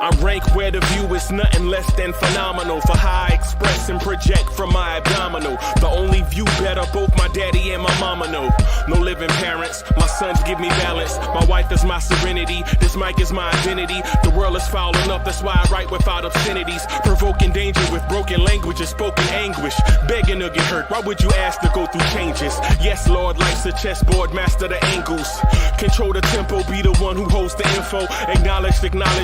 I rank where the view is nothing less than phenomenal. For how I express and project from my abdominal. The only view better, both my daddy and my mama know. No living parents, my sons give me balance. My wife is my serenity, this mic is my identity. The world is foul enough, that's why I write without obscenities. Provoking danger with broken language and spoken anguish. Begging to get hurt, why would you ask to go through changes? Yes, Lord, life's a chessboard, master the angles. Control the tempo, be the one who holds the info. Acknowledge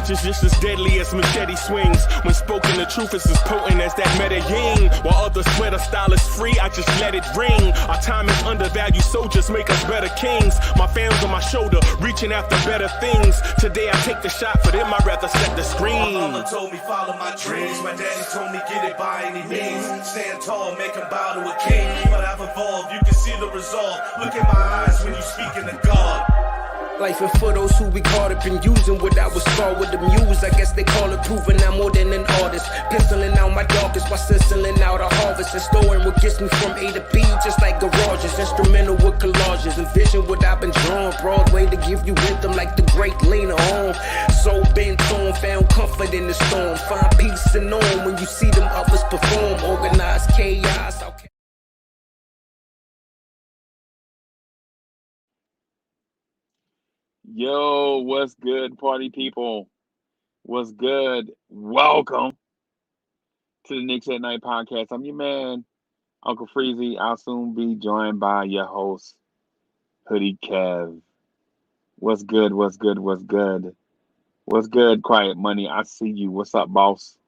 is just as deadly as machete swings. When spoken, the truth is as potent as that Medellin. While others swear the style is free, I just let it ring. Our time is undervalued, soldiers make us better kings. My fans on my shoulder, reaching after better things. Today I take the shot, for them I'd rather set the screen. My mama told me follow my dreams. My daddy told me get it by any means. Stand tall, make him bow to a king. But I've evolved, you can see the resolve. Look in my eyes when you speaking to God. Life and for those who we caught up in using what I was scarred with the muse. I guess they call it proving I'm more than an artist. Penciling out my darkest while sizzling out a harvest. And storing what gets me from A to B, just like garages. Instrumental with collages. Envision what I've been drawing. Broadway to give you rhythm like the great Lena Horne. So bent on, found comfort in the storm. Find peace and on when you see them others perform. Organized chaos. Okay. Yo, what's good, party people? What's good? Welcome to the Knicks at Night podcast. I'm your man, Uncle Freezy. I'll soon be joined by your host, Hoodie Kev. What's good? What's good? What's good? What's good, Quiet Money? I see you. What's up, boss?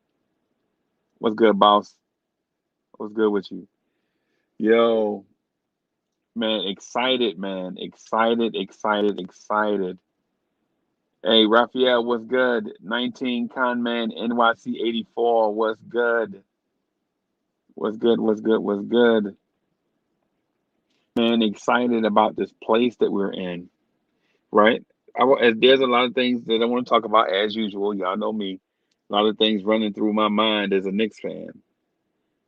What's good, boss? What's good with you? Yo. Man, excited, man. Excited. Hey, Raphael, what's good? 19 Conman NYC 84, what's good? What's good? Man, excited about this place that we're in, right? There's a lot of things that I want to talk about as usual. Y'all know me. A lot of things running through my mind as a Knicks fan,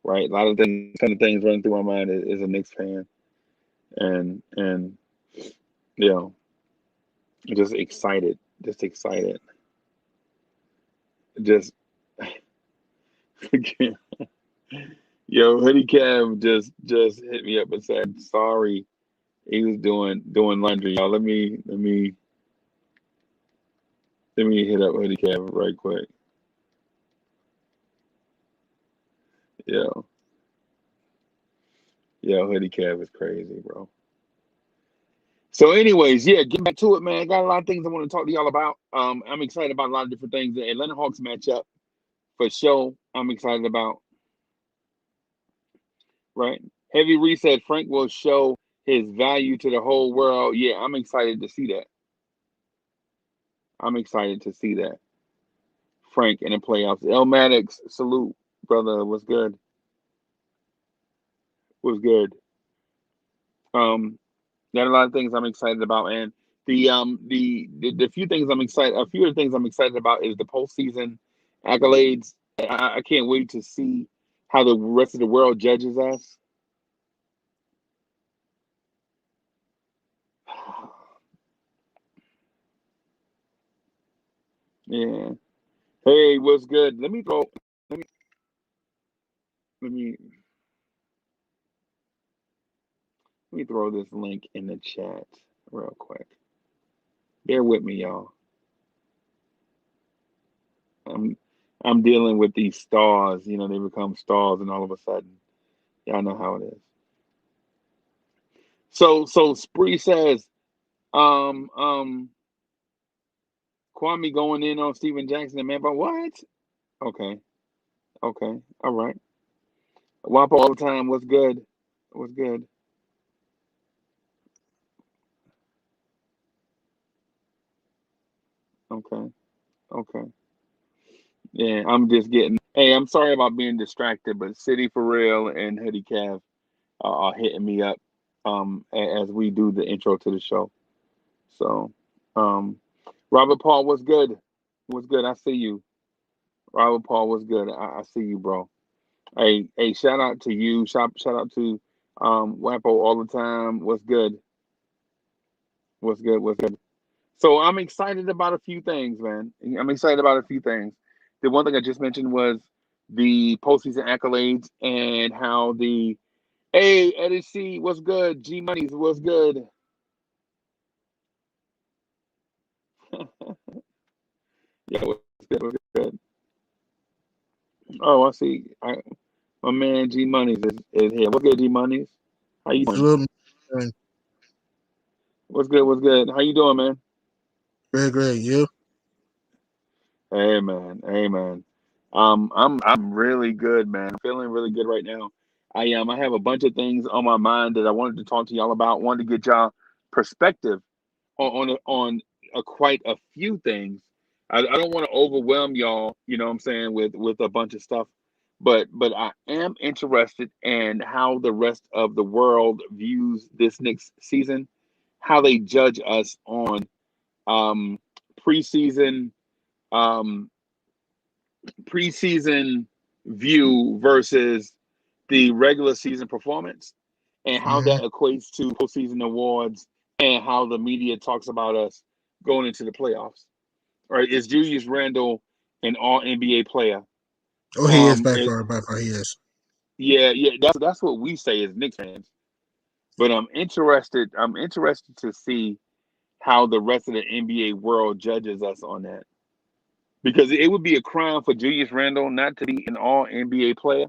right? A lot of things running through my mind as a Knicks fan. And you know, just excited. Just yo, Hoodie Cam just hit me up and said sorry. He was doing laundry. Y'all, let me hit up Hoodie Cam right quick. Yo, Hoodie Cam is crazy, bro. So anyways, yeah, getting back to it, man. Got a lot of things I want to talk to y'all about. I'm excited about a lot of different things. The Atlanta Hawks matchup for sure. I'm excited about. Right. Heavy reset. Frank will show his value to the whole world. Yeah, I'm excited to see that. Frank in the playoffs. El Maddox, salute, brother. What's good? Got a lot of things I'm excited about, and the few things I'm excited. A few of the things I'm excited about is the postseason accolades. I can't wait to see how the rest of the world judges us. Yeah. Hey, what's good? Let me throw this link in the chat real quick. Bear with me, y'all. I'm dealing with these stars. You know, they become stars, and all of a sudden, y'all know how it is. So Spree says, Kwame going in on Steven Jackson, man. But what? Okay, all right. WAPA all the time. What's good? Okay. Yeah, I'm just getting. Hey, I'm sorry about being distracted, but City for Real and Hoodie Cav are hitting me up as we do the intro to the show. So, Robert Paul, what's good? I see you. Robert Paul, what's good? I see you, bro. Hey, shout out to you. Shout out to Wapo all the time. What's good? What's good? What's good? So I'm excited about a few things, man. I'm excited about a few things. The one thing I just mentioned was the postseason accolades and how the hey Eddie C, what's good? G Money's, what's good? Yeah, what's good? What's good? Oh, I see. My man G Money's is here. What's good, G Money's? How you doing? Good, man. What's good? What's good? How you doing, man? Great, great. You? Hey, man. Hey, man. I'm really good, man. I'm feeling really good right now. I have a bunch of things on my mind that I wanted to talk to y'all about. Wanted to get y'all perspective on quite a few things. I don't want to overwhelm y'all, you know what I'm saying, with a bunch of stuff, but I am interested in how the rest of the world views this next season, how they judge us on um preseason um preseason view versus the regular season performance, and how Hmm. that equates to postseason awards, and how the media talks about us going into the playoffs. Right? Is Julius Randle an All NBA player? Oh, he is Is, by far, he is. yeah. That's what we say as Knicks fans. But I'm interested. I'm interested to see how the rest of the NBA world judges us on that, because it would be a crime for Julius Randle not to be an All NBA player.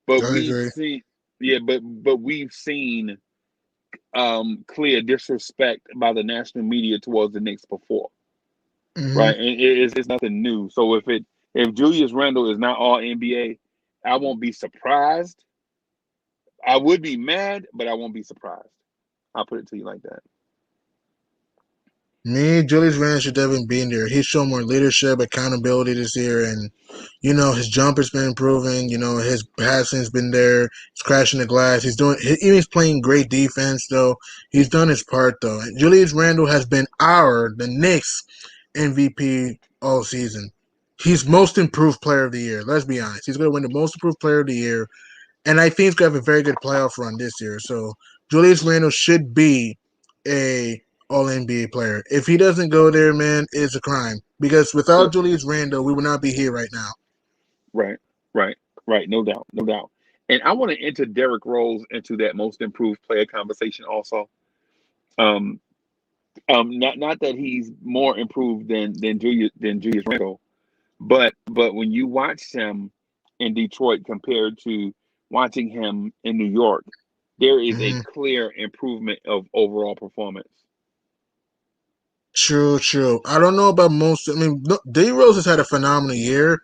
But I we've agree. seen, yeah, but we've seen clear disrespect by the national media towards the Knicks before, Hmm. right? And it's nothing new. So if Julius Randle is not All NBA, I won't be surprised. I would be mad, but I won't be surprised. I'll put it to you like that. Me, Julius Randle should definitely be in there. He's shown more leadership, accountability this year, and his jumper's been improving. His passing's been there. He's crashing the glass. He's playing great defense though. He's done his part though. And Julius Randle has been the Knicks MVP all season. He's most improved player of the year. Let's be honest. He's going to win the most improved player of the year. And I think he's going to have a very good playoff run this year. So Julius Randle should be a All NBA player. If he doesn't go there, man, it's a crime. Because without Look, Julius Randle, we would not be here right now. right, right, right. No doubt, no doubt. And I want to enter Derrick Rose into that most improved player conversation also. Um, not that he's more improved than Julius Randle, but when you watch him in Detroit compared to watching him in New York, there is a Hmm. clear improvement of overall performance. True, true. I don't know about most. I mean, D Rose has had a phenomenal year.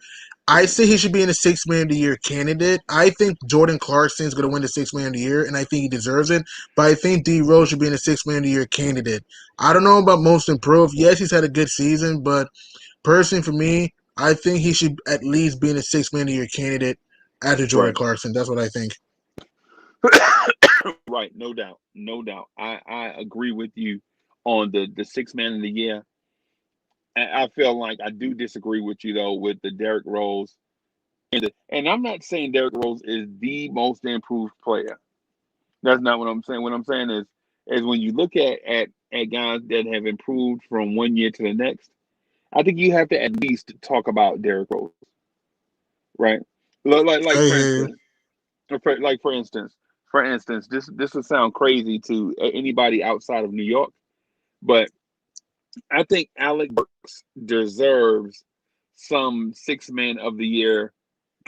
I say he should be in the six man of the year candidate. I think Jordan Clarkson is going to win the six man of the year, and I think he deserves it. But I think D Rose should be in the six man of the year candidate. I don't know about most improved. Yes, he's had a good season, but personally for me, I think he should at least be in the six man of the year candidate after Jordan Right, Clarkson. That's what I think. right. No doubt, no doubt. I agree with you on the six man of the year. I feel like I do disagree with you though with the Derrick Rose. And I'm not saying Derrick Rose is the most improved player. That's not what I'm saying. What I'm saying is when you look at guys that have improved from one year to the next, I think you have to at least talk about Derrick Rose, right? Like I for hear you. instance, for instance, this would sound crazy to anybody outside of New York, but I think Alec Burks deserves some six man of the year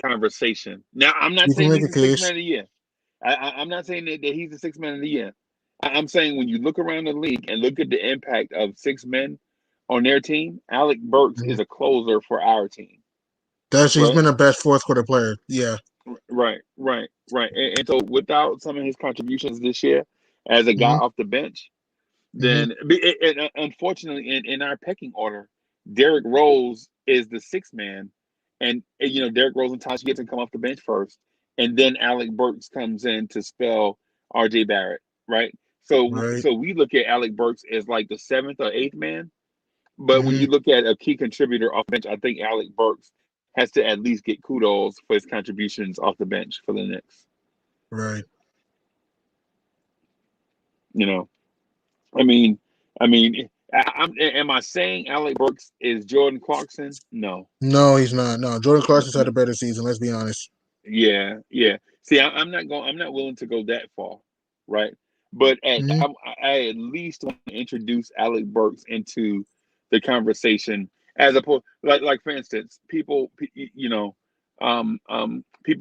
conversation. Now, I'm not You can saying make he's a the six case. man of the year. I'm not saying that he's the six man of the year. I'm saying when you look around the league and look at the impact of six men on their team, Alec Burks Mhm. is a closer for our team, He's right? been the best fourth quarter player. Yeah. Right. And so without some of his contributions this year as a guy Hmm. off the bench, Hmm. then unfortunately in our pecking order, Derrick Rose is the sixth man, and Derrick Rose and Taj Gibson come off the bench first, and then Alec Burks comes in to spell R.J. Barrett, right? So Right. so we look at Alec Burks as like the seventh or eighth man, but when Hmm. you look at a key contributor off bench, I think Alec Burks has to at least get kudos for his contributions off the bench for the Knicks. Right. You know, I mean, am I saying Alec Burks is Jordan Clarkson? No. No, he's not. No, Jordan Carson's had a better season. Let's be honest. Yeah, yeah. See, I'm not going. I'm not willing to go that far, right? But Hmm. I at least want to introduce Alec Burks into the conversation, as opposed, like for instance, people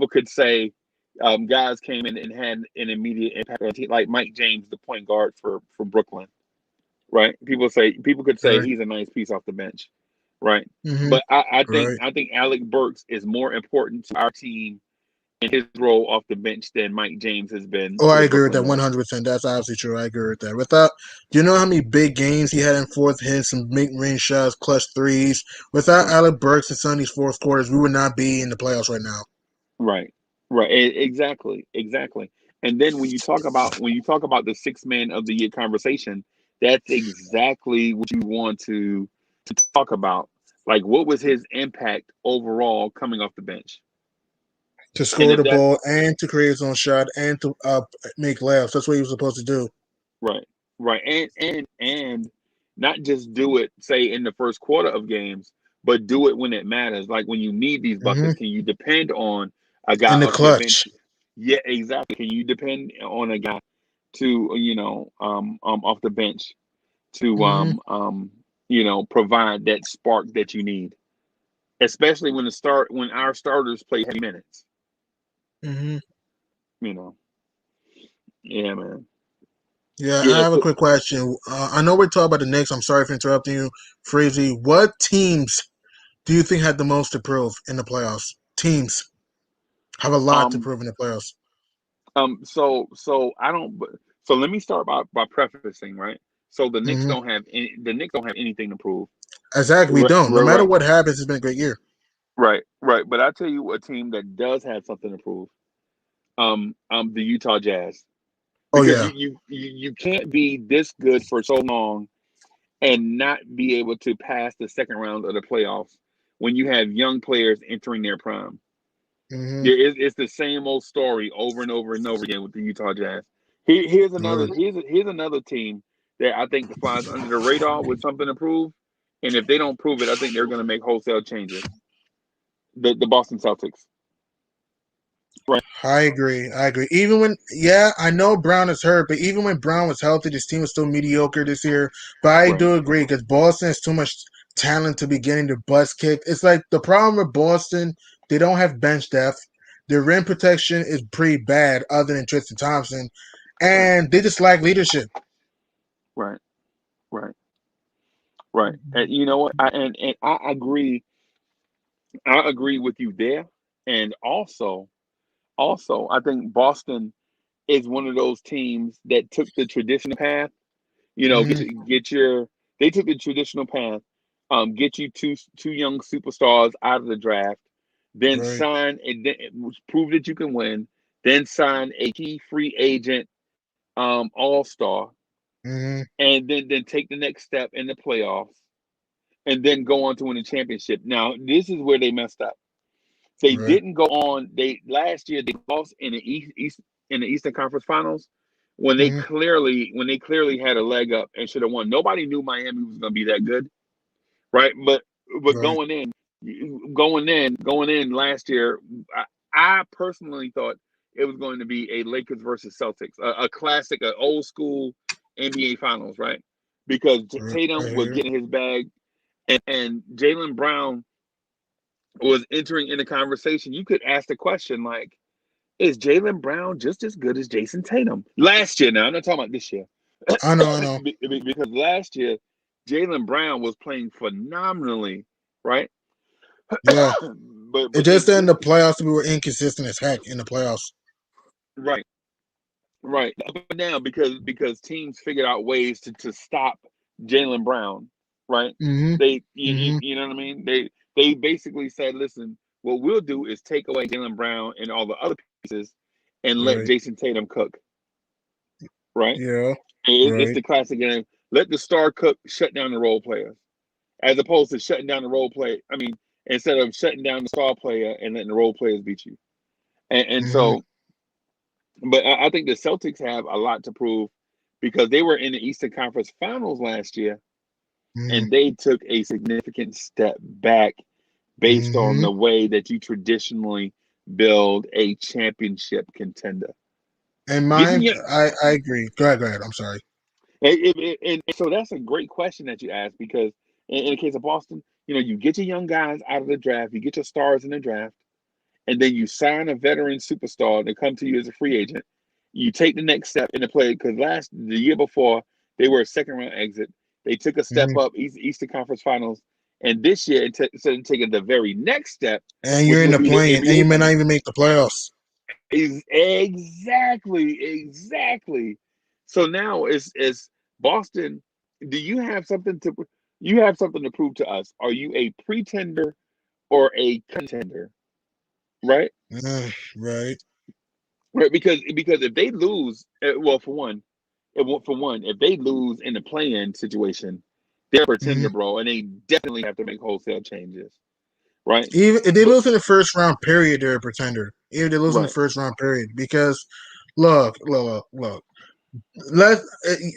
could say, guys came in and had an immediate impact on the team, like Mike James, the point guard for Brooklyn, right? People could say Right. he's a nice piece off the bench, right? Hmm. But Right. I think Alec Burks is more important to our team in his role off the bench than Mike James has been Oh, to I the agree with Brooklyn that Nets. 100%. That's obviously true. I agree with that. Without, do you know how many big games he had in fourth, hitting some mid-range shots, clutch threes? Without Right, Alec Burks and Sonny's fourth quarters, we would not be in the playoffs right now. right, right. Exactly, exactly. And then when you talk about the six man of the year conversation, that's exactly what you want to talk about. Like, what was his impact overall coming off the bench? To And score if the that ball and to create his own shot and to make layups. That's what he was supposed to do. Right, right, and not just do it, say in the first quarter of games, but do it when it matters. Like when you need these Hmm. buckets, can you depend on a guy In the off your bench? clutch. Yeah, exactly. Can you depend on a guy to off the bench to Hmm. provide that spark that you need, especially when our starters play heavy minutes. Hmm. You know, yeah, man. Yeah, I Yeah, have a quick question. I know we're talking about the Knicks. I'm sorry for interrupting you, Freezy. What teams do you think had the most to prove in the playoffs? Teams have a lot to um, prove in the playoffs. so I don't. So let me start by prefacing, right? So Hmm. The Knicks don't have anything to prove. Exactly, we Right, don't. No right, matter right, what happens, it's been a great year. right, right. But I tell you, a team that does have something to prove, the Utah Jazz, Oh because yeah. you can't be this good for so long and not be able to pass the second round of the playoffs when you have young players entering their prime. Hmm. Yeah, it's the same old story over and over and over again with the Utah Jazz. Right. Here's another team that I think flies under the radar with something to prove, and if they don't prove it, I think they're going to make wholesale changes. The Boston Celtics, right? I agree. I agree. Even when, yeah, I know Brown is hurt, but even when Brown was healthy, this team was still mediocre this year. But I Right, do agree because Boston has too much talent to be getting their butts kicked. It's like the problem with Boston, they don't have bench depth. Their rim protection is pretty bad, other than Tristan Thompson, right, and they just lack leadership. right, right, right. And you know what? And I agree. I agree with you there. And also, I think Boston is one of those teams that took the traditional path. You know, Hmm. they took the traditional path, get you two young superstars out of the draft, then Right. prove that you can win, then sign a key free agent, all star, Hmm. and then take the next step in the playoffs, and then go on to win a championship. Now, this is where they messed up. They Right. didn't go on. They last year they lost in the East in the Eastern Conference Finals Hmm. when they clearly had a leg up and should have won. Nobody knew Miami was going to be that good, right? But Right. going in last year, I personally thought it was going to be a Lakers versus Celtics, a classic, an old school NBA Finals, right? Because Right. I Tatum was hear. getting his bag, and Jalen Brown was entering in the conversation. You could ask the question like, is Jalen Brown just as good as Jason Tatum? Last year, now I'm not talking about this year, I know. I know. because last year Jalen Brown was playing phenomenally, right? Yeah. It But just in the playoffs we were inconsistent as heck in the playoffs. right, right. But now because teams figured out ways to stop Jalen Brown, right? Hmm. Hmm. You know what I mean? They basically said, listen, what we'll do is take away Jalen Brown and all the other pieces and let Right. Jason Tatum cook, right? Yeah. It's Right. the classic game. Let the star cook, shut down the role players, as opposed to shutting down the role play. I mean, instead of shutting down the star player and letting the role players beat you. And Mm-hmm. so, but I think the Celtics have a lot to prove because they were in the Eastern Conference Finals last year, Mm-hmm. and they took a significant step back based on Mm-hmm. the way that you traditionally build a championship contender. And Getting mine, your I agree. Go ahead, go ahead. I'm sorry. and so that's a great question that you asked because in the case of Boston, you get your young guys out of the draft, you get your stars in the draft, and then you sign a veteran superstar to come to you as a free agent. You take the next step in the play because the year before they were a second round exit. They took a step Mm-hmm. up Eastern Conference Finals, and this year instead of taking the very next step, And which you're in would the be the plane, and NBA you may not Finals, even make the playoffs. is exactly. So now is Boston. Do you have something to prove to us? Are you a pretender or a contender? Right? Right. Right, because if they lose, well, for one, if they lose in the play-in situation, they're a Mm-hmm. pretender, bro, and they definitely have to make wholesale changes, right? Even if they But lose in the first round period, they're a pretender. Even if they lose in the right, first round period, because look. let's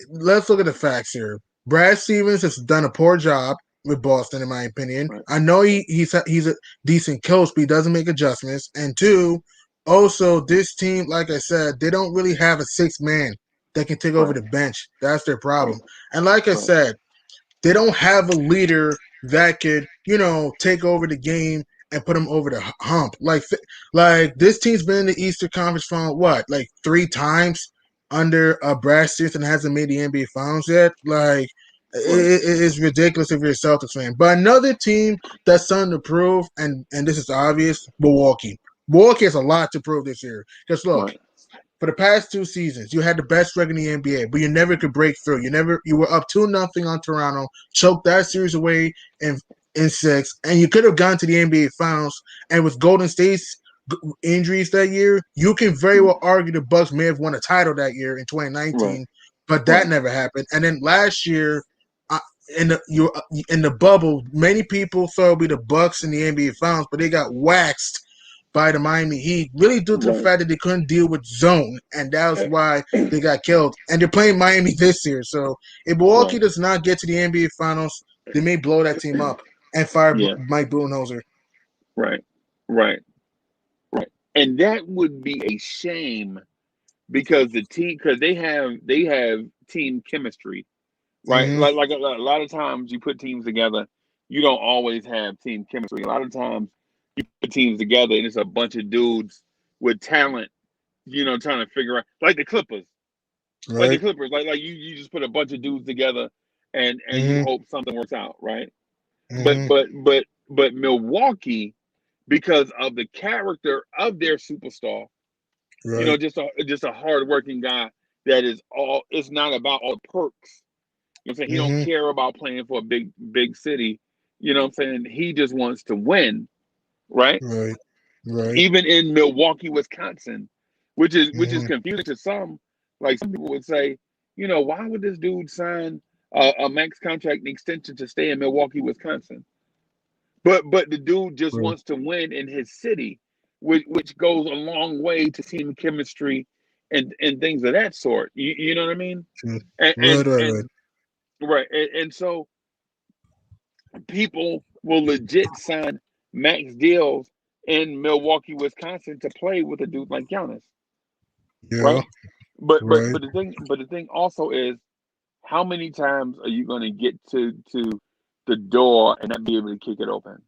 let's look at the facts here. Brad Stevens has done a poor job with Boston, in my opinion. right, I know he's a decent coach, but he doesn't make adjustments. And two, also this team, like I said, they don't really have a sixth man that can take over right, the bench. That's their right, problem. And like I right, said, they don't have a leader that could, take over the game and put them over the hump. Like this team's been in the Eastern Conference Final like 3 times under a Brad Stevens and hasn't made the NBA Finals yet. Like right, it is ridiculous if you're a Celtics fan. But another team that's something to prove, and this is obvious, Milwaukee. Milwaukee has a lot to prove this year. Because look, right, for the past 2 seasons, you had the best record in the NBA, but you never could break through. You were up 2-0 on Toronto, choked that series away in 6, and you could have gone to the NBA Finals. And with Golden State's injuries that year, you can very well argue the Bucks may have won a title that year in right, 2019, but that right, never happened. And then last year, uh, in the bubble, many people thought it would be the Bucks in the NBA Finals, but they got waxed by the Miami Heat, really due to the right. fact that they couldn't deal with zone, and that was why they got killed. And they're playing Miami this year, so if Milwaukee Right. does not get to the NBA Finals, they may blow that team up and fire Yeah. Mike Budenholzer. Right. Right. Right. And that would be a shame because they have team chemistry, right? Mm-hmm. Like a lot of times you put teams together, you don't always have team chemistry. A lot of times you put teams together and it's a bunch of dudes with talent, trying to figure out like the Clippers. Like the Right. Clippers, like you just put a bunch of dudes together and you Mm-hmm. hope something works out, right? But Mm-hmm. but but but Milwaukee, because of the character of their superstar, Right. just a hardworking guy that is all. It's not about all the perks. You know what I'm saying? He don't Mm-hmm. care about playing for a big city. You know what I'm saying? He just wants to win, right? Right. Right. Even in Milwaukee, Wisconsin, which is Mm-hmm. confusing to some. Like some people would say, why would this dude sign a max contract extension to stay in Milwaukee, Wisconsin? But the dude just Right. wants to win in his city, which goes a long way to team chemistry and things of that sort. You know what I mean? True. And Right. and, Right. and Right. right, and so people will legit sign max deals in Milwaukee, Wisconsin, to play with a dude like Giannis, Yeah. right? But but Right. but the thing also is how many times are you going to get to the door and not be able to kick it open?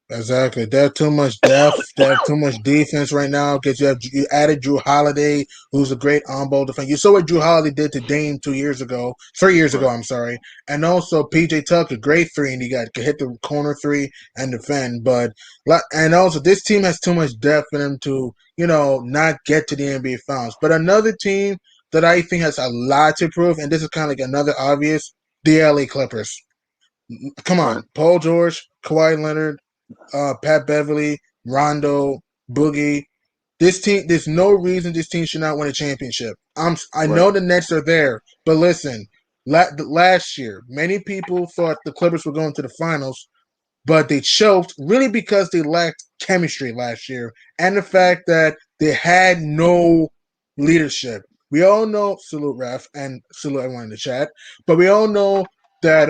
Exactly. They have too much depth. They have too much defense right now because you added Drew Holiday, who's a great on-ball defender. You saw what Drew Holiday did to Dame 2 years ago, 3 years ago. Right, I'm sorry, and also PJ Tucker, great three, and he could hit the corner three and defend. And also this team has too much depth for them to not get to the NBA Finals. But another team that I think has a lot to prove, and this is kind of like another obvious, the LA Clippers. Come right, on, Paul George, Kawhi Leonard, Pat Beverly, Rondo, Boogie. This team, there's no reason this team should not win a championship. I right, know the Nets are there, but listen, last year, many people thought the Clippers were going to the finals. but they choked really because they lacked chemistry last year and the fact that they had no leadership. We all know, salute Ref and salute everyone in the chat, but we all know that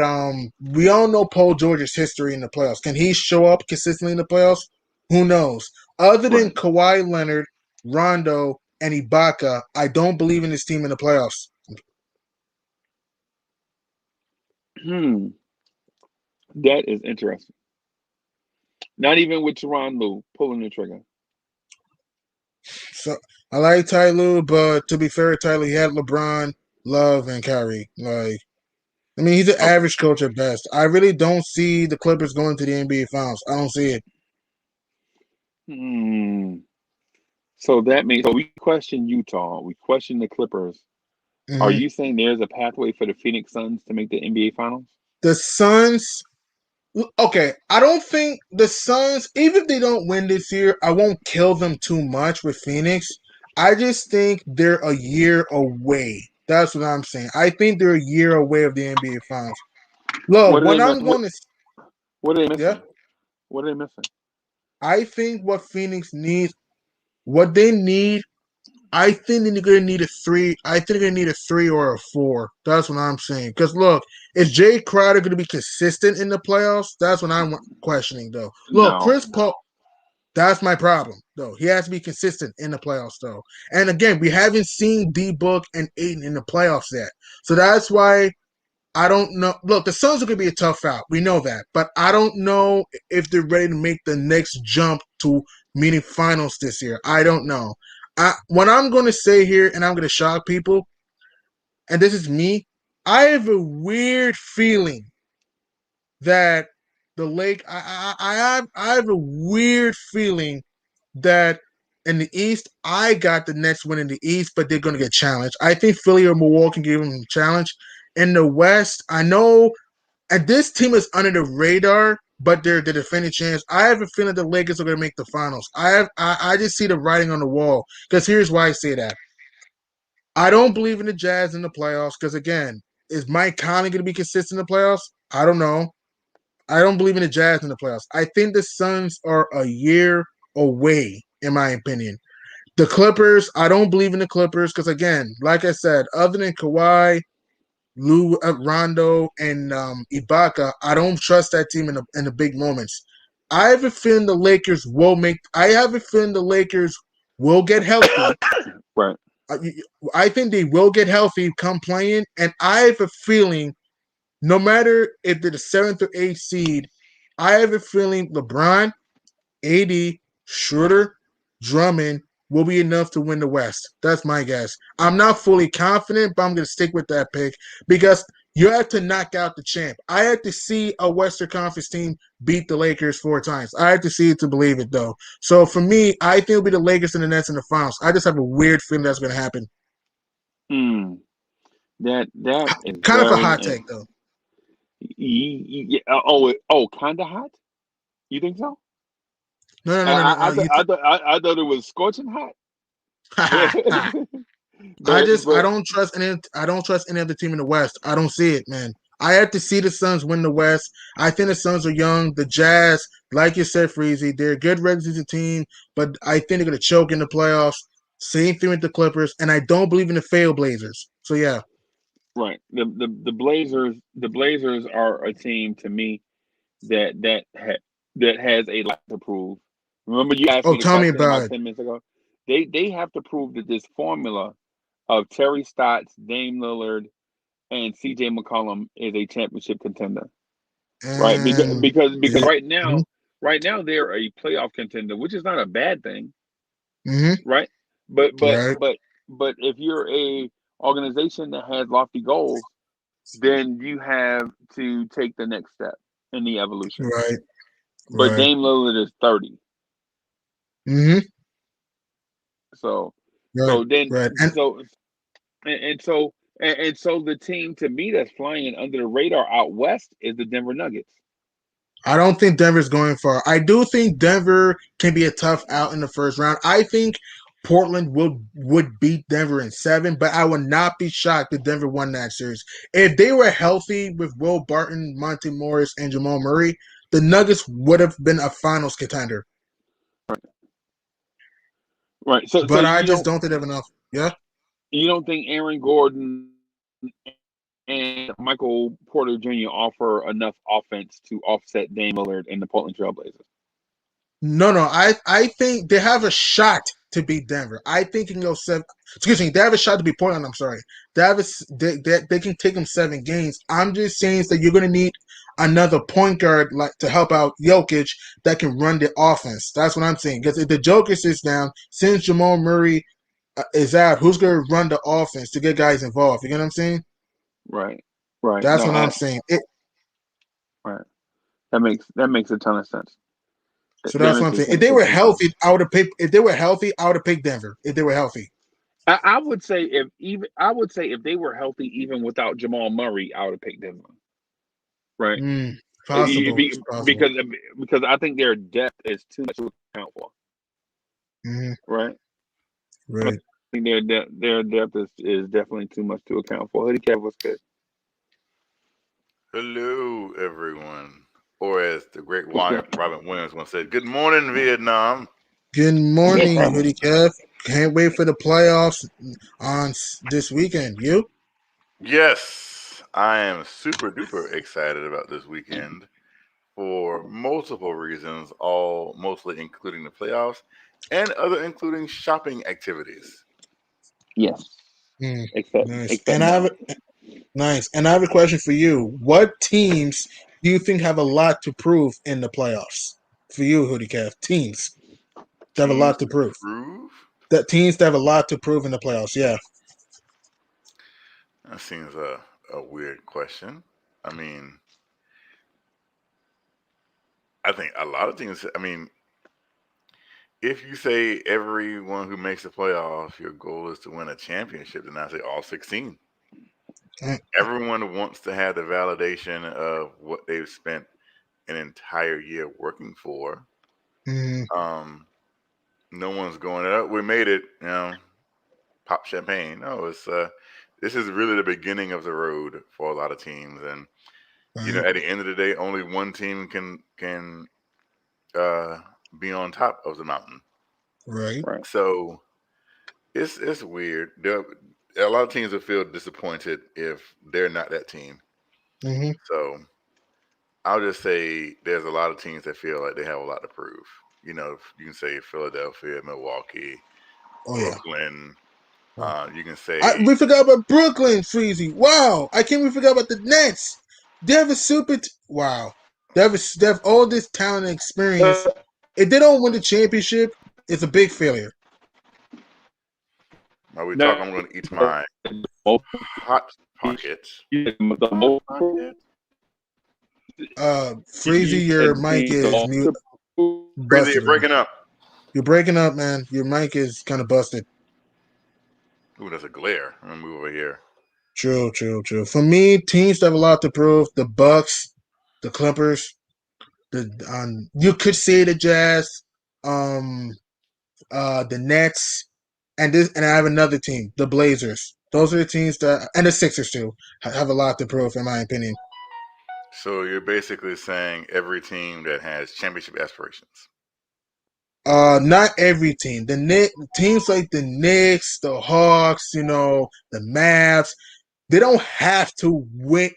we all know Paul George's history in the playoffs. Can he show up consistently in the playoffs? Who knows? Other than Right. Kawhi Leonard, Rondo, and Ibaka, I don't believe in this team in the playoffs. That is interesting. Not even with Teron Lue pulling the trigger. So I like Ty Lue, but to be fair, Tyler, he had LeBron, Love, and Kyrie. I mean, he's an Okay. average coach at best. I really don't see the Clippers going to the NBA Finals. I don't see it. So that means we question Utah. We question the Clippers. Are Mm-hmm. you saying there's a pathway for the Phoenix Suns to make the NBA Finals? The Suns. Okay, I don't think the Suns, even if they don't win this year, I won't kill them too much with Phoenix. I just think they're a year away. That's what I'm saying. I think they're a year away of the NBA Finals. Look, What are they? when I'm going to, What are they missing? yeah, What are they missing? I think what Phoenix needs, what they need, I think they're gonna need a 3. I think they're gonna need a 3 or a 4. That's what I'm saying. Because look, is Jay Crowder gonna be consistent in the playoffs? That's what I'm questioning, though. Look, No. Chris Paul. That's my problem, though. He has to be consistent in the playoffs, though. And again, we haven't seen D Book and Aiden in the playoffs yet, so that's why I don't know. Look, the Suns are going to be a tough out. We know that. But I don't know if they're ready to make the next jump to meeting finals this year. I don't know. What I'm going to say here, and I'm going to shock people, and this is me, I have a weird feeling that the Lake. I have a weird feeling that in the East, I got the Nets winning the East, but they're going to get challenged. I think Philly or Milwaukee can give them a challenge. In the West, I know, and this team is under the radar, but they're the defending champs. I have a feeling the Lakers are going to make the finals. I just see the writing on the wall. Because here's why I say that. I don't believe in the Jazz in the playoffs. Because again, is Mike Conley going to be consistent in the playoffs? I don't know. I don't believe in the Jazz in the playoffs. I think the Suns are a year away, in my opinion. The Clippers, I don't believe in the Clippers because, again, like I said, other than Kawhi, Rondo, and Ibaka, I don't trust that team in the big moments. I have a feeling the Lakers will make. I have a feeling the Lakers will get healthy. Right. I think they will get healthy come playing, and I have a feeling, no matter if they're the 7th or 8th seed, I have a feeling LeBron, AD, Schroeder, Drummond will be enough to win the West. That's my guess. I'm not fully confident, but I'm going to stick with that pick because you have to knock out the champ. I had to see a Western Conference team beat the Lakers 4 times. I had to see it to believe it, though. So for me, I think it'll be the Lakers and the Nets in the finals. I just have a weird feeling that's going to happen. That is Kind of a hot take, though. Kind of hot. You think so? No. I thought it was scorching hot. I don't trust any. I don't trust any other team in the West. I don't see it, man. I have to see the Suns win the West. I think the Suns are young. The Jazz, like you said, Freezy, they're a good regular season team, but I think they're going to choke in the playoffs. Same thing with the Clippers, and I don't believe in the failed Blazers. So yeah, right. The Blazers are a team to me that has a lot to prove. Remember, you asked me the tell me question about about it. 10 minutes ago. They have to prove that this formula of Terry Stotts, Dame Lillard, and CJ McCollum is a championship contender. Right? Because right now they're a playoff contender, which is not a bad thing. Mm-hmm. Right? But Right. if you're a organization that has lofty goals, then you have to take the next step in the evolution. Right. But Dame Lillard is 30. Mm-hmm. So Right. so the team to me that's flying under the radar out west is the Denver Nuggets. I don't think Denver's going far. I do think Denver can be a tough out in the first round. I think Portland would beat Denver in 7, but I would not be shocked if Denver won that series. If they were healthy with Will Barton, Monty Morris, and Jamal Murray, the Nuggets would have been a finals contender. Right. So But I you just don't think they have enough. Yeah. don't think Aaron Gordon and Michael Porter Jr. offer enough offense to offset Dame Lillard and the Portland Trailblazers? No. I think they have a shot to beat Denver. I think it can go 7. Excuse me. They have a shot to beat Portland. I'm sorry. They can take them 7 games. I'm just saying that you're going to need another point guard like to help out Jokic that can run the offense. That's what I'm saying. Because if the Joker sits down, since Jamal Murray is out, who's going to run the offense to get guys involved? You get what I'm saying? Right. Right. That's No, what I'm saying. right. That makes a ton of sense. So That that's what makes I'm a saying. ton If they of were sense. healthy, I would have picked. If they were healthy, I would have picked Denver. If they were healthy, I would say if they were healthy, even without Jamal Murray, I would have picked Denver. Right. possible, possible. Because I think their depth is too much to account for. Mm-hmm. Right. Right. I think their depth is definitely too much to account for. Hoodie Kev, what's good? Hello, everyone. Or as the great What's good? Robin Williams once said, "Good morning, Vietnam." Good morning, Yeah. Hoodie Kev. Can't wait for the playoffs on this weekend. You? Yes, I am super duper excited about this weekend for multiple reasons, all mostly including the playoffs and other including shopping activities. Yes. Except Nice. except no. Nice. And I have a question for you. What teams do you think have a lot to prove in the playoffs? For you, Hoodie Kev, teams that have a Teams lot to to prove. prove? That teams that have a lot to prove in the playoffs. Yeah. That seems a weird question. I mean, I think a lot of teams, if you say everyone who makes the playoffs, your goal is to win a championship, then I say all 16. Mm. Everyone wants to have the validation of what they've spent an entire year working for. Mm-hmm. No one's going, "Oh, we made it," pop champagne. No, it's this is really the beginning of the road for a lot of teams, and Right. at the end of the day, only one team can be on top of the mountain. Right. Right. So it's weird. A lot of teams will feel disappointed if they're not that team. Mm-hmm. So I'll just say there's a lot of teams that feel like they have a lot to prove. You can say Philadelphia, Milwaukee, Oh yeah. Brooklyn. Oh. You can say We forgot about Brooklyn, Freezy. Wow. I can't even forget about the Nets. They have a wow. They have all this talent and experience. If they don't win the championship, it's a big failure. while we talk, No, I'm going to eat my hot pocket. the Hot most pocket. Freezy, your mic is mute. Breezy, you're Busted. breaking up. You're breaking up, man. Your mic is kind of busted. Ooh, that's a glare. I'm gonna move over here. True. For me, teams that have a lot to prove: the Bucks, the Clippers, you could say the Jazz, the Nets, and I have another team, the Blazers. Those are the teams and the Sixers too have a lot to prove, in my opinion. So you're basically saying every team that has championship aspirations. Not every team. Teams like the Knicks, the Hawks, the Mavs, they don't have to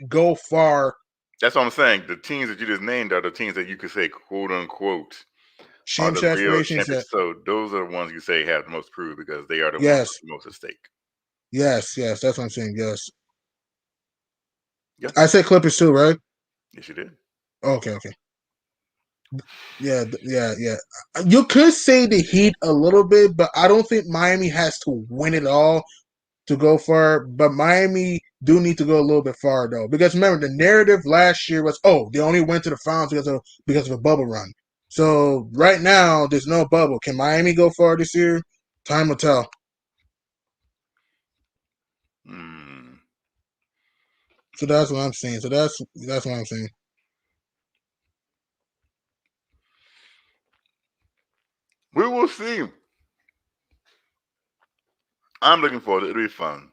go far. That's what I'm saying. The teams that you just named are the teams that you could say, quote unquote, are the Championship real aspirations. champions. So those are the ones you say have the most proof because they are the ones Yes, with the most at stake. yes. That's what I'm saying. Yes. Yeah. I said Clippers too, right? Yes, you did. Okay. Yeah. You could say the Heat a little bit, but I don't think Miami has to win it all to go far. But Miami do need to go a little bit far though, because remember the narrative last year was, they only went to the finals because of a bubble run. So right now there's no bubble. Can Miami go far this year? Time will tell. So that's what I'm saying. So that's what I'm saying. We will see. I'm looking forward to it. It'll be fun.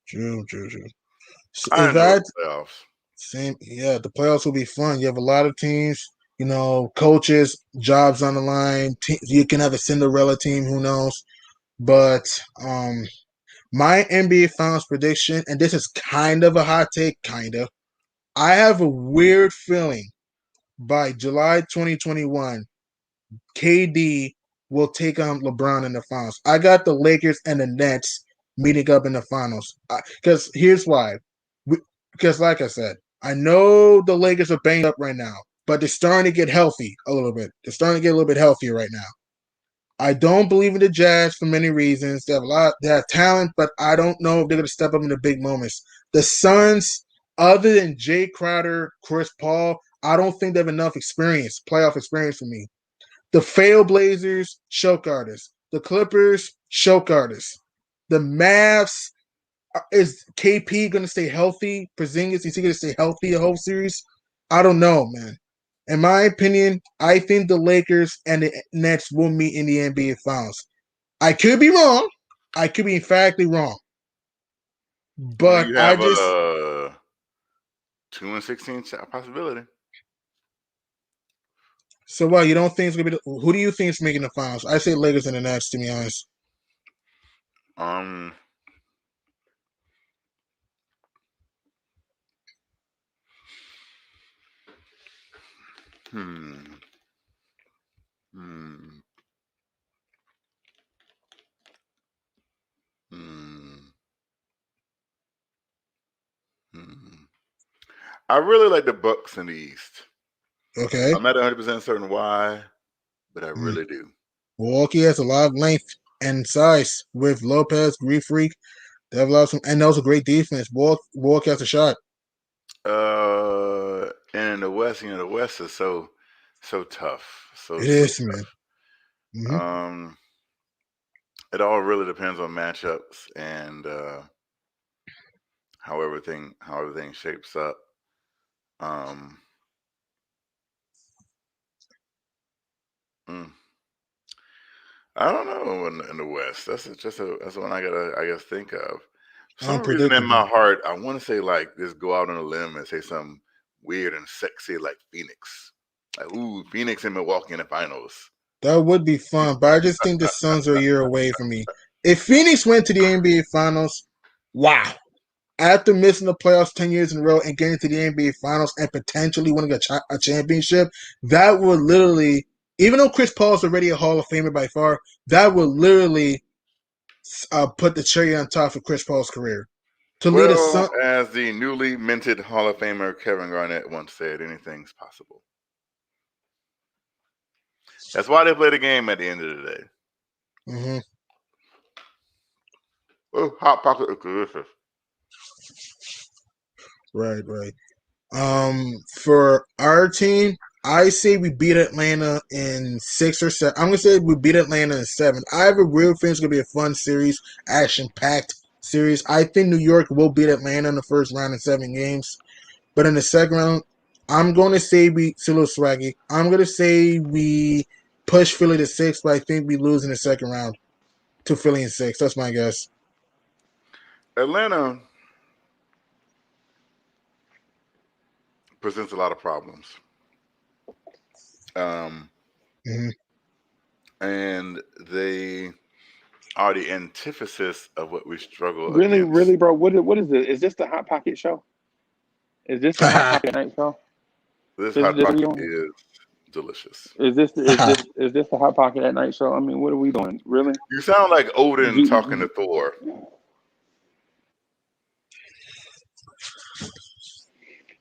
True. So I enjoy the playoffs. Same, yeah. The playoffs will be fun. You have a lot of teams, coaches, jobs on the line. You can have a Cinderella team. Who knows? But my NBA Finals prediction, and this is kind of a hot take, kind of. I have a weird feeling by July 2021, KD will take on LeBron in the finals. I got the Lakers and the Nets meeting up in the finals. Because here's why. Because, like I said, I know the Lakers are banged up right now, but they're starting to get healthy a little bit. They're starting to get a little bit healthier right now. I don't believe in the Jazz for many reasons. They have talent, but I don't know if they're going to step up in the big moments. The Suns, other than Jay Crowder, Chris Paul, I don't think they have enough experience, playoff experience for me. The Trailblazers, choke artists. The Clippers, choke artists. The Mavs, is KP going to stay healthy? Porzingis, is he going to stay healthy the whole series? I don't know, man. In my opinion, I think the Lakers and the Nets will meet in the NBA Finals. I could be wrong. I could be emphatically wrong. But you I have just a 2-16 possibility. so what? You don't think it's gonna be? Who do you think is making the finals? I say Lakers and the Nets. To be honest, Um, hmm, hmm, hmm, hmm. I really like the Bucks in the East. okay. I'm not 100% certain why, but I Mm. really do. Milwaukee has a lot of length and size with Lopez, Greek Freak. They have a lot of and that was a great defense. Milwaukee has a shot. And in the West, the West is so tough, It so is, man. Mm-hmm. tough. It all really depends on matchups and how everything shapes up. Um, mm, I don't know in the West. That's one I gotta think of. For some reason in my Unpredictable. heart, I want to say like just go out on a limb and say something weird and sexy like Phoenix. Like, ooh, Phoenix and Milwaukee in the finals. That would be fun, but I just think the Suns are a year away from me. If Phoenix went to the NBA Finals, wow. After missing the playoffs 10 years in a row and getting to the NBA Finals and potentially winning a championship, that would literally, even though Chris Paul is already a Hall of Famer by far, that would literally put the cherry on top of Chris Paul's career. To lead a Well, Sun, as the newly minted Hall of Famer Kevin Garnett once said, anything's possible. That's why they play the game at the end of the day. mm-hmm. Oh, hot pocket is delicious. Right. For our team, I say we beat Atlanta in 6 or 7. I'm gonna say we beat Atlanta in 7. I have a real feeling it's gonna be a fun series, action-packed series. I think New York will beat Atlanta in the first round in 7 games, but in the second round, I'm going to say it's a little swaggy. I'm gonna say we push Philly to 6, but I think we lose in the second round to Philly in 6. That's my guess. Atlanta presents a lot of problems. Mm-hmm. And they are the antithesis of what we struggle Really, against. really, bro. What is it? Is this the Hot Pocket show? Is this the Hot Pocket night show? This Is hot this pocket is delicious. is this the Hot Pocket at night show? I mean, what are we doing? Really? You sound like Odin G, talking to Thor.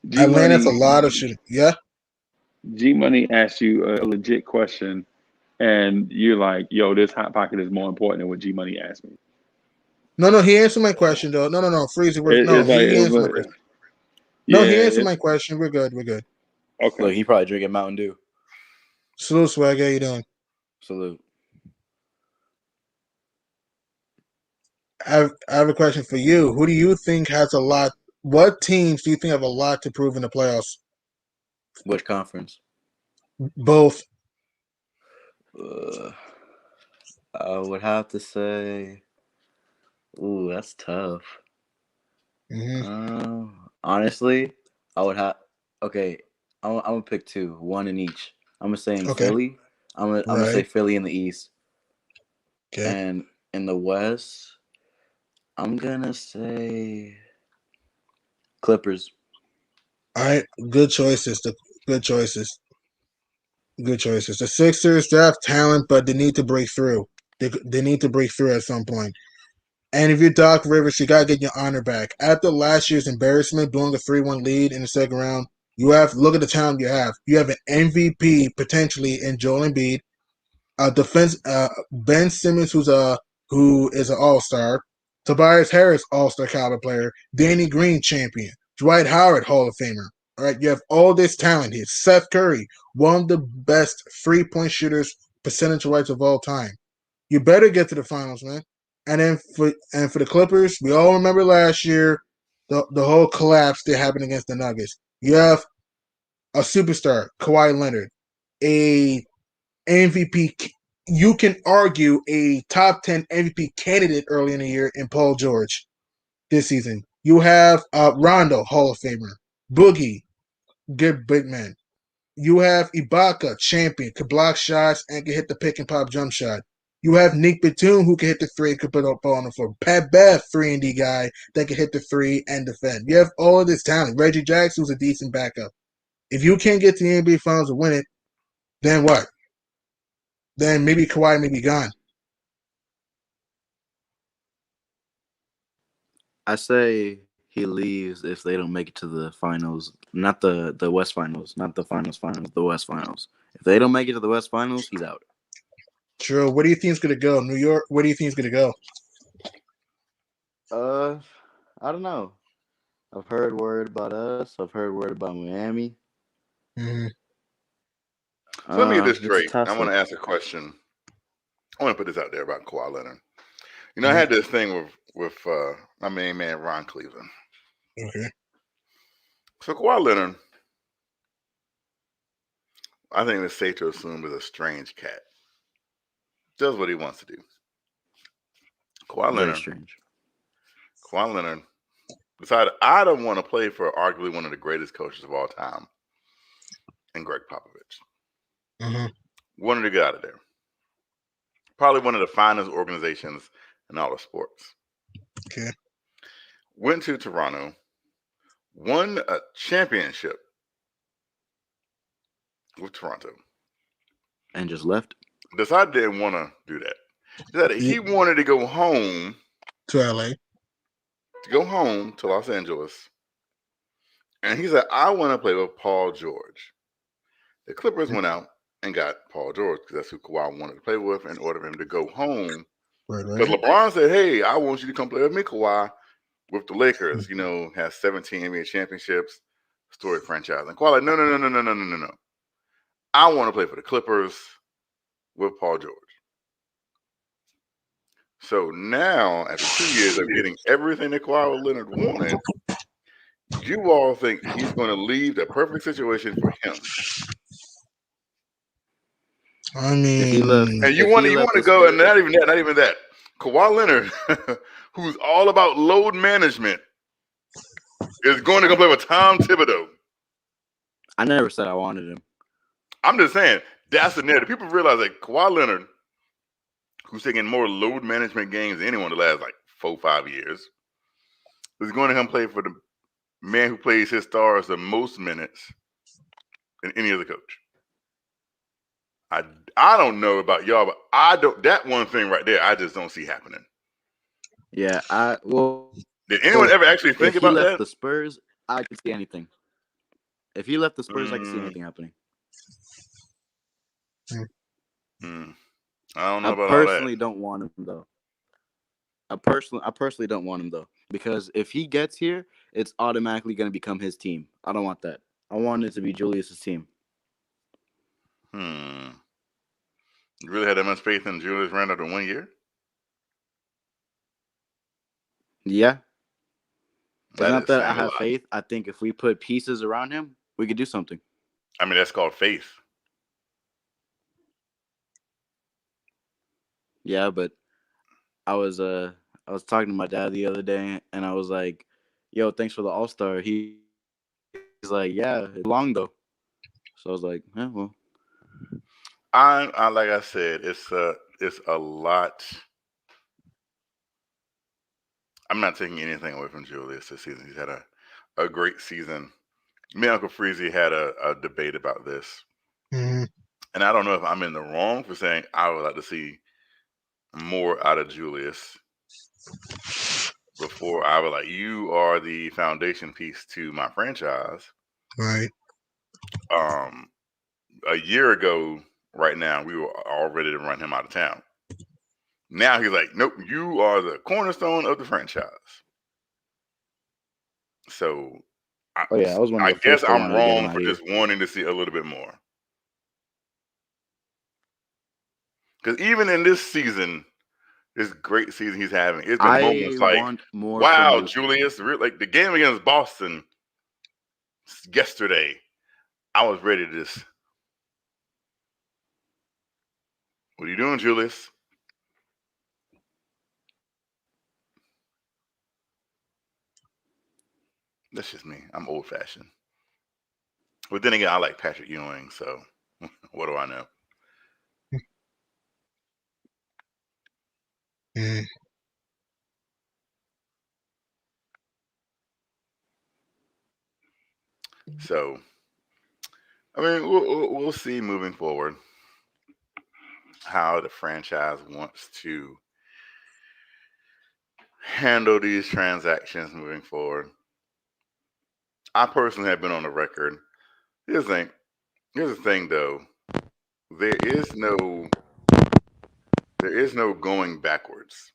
G Atlanta's a Money lot of shooting. Yeah. G Money asked you a legit question, and you're like, "Yo, this Hot Pocket is more important than what G Money asked me." No, he answered my question though. No, Freeze. No, It's like, he answered my question. No, he yeah, answered my question. We're good. okay. Look, he probably drinking Mountain Dew. Salute, Swag. How you doing? Salute. I have a question for you. Who do you think has a lot? What teams do you think have a lot to prove in the playoffs? Which conference? Both. I would have to say. Ooh, that's tough. Mm-hmm. Honestly, I would have. Okay, I'm gonna pick two, one in each. I'm saying Okay. Philly. I'm gonna say Right. Philly in the East, Okay. and in the West, I'm gonna say Clippers. All right. Good choices. Good choices. Good choices. The Sixers, they have talent, but they need to break through. They need to break through at some point. And if you're Doc Rivers, you gotta get your honor back. After last year's embarrassment, blowing a 3-1 lead in the second round, you have look at the talent you have. You have an MVP potentially in Joel Embiid, defense Ben Simmons, who is an All Star, Tobias Harris All Star caliber player, Danny Green champion, Dwight Howard Hall of Famer. All right, you have all this talent here. Seth Curry, one of the best 3-point shooters percentage wise of all time. You better get to the finals, man. And then for the Clippers, we all remember last year the whole collapse that happened against the Nuggets. You have a superstar, Kawhi Leonard, a MVP. You can argue a top 10 MVP candidate early in the year in Paul George this season. You have Rondo, Hall of Famer, Boogie, good big man. You have Ibaka, champion, could block shots and can hit the pick and pop jump shot. You have Nick Batum, who can hit the three, could put up ball on the floor. Pat Bev, 3-and-D guy that can hit the three and defend. You have all of this talent. Reggie Jackson was a decent backup. If you can't get to the NBA Finals and win it, then what? Then maybe Kawhi may be gone. I say he leaves if they don't make it to the finals. Not the West Finals, not the finals, the West Finals. If they don't make it to the West Finals, he's out. True. Where do you think it's going to go? New York? Where do you think it's going to go? Uh, I don't know. I've heard word about us. I've heard word about Miami. Mm-hmm. So let me get this It's a straight. I toss want up. to ask a question. I want to put this out there about Kawhi Leonard. You know, I Mm-hmm. had this thing with my main man Ron Cleveland. Okay. So Kawhi Leonard, I think it's safe to assume, is a strange cat. Does what he wants to do. Kawhi Very Leonard, strange. Kawhi Leonard decided I don't want to play for arguably one of the greatest coaches of all time, and Greg Popovich. Mm-hmm. Wanted to get out of there. Probably one of the finest organizations in all of sports. Okay. Went to Toronto, won a championship with Toronto. And just left. Decided didn't want to do that. Decided he wanted to go home To LA. To Los Angeles. And he said, I want to play with Paul George. The Clippers went out and got Paul George because that's who Kawhi wanted to play with in order for him to go home. Right, Because right. LeBron said, hey, I want you to come play with me, Kawhi, with the Lakers. You know, has 17 NBA championships, storied franchise. And Kawhi like, no. I want to play for the Clippers with Paul George. So now, after 2 years of getting everything that Kawhi Leonard wanted, you all think he's going to leave the perfect situation for him. I If he left, mean, And you if want he left to the go, and Spurs, not even that. Kawhi Leonard, who's all about load management, is going to go play with Tom Thibodeau. I never said I wanted him. I'm just saying, that's the narrative. People realize that Kawhi Leonard, who's taking more load management games than anyone the last like 4-5 years, is going to come play for the man who plays his stars the most minutes than any other coach. I don't know about y'all, but I don't. That one thing right there, I just don't see happening. Yeah, Did anyone ever actually think if he about left that? the Spurs, I could see anything. If he left the Spurs, I could see anything happening. I don't know I about all personally that. don't want him though. I personally don't want him though, because if he gets here, it's automatically going to become his team. I don't want that. I want it to be Julius's team. You really had that much faith in Julius Randle to 1 year? Yeah. It's That not is that I saying a have lot. faith. I think if we put pieces around him, we could do something. I mean, that's called faith. Yeah, but I was talking to my dad the other day, and I was like, "Yo, thanks for the All-Star." He like, yeah, it's long though. So I was like, yeah, well, I like I said, it's a lot. I'm not taking anything away from Julius this season. He's had a great season. Me and Uncle Freezy had a debate about this. Mhm. And I don't know if I'm in the wrong for saying I would like to see more out of Julius. Before I was like, you are the foundation piece to my franchise. Right. A year ago, right now, we were all ready to run him out of town. Now he's like, nope, you are the cornerstone of the franchise. So, I was one of I the guess first to I'm wanted to get him wrong out for here. just wanting to see a little bit more. Because even in this season, this great season he's having, it's been moments like, want more wow, from Julius, like the game against Boston yesterday, I was ready to just, what are you doing, Julius? That's just me. I'm old fashioned. But then again, I like Patrick Ewing, so what do I know? Mhm. So, I mean, we'll see moving forward how the franchise wants to handle these transactions moving forward. I personally have been on the record. Here's the thing, though. There is no going backwards.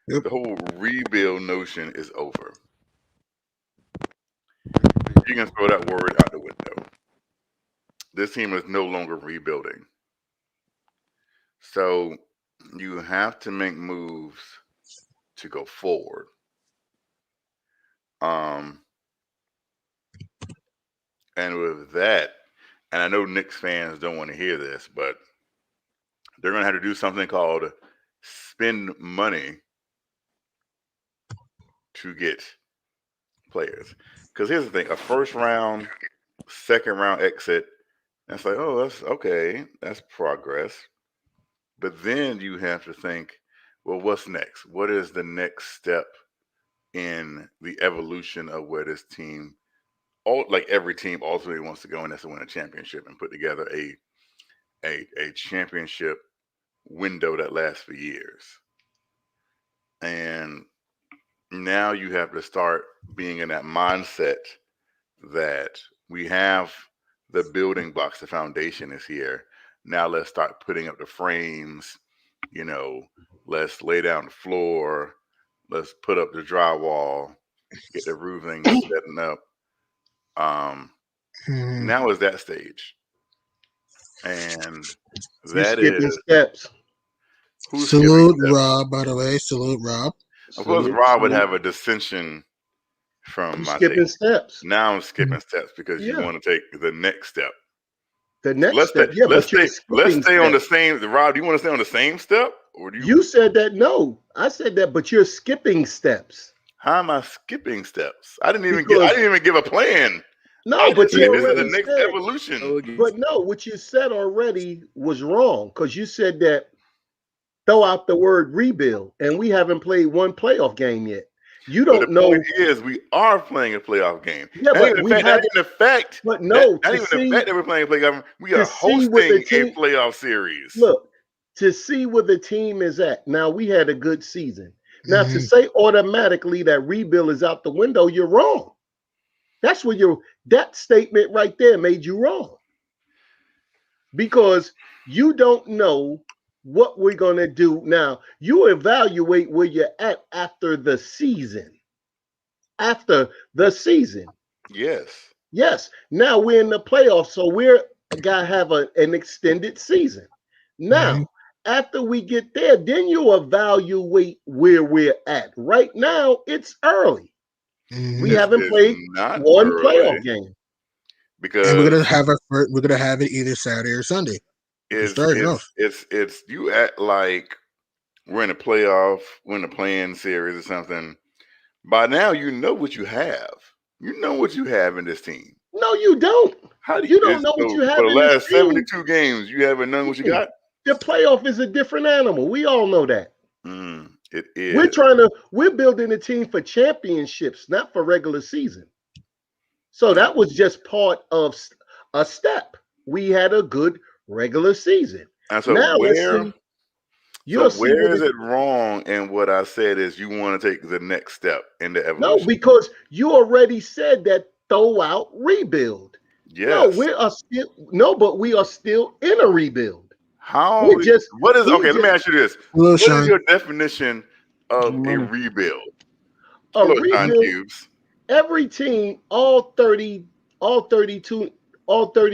Yep. The whole rebuild notion is over. You can throw that word out the window. This team is no longer rebuilding. So you have to make moves to go forward. And with that, and I know Knicks fans don't want to hear this, but they're going to have to do something called spend money to get players. Because here's the thing: a first round, second round exit. That's like, oh, that's okay. That's progress. But then you have to think, well, what's next? What is the next step in the evolution of where this team, like every team, ultimately wants to go, and that's to win a championship and put together a championship window that lasts for years. And now you have to start being in that mindset that we have the building blocks, the foundation is here. Now let's start putting up the frames, let's lay down the floor, let's put up the drywall, get the roofing setting up. Mhm. Now is that stage. And You're that skipping is steps. who's skipping Salute steps. Rob, by the way. Salute Rob. Of course, Rob would have a dissension from You're my skipping take. steps. Now I'm skipping steps because you Yeah. want to take the next step. The next Let's step, stay. but you're Let's skipping stay on the steps. same. Rob, do you want to stay on the same step, or do you? You said that. No, I said that, but you're skipping steps. How am I skipping steps? I didn't even Because give a plan. no, I but just you said this is the already next said. evolution. But no, what you said already was wrong because you said that throw out the word rebuild, and we haven't played one playoff game yet. You But the don't know. point is, we are playing a playoff game. Yeah, Not but even we the haven't. fact But that no, not to even the see fact that we're playing a playoff game. We are to see what the hosting a team playoff series. look to see where the team is at. Now we had a good season. Now to Mhm. say automatically that rebuild is out the window, you're wrong. That's what that statement right there made you wrong. Because you don't know what we're going to do. Now, you evaluate where you're at after the season. After the season. Yes. Yes. Now we're in the playoffs, so we're got to have an extended season. Now, Mhm. after we get there, then you evaluate where we're at. Right now, it's early. Mhm. We haven't played not one early playoff game. because And we're gonna have it either Saturday or Sunday. To start it off. it's you act like we're in a playoff, we're in a playing series or something. By now, you know what you have. You know what you have in this team. No, you don't. How do You don't know what you have for the in this last team. 72 games? You haven't known what you got. The playoff is a different animal. We all know that. It is. We're building a team for championships, not for regular season. So that was just part of a step. We had a good regular season. And so Now where is it wrong? And what I said is you want to take the next step in the evolution. No, because you already said that throw out rebuild. Yes. No, but we are still in a rebuild. Let me ask you this. What is your definition of a rebuild? A rebuild. Every team, all 30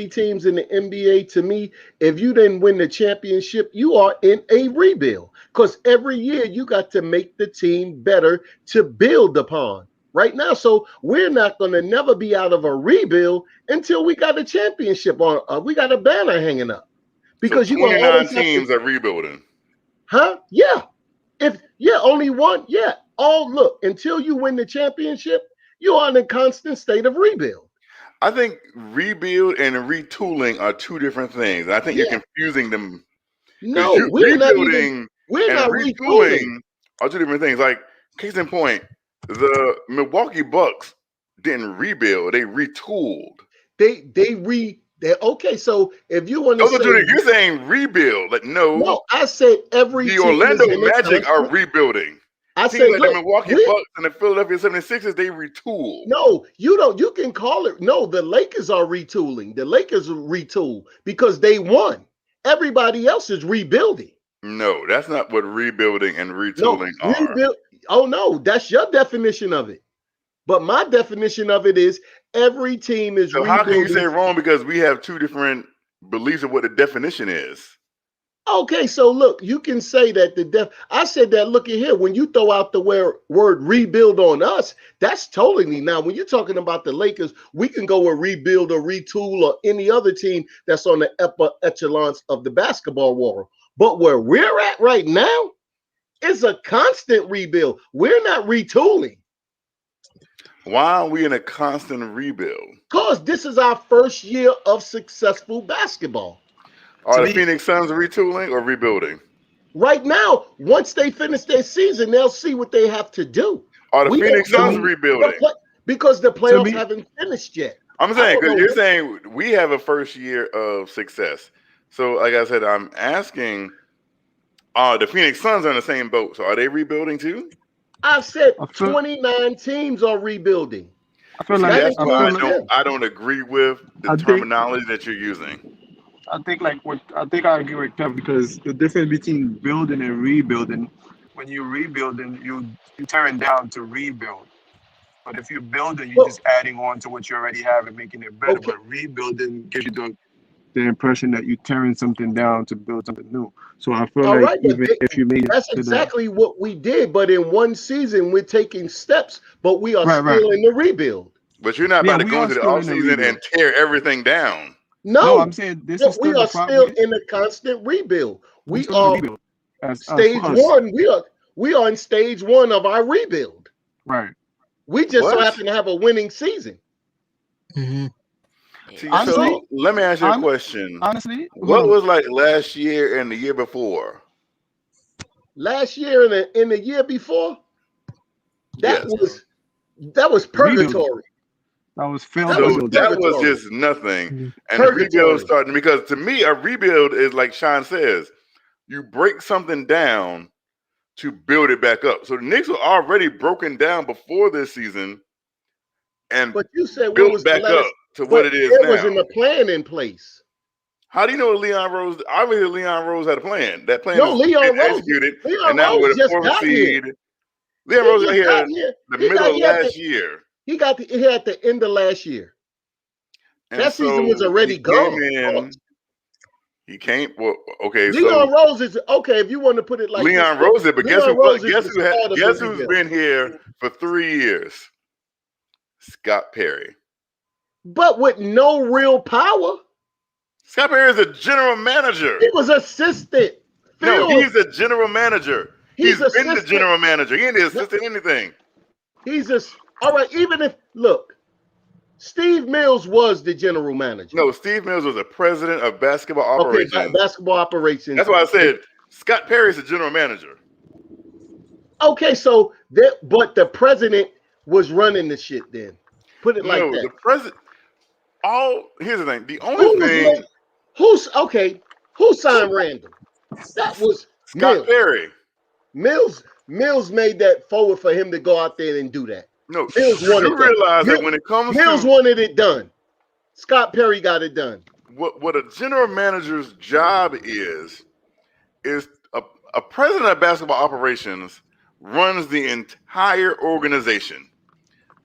teams in the NBA, to me, if you didn't win the championship, you are in a rebuild. Because every year you got to make the team better to build upon. Right now, so we're not going to never be out of a rebuild until we got a championship on. We got a banner hanging up. Because so 29 teams are rebuilding. Huh? Yeah. Only one. Yeah. Look, until you win the championship, you are in a constant state of rebuild. I think rebuild and retooling are two different things. I think you're confusing them. No, we're not retooling are two different things. Like, case in point, the Milwaukee Bucks didn't rebuild; they retooled. Okay, so if you want to say you're saying rebuild, like no, I said every the Orlando Magic are rebuilding. I said like the Milwaukee Bucks and the Philadelphia 76ers, they retool. No, you don't. You can call it. No, the Lakers are retooling. The Lakers retool because they won. Everybody else is rebuilding. No, that's not what rebuilding and retooling are. Oh no, that's your definition of it. But my definition of it is every team is rebuilding. How can you say wrong? Because we have two different beliefs of what the definition is. Okay, so look, you can say that I said that, look at here, when you throw out the word rebuild on us, that's totally. Now, when you're talking about the Lakers, we can go and rebuild or retool or any other team that's on the upper echelons of the basketball world. But where we're at right now is a constant rebuild. We're not retooling. Why are we in a constant rebuild? Because this is our first year of successful basketball. Are the Phoenix Suns retooling or rebuilding? Right now, once they finish their season, they'll see what they have to do. Are the Phoenix Suns rebuilding? Because the playoffs haven't finished yet. I'm saying, because you're saying we have a first year of success. So, like I said, I'm asking, the Phoenix Suns are in the same boat. So, are they rebuilding too? I've said 29 teams are rebuilding. I feel like that's why I don't agree with the terminology that you're using. I think I agree with Kev because the difference between building and rebuilding, when you're rebuilding, you tearing down to rebuild. But if you're building, you're just adding on to what you already have and making it better. Okay. But rebuilding gives you the impression that you're tearing something down to build something new. So I feel if you made that's exactly what we did. But in one season, we're taking steps, but we are still in the rebuild. But you're not about to go into the offseason and tear everything down. No, I'm saying we are still in a constant rebuild. We are stage one. We are in stage one of our rebuild. Right. We just so happen to have a winning season. Mm-hmm. Honestly, so let me ask you a question. Honestly, what was like last year and the year before? Last year and the year before, that was purgatory. That was failed. That was just nothing. Mm-hmm. And the rebuild starting, because to me, a rebuild is like Sean says, you break something down to build it back up. So the Knicks were already broken down before this season, but you said built back up to what it is now. There wasn't a plan in place. How do you know Leon Rose? Obviously, Leon Rose had a plan. That plan was executed, and now with a 4th seed. Leon Rose got here the middle of last year. He got here at the end of last year. And that season was already gone. He came. Well, okay. Leon Rose is okay if you want to put it like Leon Rose. But guess who's been here for 3 years? Scott Perry. But with no real power. Scott Perry is a general manager. He was assistant. No, he's a general manager. He's been the general manager. He ain't the assistant anything. All right, even if, look, Steve Mills was the general manager. No, Steve Mills was the president of basketball Okay, operations. basketball operations. That's why I said Scott Perry's the general manager. Okay, so but the president was running the shit then. Put it like No, that. the president. Here's the thing. The only Who was thing who signed Randall? That was Scott Mills. Perry. Mills made that forward for him to go out there and do that. No, Mills wanted you realize that when it comes Mills to wanted it done. Scott Perry got it done. what a general manager's job is a president of basketball operations runs the entire organization.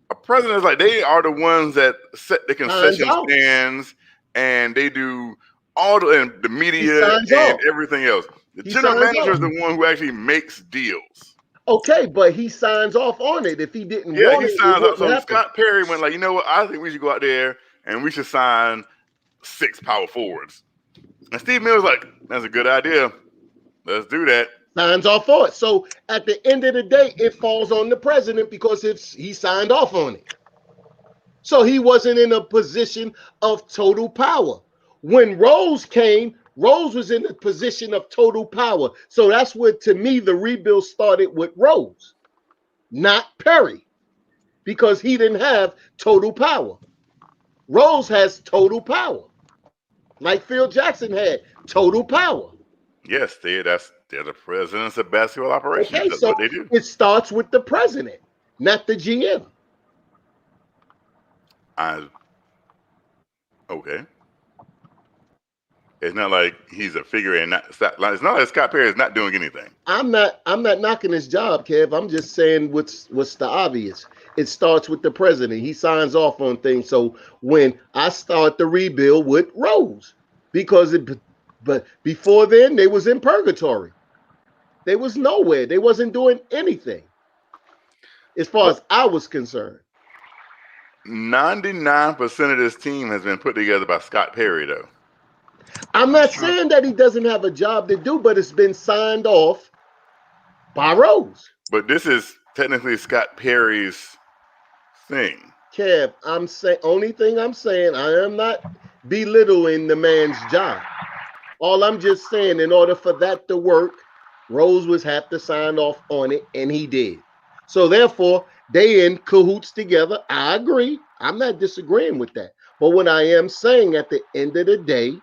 A president is like, they are the ones that set the concession stands, and they do all the media and everything else. The general manager is the one who actually makes deals. Okay, but he signs off on it. If he didn't want he signs up. So happen. Scott Perry went like, you know what? I think we should go out there and we should sign 6 power forwards. And Steve Mills like, that's a good idea. Let's do that. Signs off on it. So at the end of the day, it falls on the president because he signed off on it. So he wasn't in a position of total power. When Rose came, Rose was in a position of total power. So that's where, to me, the rebuild started with Rose, not Perry, because he didn't have total power. Rose has total power, like Phil Jackson had total power. Yes, they're the presidents of basketball operations. Okay, That's so what they do. it starts with the president, not the GM. Okay. It's not like he's a figure, and it's not like Scott Perry is not doing anything. I'm not knocking his job, Kev. I'm just saying what's the obvious. It starts with the president. He signs off on things. So when I start the rebuild with Rose, but before then they was in purgatory. They was nowhere. They wasn't doing anything, as far as I was concerned. 99% of this team has been put together by Scott Perry, though. I'm not saying that he doesn't have a job to do, but it's been signed off by Rose. But this is technically Scott Perry's thing. Kev, only thing I'm saying, I am not belittling the man's job. All I'm just saying, in order for that to work, Rose would have to sign off on it, and he did. So therefore, they in cahoots together. I agree. I'm not disagreeing with that. But what I am saying, at the end of the day,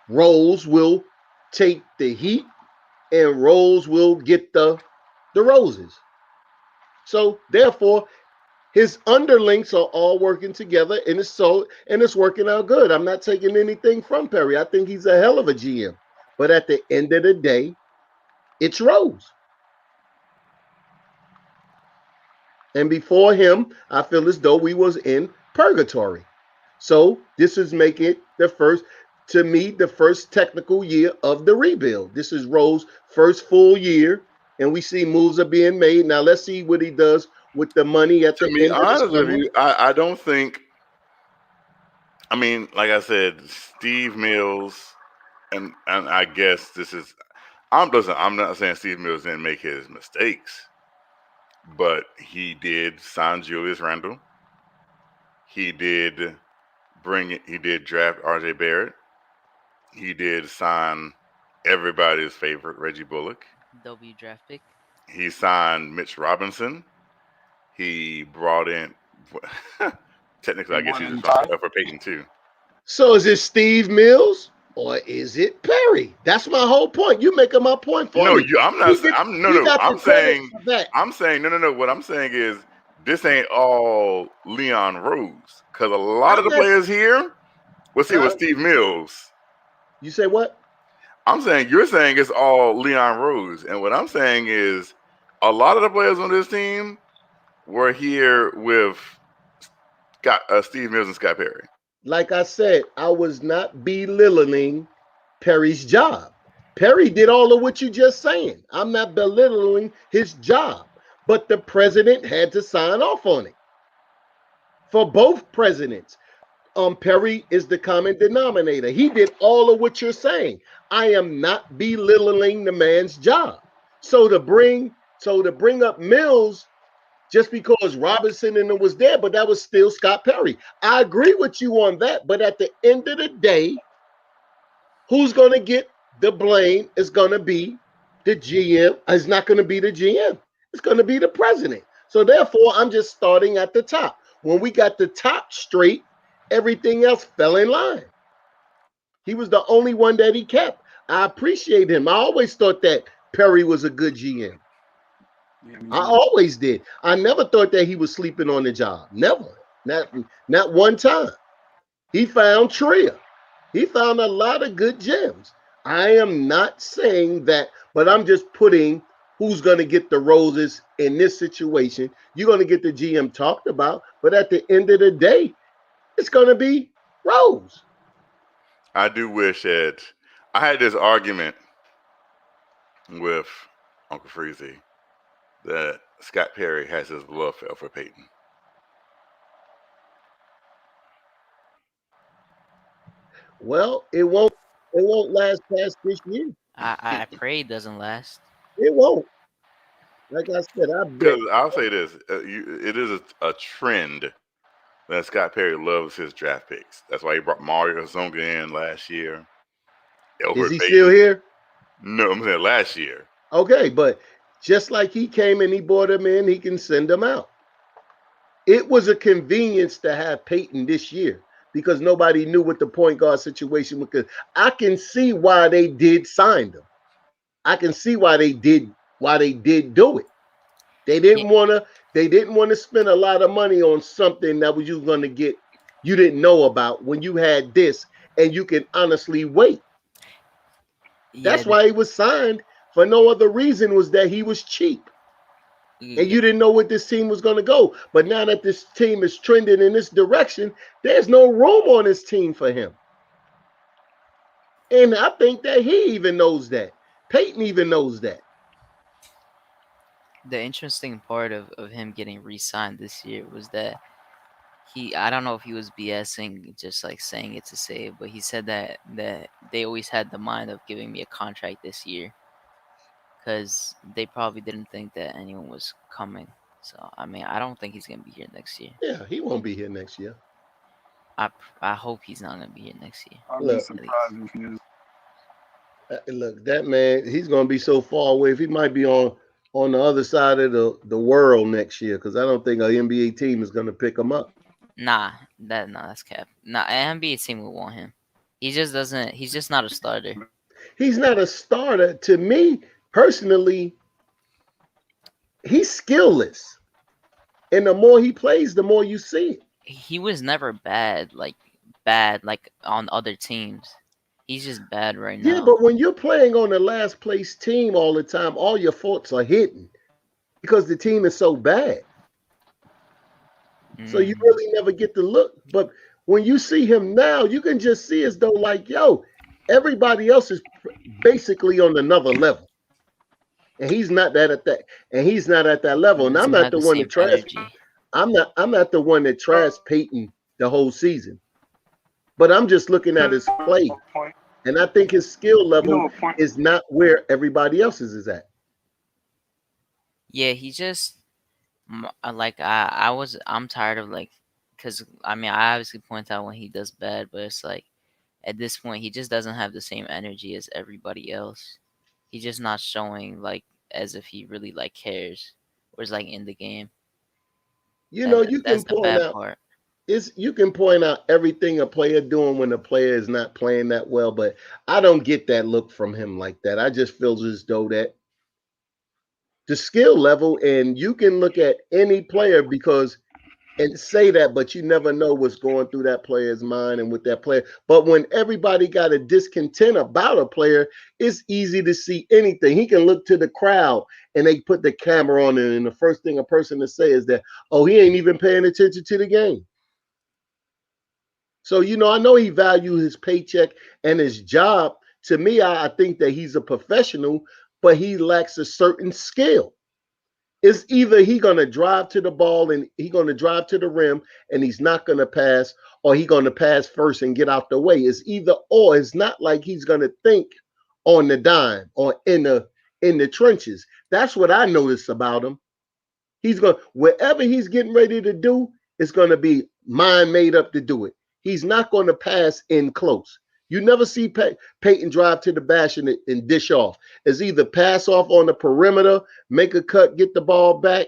Rose will take the heat, and Rose will get the roses. So therefore, his underlings are all working together, and it's working out good. I'm not taking anything from Perry. I think he's a hell of a GM. But at the end of the day, it's Rose. And before him, I feel as though we was in purgatory. So this is making it the first technical year of the rebuild. This is Rose's first full year, and we see moves are being made. Now let's see what he does with the money at the end of the summer. I don't think. I mean, like I said, Steve Mills, and I guess this is. I'm not saying Steve Mills didn't make his mistakes, but he did sign Julius Randle. He did draft R.J. Barrett. He did sign everybody's favorite Reggie Bullock. W draft pick. He signed Mitch Robinson. He brought in. Technically, I guess he just signed up for Peyton too. So is it Steve Mills or is it Perry? That's my whole point. You making my point for me. I'm not. I'm saying. No. What I'm saying is this ain't all Leon Rose, because a lot of the players here. We'll see with Steve Mills. You say what? You're saying it's all Leon Rose, and what I'm saying is a lot of the players on this team were here with Steve Mills and Scott Perry. Like I said, I was not belittling Perry's job. Perry did all of what you just saying. I'm not belittling his job, but the president had to sign off on it. For both presidents, Perry is the common denominator. He did all of what you're saying. I am not belittling the man's job. So to bring up Mills just because Robinson and it was there, but that was still Scott Perry. I agree with you on that, but at the end of the day, who's going to get the blame is going to be the GM. It's not going to be the GM. It's going to be the president. So therefore, I'm just starting at the top. When we got the top straight, everything else fell in line. He was the only one that he kept. I appreciate him. I always thought that Perry was a good GM. Yeah, I always did. I never thought that he was sleeping on the job. Never. Not one time. He found Tria. He found a lot of good gems. I am not saying that, but I'm just putting who's going to get the roses in this situation. You're going to get the GM talked about, but at the end of the day, it's going to be Rose. I do wish that I had this argument with Uncle Freezy that Scott Perry has his love for Peyton. Well, it won't last past this year. I pray it doesn't last. It won't. Like I said, I bet. Because I'll say this: it is a trend that Scott Perry loves his draft picks. That's why he brought Mario Zonga in last year. Is he still here? No, I'm saying last year. Okay, but just like he came and he brought him in, he can send him out. It was a convenience to have Peyton this year because nobody knew what the point guard situation was. Because I can see why they did sign them. I can see why they did do it. They didn't want to spend a lot of money on something that was you going to get you didn't know about when you had this and you can honestly wait. That's why he was signed for no other reason was that he was cheap. And you didn't know what this team was going to go. But now that this team is trending in this direction, there's no room on this team for him. And I think that he even knows that. Peyton even knows that. The interesting part of him getting re-signed this year was that I don't know if he was BSing, just like saying it to say it, but he said that they always had the mind of giving me a contract this year because they probably didn't think that anyone was coming. So, I mean, I don't think he's going to be here next year. Yeah, he won't be here next year. I hope he's not going to be here next year. I'll be surprised if he is. Look, that man, he's going to be so far away. If he might be on the other side of the world next year because I don't think an NBA team is going to pick him up. Nah, that's cap. Nah, an NBA team will want him. He's just not a starter. He's not a starter. To me, personally, he's skillless. And the more he plays, the more you see it. He was never bad like on other teams. He's just bad right now. Yeah, but when you're playing on the last place team all the time, all your faults are hidden because the team is so bad. So you really never get to look. But when you see him now, you can just see as though like, yo, everybody else is basically on another level. And he's not at that level. And I'm not the one to trash. I'm not the one that trashed Peyton the whole season. But I'm just looking at his play. And I think his skill level is not where everybody else's is at. Yeah, he just I'm tired of because I mean I obviously point out when he does bad, but it's like at this point he just doesn't have the same energy as everybody else. He's just not showing as if he really cares or is in the game. You know, you can point out everything a player doing when a player is not playing that well, but I don't get that look from him like that. I just feel as though that the skill level, and you can look at any player and say that, but you never know what's going through that player's mind and with that player. But when everybody got a discontent about a player, it's easy to see anything. He can look to the crowd and they put the camera on it, and the first thing a person to say is that, oh, he ain't even paying attention to the game. So, I know he values his paycheck and his job. To me, I think that he's a professional, but he lacks a certain skill. It's either he going to drive to the ball and he going to drive to the rim and he's not going to pass, or he going to pass first and get out the way. It's either or. It's not like he's going to think on the dime or in the trenches. That's what I noticed about him. He's going wherever he's getting ready to do, it's going to be mind made up to do it. He's not going to pass in close. You never see Peyton drive to the basket and dish off. It's either pass off on the perimeter, make a cut, get the ball back,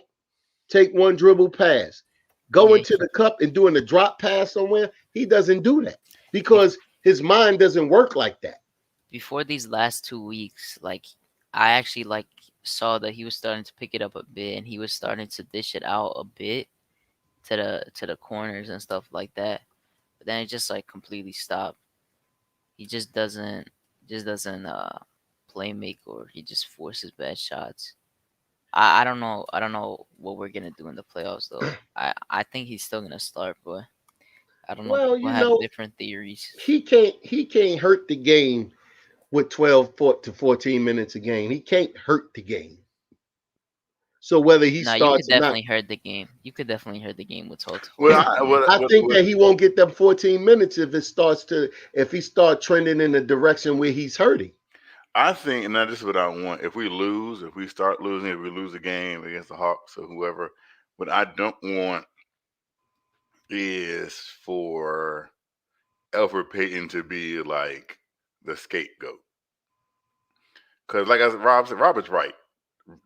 take one dribble pass. Going to the cup and doing a drop pass somewhere, he doesn't do that because his mind doesn't work like that. Before these last 2 weeks, like I actually like saw that he was starting to pick it up a bit, and he was starting to dish it out a bit to the corners and stuff like that. But then it just like completely stopped. He just doesn't play make, or he just forces bad shots. I don't know. I don't know what we're gonna do in the playoffs though. I think he's still gonna start, but I don't know. Well, People you have know, different theories. he can't hurt the game with 12 to 14 minutes a game. He can't hurt the game. So whether he No, you could starts or not, definitely hurt the game. You could definitely hurt the game with 12 to Well, 14. I think that he won't get them 14 minutes if he start trending in the direction where he's hurting. I think, and this is what I want. If we start losing, if we lose a game against the Hawks or whoever, what I don't want is for Elfrid Payton to be like the scapegoat. Because, like I said, Robert's right.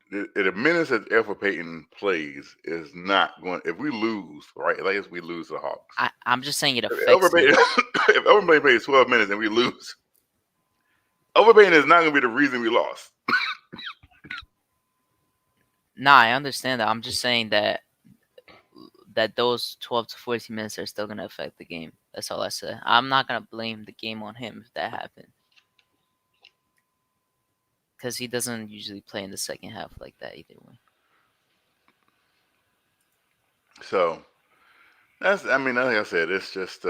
The minutes that Elfrid Payton plays is not going. If we lose, right? Like if we lose the Hawks, I'm just saying it if affects Elfrid him. Payton plays 12 minutes and we lose, Elfrid Payton is not going to be the reason we lost. Nah, I understand that. I'm just saying that those 12 to 14 minutes are still going to affect the game. That's all I said. I'm not going to blame the game on him if that happened. Because he doesn't usually play in the second half like that either way. So, like I said, it's just,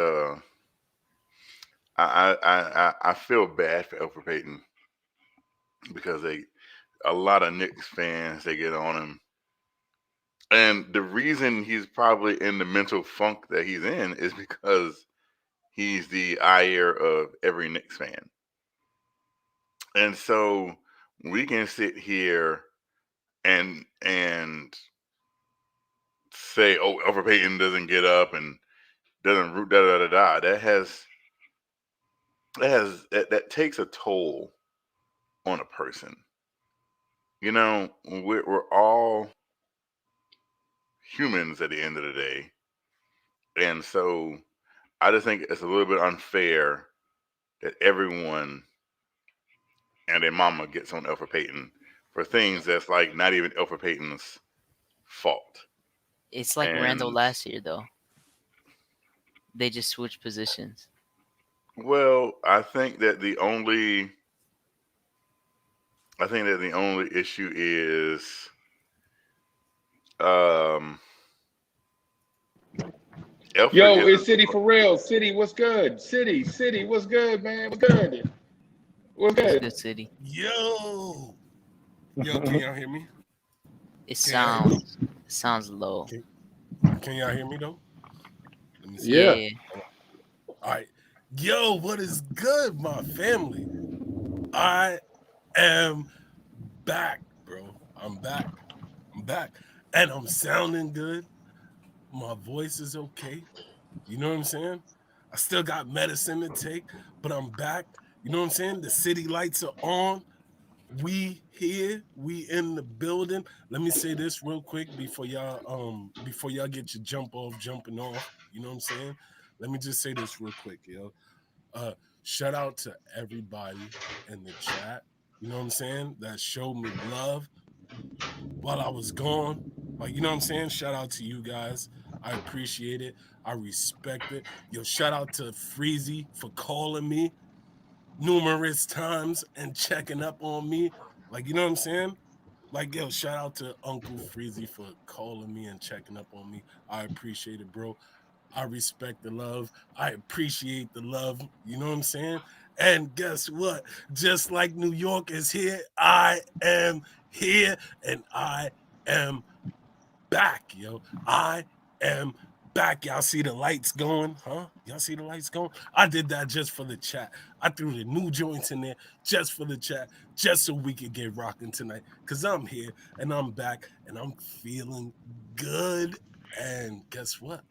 I feel bad for Elfrid Payton because a lot of Knicks fans, they get on him. And the reason he's probably in the mental funk that he's in is because he's the ire of every Knicks fan. And so we can sit here and say, oh, Elfrid Payton doesn't get up and doesn't root da. That takes a toll on a person. You know, we're all humans at the end of the day. And so I just think it's a little bit unfair that everyone and their mama gets on Elfrid Payton for things that's like not even Elfrid Payton's fault. It's like Randall last year, though. They just switched positions. Well, I think that the only issue is Yo, it's City for real. City, what's good? City, what's good, man? What's good? What's good? Good City. Yo, can y'all hear me? It sounds low. Can y'all hear me though? Let me see. Yeah. All right. Yo, what is good, my family? I am back, bro. I'm back. And I'm sounding good. My voice is okay. You know what I'm saying? I still got medicine to take, but I'm back. You know what I'm saying? The city lights are on. We here. We in the building. Let me say this real quick before y'all get your jumping off. You know what I'm saying? Let me just say this real quick, yo. Shout out to everybody in the chat. You know what I'm saying? That showed me love while I was gone. Like, you know what I'm saying? Shout out to you guys. I appreciate it. I respect it. Yo, shout out to Freezy for calling me numerous times and checking up on me. Like, you know what I'm saying? Like, yo, shout out to Uncle Freezy for calling me and checking up on me. I appreciate it, bro. I respect the love. I appreciate the love. You know what I'm saying? And guess what? Just like New York is here, I am here and I am back, yo. I am back. Y'all see the lights going, huh? Y'all see the lights going? I did that just for the chat. I threw the new joints in there just for the chat, just so we could get rocking tonight. Because I'm here and I'm back and I'm feeling good. And guess what?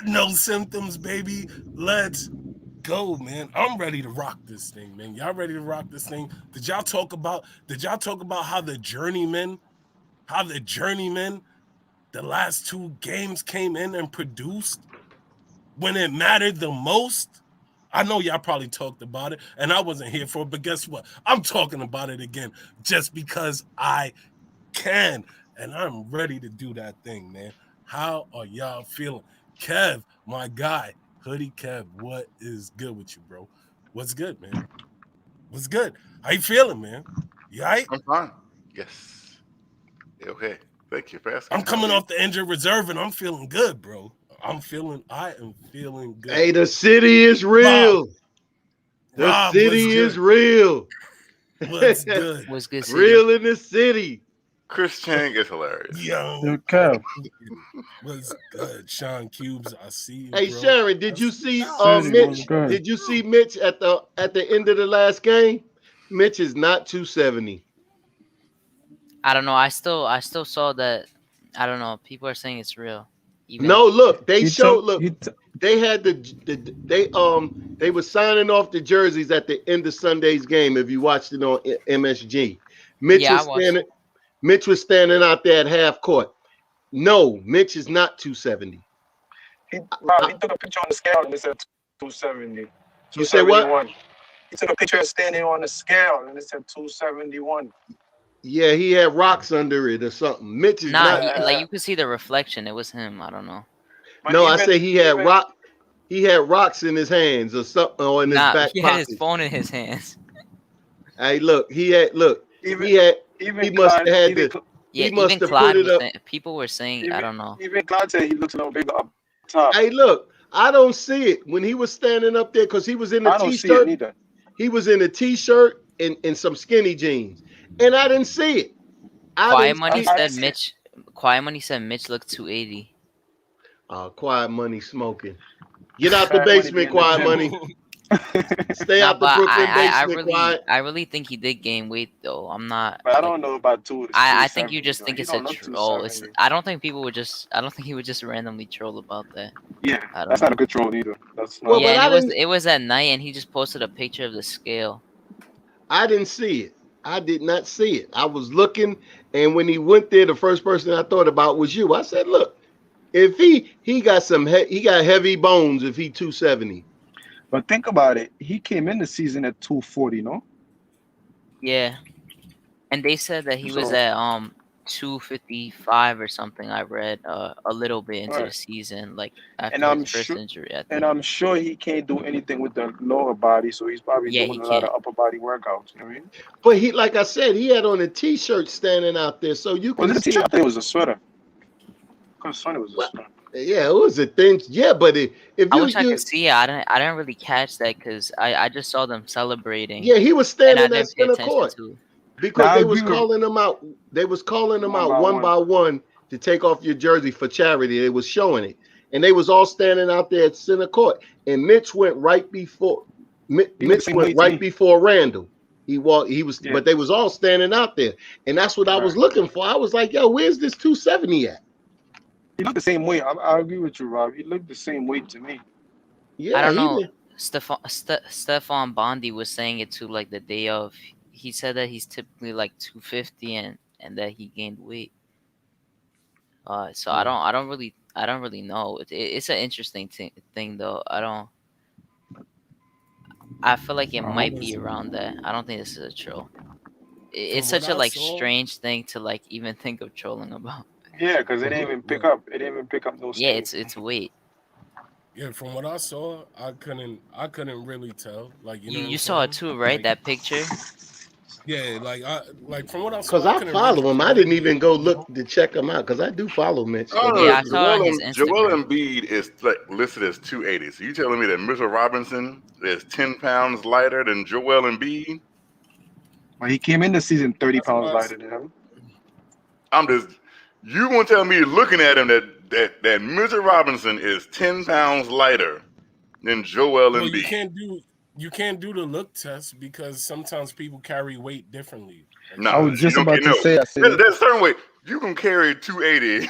No symptoms, baby. Let's go, man. I'm ready to rock this thing, man. Y'all ready to rock this thing? Did y'all talk about how the journeymen, the last 2 games came in and produced when it mattered the most? I know y'all probably talked about it, and I wasn't here for it, but guess what? I'm talking about it again just because I can, and I'm ready to do that thing, man. How are y'all feeling? Kev, my guy, Hoodie Kev, what is good with you, bro? What's good, man? What's good? How you feeling, man? You all right? I'm fine. Yes. Okay. Thank you for asking. I'm coming off the injured reserve, and I'm feeling good, bro. I am feeling good. Hey, the city is real. Rob, the city is real. What's good? What's good, city? Real in the city. Chris Chang is hilarious. Yo, Kev. What's good? Sean Cubes, I see you, Hey, bro. Sharon, did you see City, Mitch? what's good? Did you see Mitch at the end of the last game? Mitch is not 270. I don't know. I still saw that. I don't know. People are saying it's real. Even No, look, they He showed. took- Look, he t- they had they were signing off the jerseys at the end of Sunday's game. If you watched it on MSG, Mitch Yeah, was I watched. standing. Mitch was standing out there at half court. No, Mitch is not 270. he took a picture on the scale and it said 270. You say what? 271. He took a picture standing on the scale and it said 271. Yeah, he had rocks under it or something. Mitch is Nah, not. like you could see the reflection. It was him. I don't know. But No, I even- say he had even- rock. He had rocks in his hands or something, or in his Nah, back he had pocket. his phone in his hands. Hey, look, he had. Look, Even he had. even He must have Clyde- had even the. Yeah, He must even have Clyde put it was up. saying, people were saying, even, I don't know. Even Clyde said he looks a little bigger up top. Hey, look, I don't see it when he was standing up there because he was in a I don't see it t-shirt. neither. He was in a t-shirt and some skinny jeans, and I didn't see it. Quiet Money I said see it. Mitch. Quiet Money said Mitch looked 280. Quiet Money smoking. Get out the Quiet Money basement, being Quiet the Money. Stay Nah, out the but Brooklyn I basement, Quiet. really think he did gain weight though. I'm not. But I like, don't know about I think you 270, just though. think He it's a don't look troll. It's. 270. I don't think people would just. I don't think he would just randomly troll about that. Yeah, I don't that's know. not a good troll either. That's not. Well, Yeah, but and it was at night, and he just posted a picture of the scale. I didn't see it. I did not see it. I was looking, and when he went there, the first person I thought about was you. I said, "Look, if he got he got heavy bones if he 270." But think about it. He came in the season at 240, no? Yeah, and they said that he was So- at 255 or something. I read a little bit into the Right. season, like after And I'm his first sure- injury. I think. And I'm sure he can't do anything with the lower body, so he's probably Yeah, doing he a lot of can't. upper body workouts. You know what I mean? But he, like I said, he had on a t-shirt standing out there, so you Was can it a see. t-shirt? I think it was a sweater. Because Sonny was a Well, sweater. Yeah, it was a thin. Yeah, but if I you, wish I could see it. I didn't really catch that because I just saw them celebrating. yeah, he was and I standing at didn't pay center attention court to. because Now, I they was agree with- calling them out. They was calling them One out by one one. by one to take off your jersey for charity. They was showing it, and they was all standing out there at center court. And Mitch went right before. He looked the Mitch same went weight to right me. before Randall. He walked. He was, Yeah. but they was all standing out there, and that's what I was Right. looking for. I was like, "Yo, where's this 270 at?" He looked the same weight. I agree with you, Rob. He looked the same weight to me. Yeah, I don't he know. did. Stefan Bondi was saying it too, like the day of. He said that he's typically like 250 and that he gained weight. So I don't really know. It's an interesting thing though. I feel like it might be around that. I don't think this is a troll. It's From such a what I like saw- strange thing to like even think of trolling about. Yeah, because it didn't even pick up. It didn't even pick up no Yeah, state. it's weight. Yeah, from what I saw, I couldn't really tell. Like you know, what You I'm saw it saying? too, right? Like, that picture. Yeah, like from what I saw, Because I couldn't follow really him. I tell. didn't even go look to check him out because I do follow Mitch. Oh, no, Yeah, I saw it on his Joel Instagram. Embiid is like listed as 280. So you telling me that Mitchell Robinson is 10 pounds lighter than Joel Embiid? But he came in the season 30 That's pounds what I lighter than him. I'm just You gonna tell me looking at him that Mitchell Robinson is 10 pounds lighter than Joel Well, Embiid? you can't do the look test because sometimes people carry weight differently. Like, I Nah, was you just don't about get to no. say that, City. There's a certain way you can carry 280.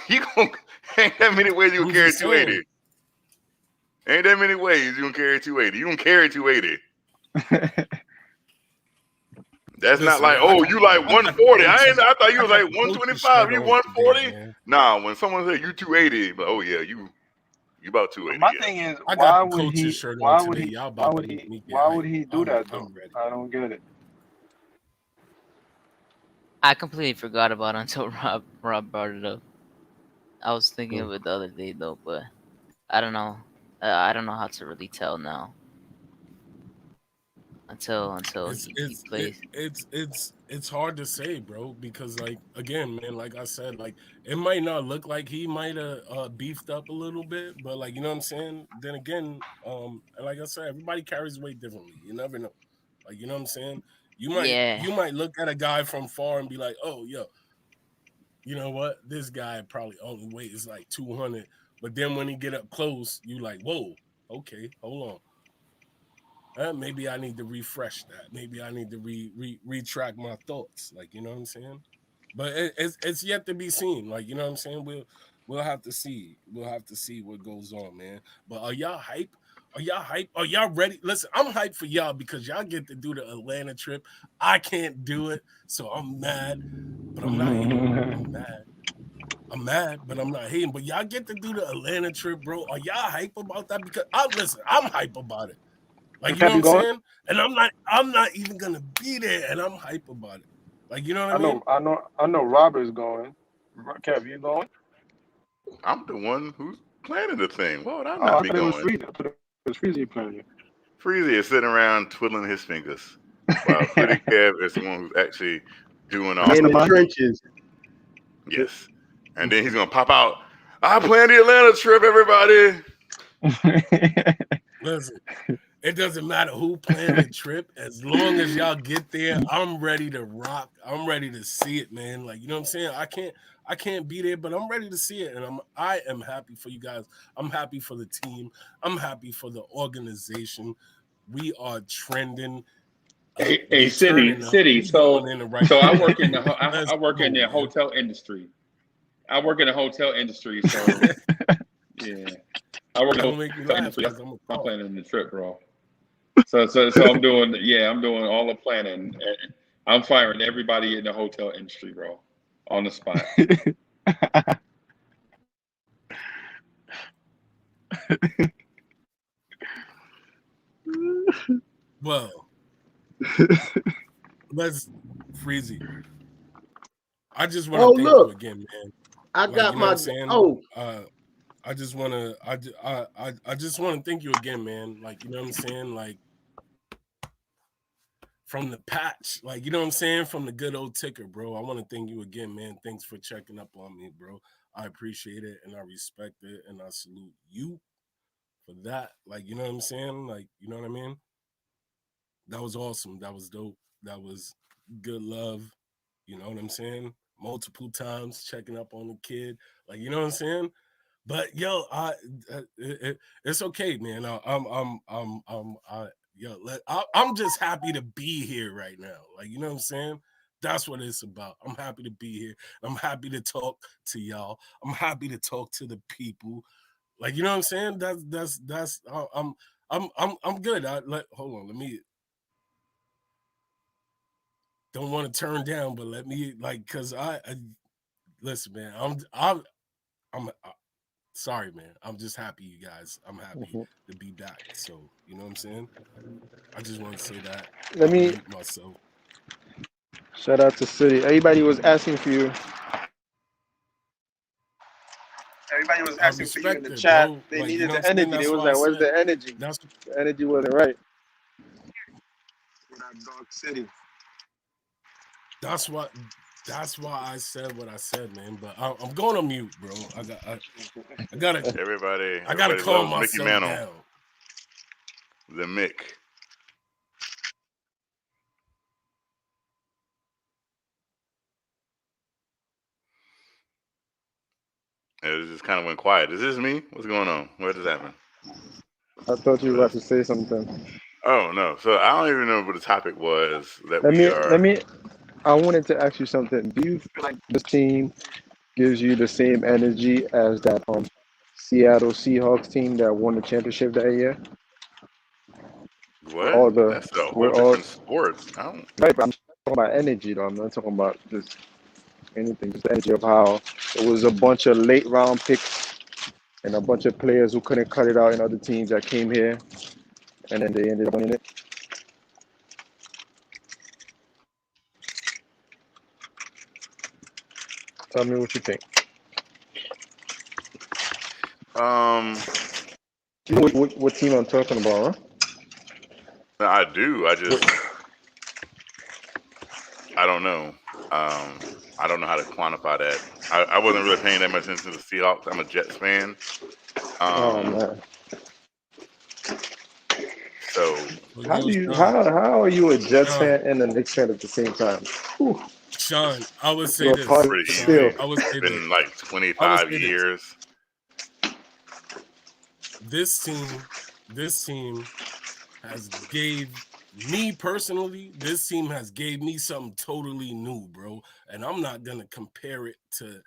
you gonna ain't that many ways you can I'm carry just 280. saying. Ain't that many ways you can carry 280. You can carry 280. That's not Listen, like, man, oh, you like I got the 140. coaches. I thought you I was got like the coaches 125. shirt You on today, 140? man. Nah, when someone say you 280, but oh yeah, you about But 280. my Yeah. thing is, I got the coaches shirt on today. Y'all about to make me get why would hype. he do that though? I'm ready. I don't get it. I completely forgot about it until Rob brought it up. I was thinking Hmm. of it the other day though, but I don't know. I don't know how to really tell now until he plays. It's hard to say, bro, because like again, man, like I said, like it might not look like he might have beefed up a little bit, but like you know what I'm saying. Then again, like I said, everybody carries weight differently. You never know. Like you know what I'm saying. Yeah, You might look at a guy from far and be like, oh, yo, you know what? This guy probably only weighs like 200, but then when he get up close, you like, whoa, okay, hold on. Maybe I need to refresh that. Maybe I need to retract my thoughts. Like you know what I'm saying. But it's yet to be seen. Like you know what I'm saying. We'll have to see. We'll have to see what goes on, man. But are y'all hype? Are y'all hype? Are y'all ready? Listen, I'm hyped for y'all because y'all get to do the Atlanta trip. I can't do it, so I'm mad. But I'm not hating. I'm mad. I'm mad, but I'm not hating. But y'all get to do the Atlanta trip, bro. Are y'all hype about that? Because I'm hype about it. Like you know Kev, what you I'm going? saying? And I'm not even gonna be there, and I'm hype about it. Like you know what I mean? I know. Robert's going. Kev, you going? I'm the one who's planning the thing. Why would I Oh, not I be thought it was going? Freezy. I thought it was Freezy playing. Freezy is sitting around twiddling his fingers, while Hoodie Kev is the one who's actually doing all In the the Mastermind. work. trenches. Yes, and then he's gonna pop out. I planned the Atlanta trip, everybody. Listen, it doesn't matter who planned the trip. As long as y'all get there, I'm ready to rock. I'm ready to see it, man. Like you know what I'm saying? I can't be there, but I'm ready to see it, and I am happy for you guys. I'm happy for the team. I'm happy for the organization. We are trending up. Hey, We turning up. city. We going in the right So I work in the direction. I Let's work in go, the man. hotel industry. I work in the hotel industry, so yeah, I work in the Don't make me hotel laugh industry. because I'm a I'm call. planning the trip, bro. So I'm doing all the planning. I'm firing everybody in the hotel industry, bro, on the spot. Well, let's Freezy. I just want Oh, to thank you look, again, man. I Like got you know what my. I'm saying. Oh, I just want to. I just want to thank you again, man. Like you know what I'm saying. Like from the patch, like you know what I'm saying, from the good old ticker, bro. I want to thank you again, man. Thanks for checking up on me, bro. I appreciate it and I respect it and I salute you for that. Like you know what I'm saying. Like you know what I mean. That was awesome. That was dope. That was good love. You know what I'm saying? Multiple times checking up on the kid. Like, you know what I'm saying? But yo, it's okay, man. I'm just happy to be here right now. Like, you know what I'm saying? That's what it's about. I'm happy to be here. I'm happy to talk to y'all. I'm happy to talk to the people. Like, you know what I'm saying? That's I'm good. Hold on, let me don't want to turn down, but let me like because I listen, man. I'm sorry, man. I'm just happy, you guys. I'm happy to be back. So you know what I'm saying. I just want to say that. Let I'm me mute myself. shout out to City. Everybody was asking for you. Everybody was I asking for you in respect the it, chat. bro. They Like you needed know what the I'm saying. energy. They That's was why I like, "Where's said the energy?" that's The energy wasn't right. For that Dark City. that's what that's why I said what I said, man. But I'm going on mute, bro. I gotta I gotta Everybody calm loves Mickey myself Mantle, down. the Mick. It just kind of went quiet. Is this me? What's going on? What just happened? I thought you were about to say something. Oh no! So I don't even know what the topic was that Let we me are. let me. I wanted to ask you something. Do you feel like this team gives you the same energy as that Seattle Seahawks team that won the championship that year? With What? all the That's a whole with all different sport. I don't. right, but I'm talking about energy though. I'm not talking about just anything. Just the energy of how it was a bunch of late round picks and a bunch of players who couldn't cut it out in other teams that came here and then they ended up winning it. Tell me what you think. Um, You know what team I'm talking about, huh? I do. What, I don't know. I don't know how to quantify that. I wasn't really paying that much attention to the Seahawks. I'm a Jets fan. oh Um, man, so Yo, how are you a Jets Sean, fan and a Knicks fan at the same time? Whew, Sean, I would say you're a this. party pretty Sean, still. easy. I would It's say this. been like I would 25 say this. years. This team has gave me personally, this team has gave me something totally new, bro. And I'm not gonna compare it to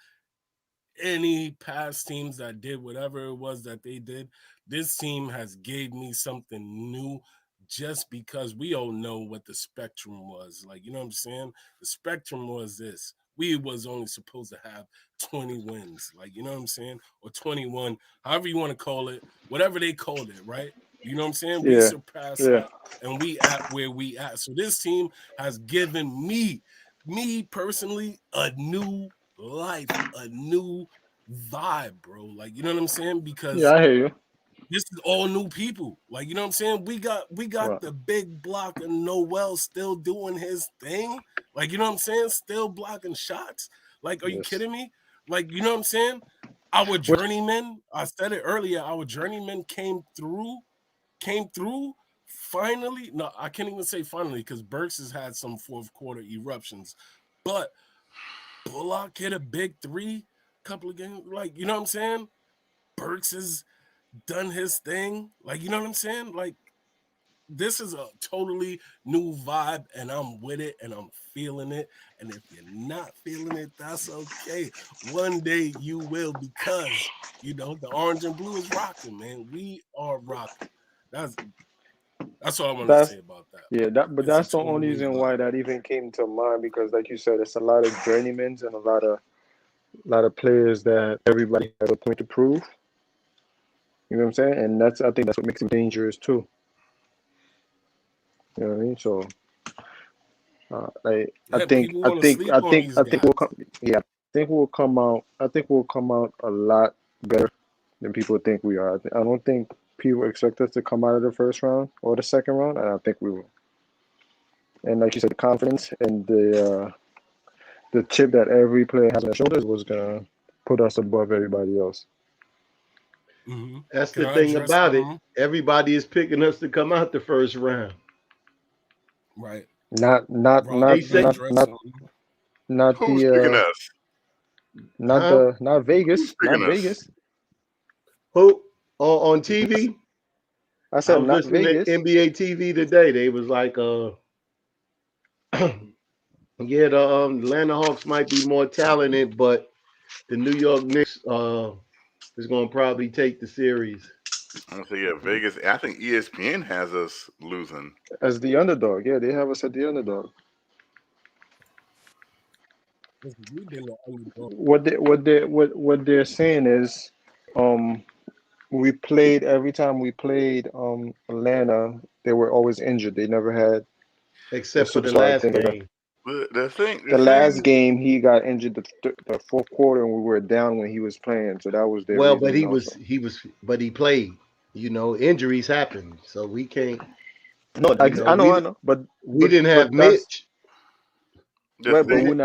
any past teams that did whatever it was that they did. This team has gave me something new just because we all know what the spectrum was. Like, you know what I'm saying? The spectrum was this. We was only supposed to have 20 wins. Like, you know what I'm saying? Or 21, however you want to call it, whatever they called it, right? You know what I'm saying? We Yeah, surpassed yeah. that and we at where we at. So this team has given me personally, a new life, a new vibe, bro. Like, you know what I'm saying? Yeah, Because I hear you. this is all new people. Like, you know what I'm saying? We got Right. the big block of Noel still doing his thing. Like, you know what I'm saying? Still blocking shots. Like, are you Yes. kidding me? Like, you know what I'm saying? Our Which journeyman, I said it earlier, our journeyman came through finally. No, I can't even say finally because Burks has had some fourth quarter eruptions. But Bullock hit a big three, couple of games. Like, you know what I'm saying? Burks has done his thing. Like, you know what I'm saying? Like, this is a totally new vibe, and I'm with it, and I'm feeling it. And if you're not feeling it, that's okay. One day you will, because the orange and blue is rocking, man. We are rocking. That's all I wanted to that's say about that. yeah, but It's a that's the total only new reason vibe. why that even came to mind because, like you said, it's a lot of journeymans and a lot of players that everybody has a point to prove. You know what I'm saying? And I think that's what makes him dangerous too. You know what I mean? So, I Yeah, think people I want to think sleep I on think these I think guys. we'll come. Yeah, I think we'll come out. I think we'll come out a lot better than people think we are. I don't think people expect us to come out of the first round or the second round, and I think we will. And like you said, the confidence and the chip that every player has on their shoulders was gonna put us above everybody else. That's Can the I thing address about it. Everybody is picking us to come out the first round. right? Not not Rob, They not can I say, not address not something? not Who's picking the us? huh? not Who's Vegas, not picking us? Vegas. Who on TV? I I said was not listening to Vegas. NBA TV today. They was like, yeah, the Atlanta Hawks might be more talented, but the New York Knicks is going to probably take the series. I'm gonna say yeah, Vegas. I think ESPN has us losing. As the underdog. Yeah, they have us at the underdog. Listen, we've been the underdog. What they're saying is, um, we played every time we played Atlanta, they were always injured. They never had a Except for the superstar. I last think game. The the last thing. game he got injured the fourth quarter, and we were down when he was playing. So that was their Well, but reasoning he was also. he was but he played. Injuries happen, so we can't. No, You know, I we know, but we didn't have that's Mitch. The right. We But thing. didn't,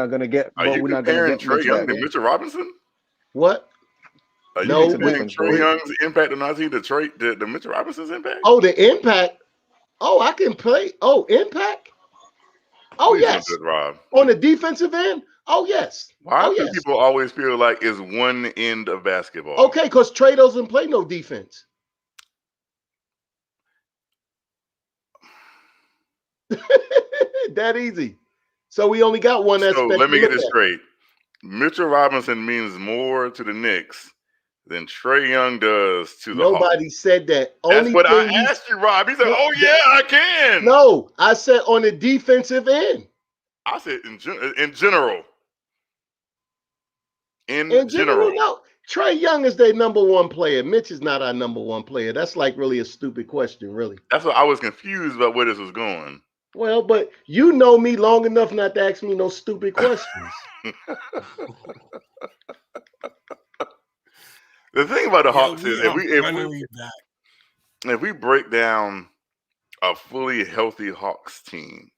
Are you we're not gonna comparing get Trey Mitch Young back. to Mitchell Robinson? what? Are you Big No, comparing difference, Trey bro. Young's impact on our team to Mitchell Robinson's impact? the impact. Oh, I can play. Oh, impact. Oh, Please don't do yes. it, Rob. On the defensive end. Oh yes. Why Oh do yes. people always feel like it's one end of basketball? Okay, because Trey doesn't play no defense. That easy. So we only got one So aspect let to me get look this at. straight. Mitchell Robinson means more to the Knicks than Trey Young does to the Hawks. Nobody said that. That's Only what I thing he's asked you, Rob. He said, no, "Oh yeah, I can." no, I said on the defensive end. I said in general. In general, no. Trey Young is their number one player. Mitch is not our number one player. That's like really a stupid question, really. That's what I was confused about where this was going. Well, but you know me long enough not to ask me no stupid questions. The thing about the Yo, Hawks is we are finally back. if we break down a fully healthy Hawks team,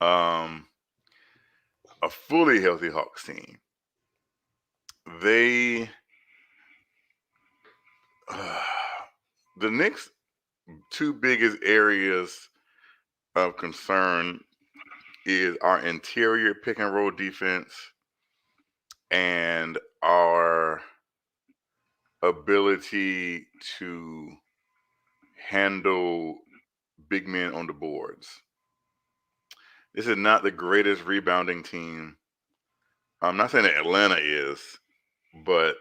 a fully healthy Hawks team, they the Knicks' two biggest areas of concern is our interior pick and roll defense and our ability to handle big men on the boards. This is not the greatest rebounding team. I'm not saying that Atlanta is, but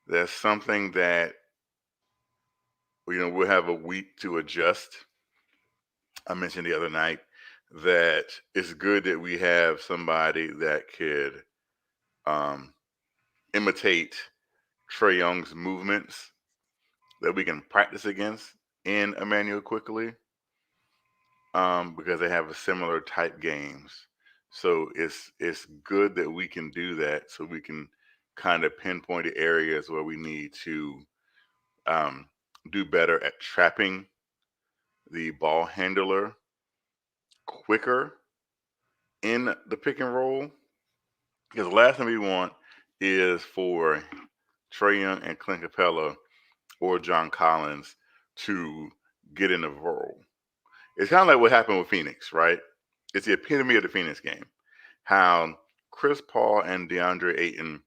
there's something that we'll have a week to adjust. I mentioned the other night that it's good that we have somebody that could imitate Trey Young's movements that we can practice against in Emmanuel quickly, because they have a similar type games. So it's good that we can do that, so we can kind of pinpoint the areas where we need to do better at trapping the ball handler quicker in the pick and roll. Because the last thing we want is for Trey Young and Clint Capella or John Collins to get in the roll. It's kind of like what happened with Phoenix, right? It's the epitome of the Phoenix game. How Chris Paul and DeAndre Ayton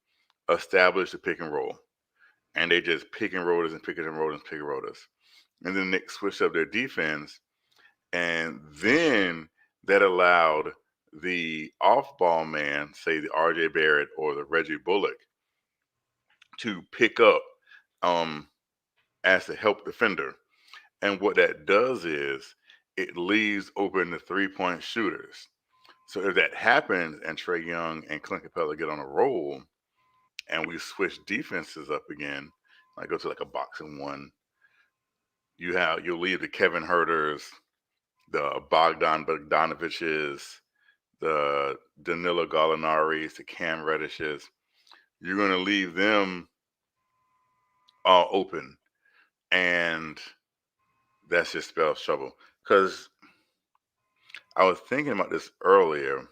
established the pick and roll. And they just pick and roll us and pick and roll us and pick and roll us. And then Knicks switched up their defense. And then that allowed the off-ball man, say the R.J. Barrett or the Reggie Bullock, to pick up as a help defender. And what that does is it leaves open the three-point shooters. So if that happens and Trey Young and Clint Capella get on a roll and we switch defenses up again, like go to like a box and one, you'll leave the Kevin Herters, the Bogdan Bogdanoviches, the Danilo Gallinaris, the Cam Reddishes. You're going to leave them all open. And that's just spells trouble. Because I was thinking about this earlier.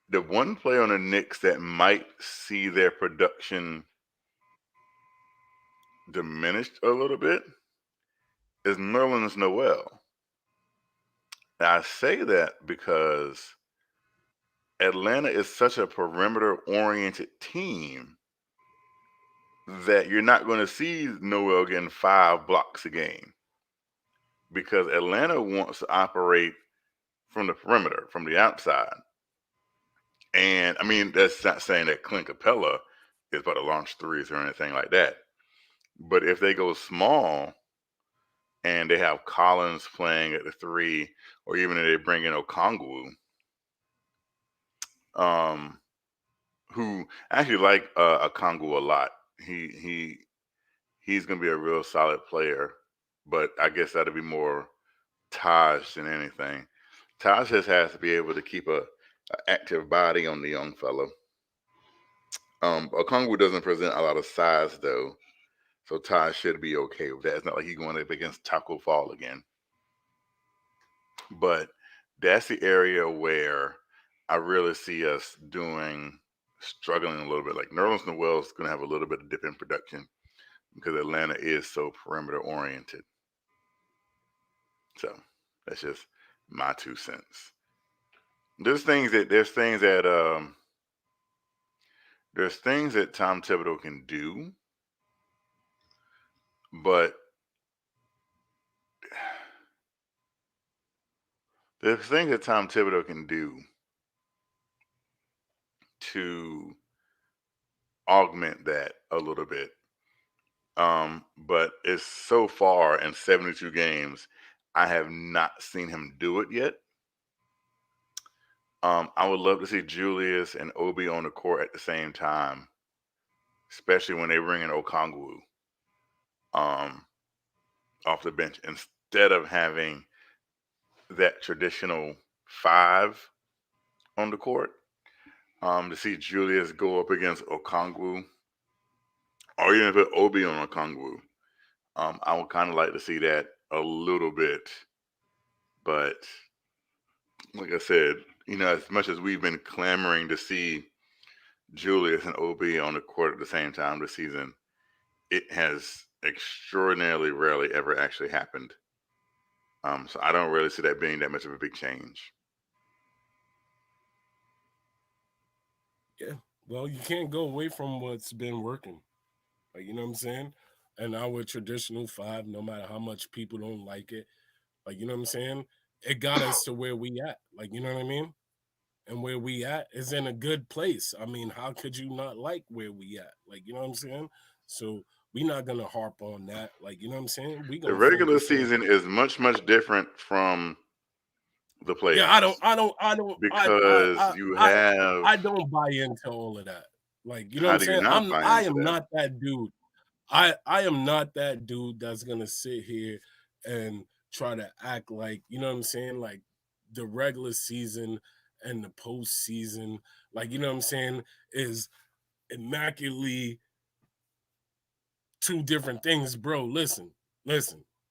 The one player on the Knicks that might see their production diminished a little bit is Nerlens Noel. Now, I say that because Atlanta is such a perimeter-oriented team that you're not going to see Noel getting 5 blocks a game, because Atlanta wants to operate from the perimeter, from the outside. And, I mean, that's not saying that Clint Capella is about to launch threes or anything like that. But if they go small and they have Collins playing at the 3, or even if they bring in Okongwu, who actually like Okongwu a lot. He's going to be a real solid player, but I guess that'll be more Taj than anything. Taj just has to be able to keep a active body on the young fellow. Okongwu doesn't present a lot of size though, so Taj should be okay with that. It's not like he's going up against Taco Fall again. But that's the area where I really see us struggling a little bit. Like Nerlens Noel is going to have a little bit of dip in production because Atlanta is so perimeter oriented. So That's just my 2 cents. There's things that Tom Thibodeau can do, but there's things that Tom Thibodeau can do to augment that a little bit. But it's so far in 72 games, I have not seen him do it yet. I would love to see Julius and Obi on the court at the same time, especially when they bring in Okongwu off the bench instead of having that traditional 5 on the court. To see Julius go up against Okongwu, or even put Obi on Okongwu, I would kind of like to see that a little bit. But like I said, as much as we've been clamoring to see Julius and Obi on the court at the same time this season, it has extraordinarily rarely ever actually happened. So I don't really see that being that much of a big change. Yeah, well, you can't go away from what's been working. Like, you know what I'm saying? And our traditional 5, no matter how much people don't like it, like, you know what I'm saying? It got us to where we at. Like, you know what I mean? And where we at is in a good place. I mean, how could you not like where we at? Like, you know what I'm saying? So we're not gonna harp on that. Like, you know what I'm saying? We The gonna regular focus on. season is much different from the playoffs. Yeah, I don't because you have. I don't buy into all of that. Like, you know How what I'm do you saying? not buy I into am that? not that dude. I am not that dude that's gonna sit here and try to act like, you know what I'm saying, like the regular season and the postseason, like, you know what I'm saying, is immaculately 2 different things, bro. Listen,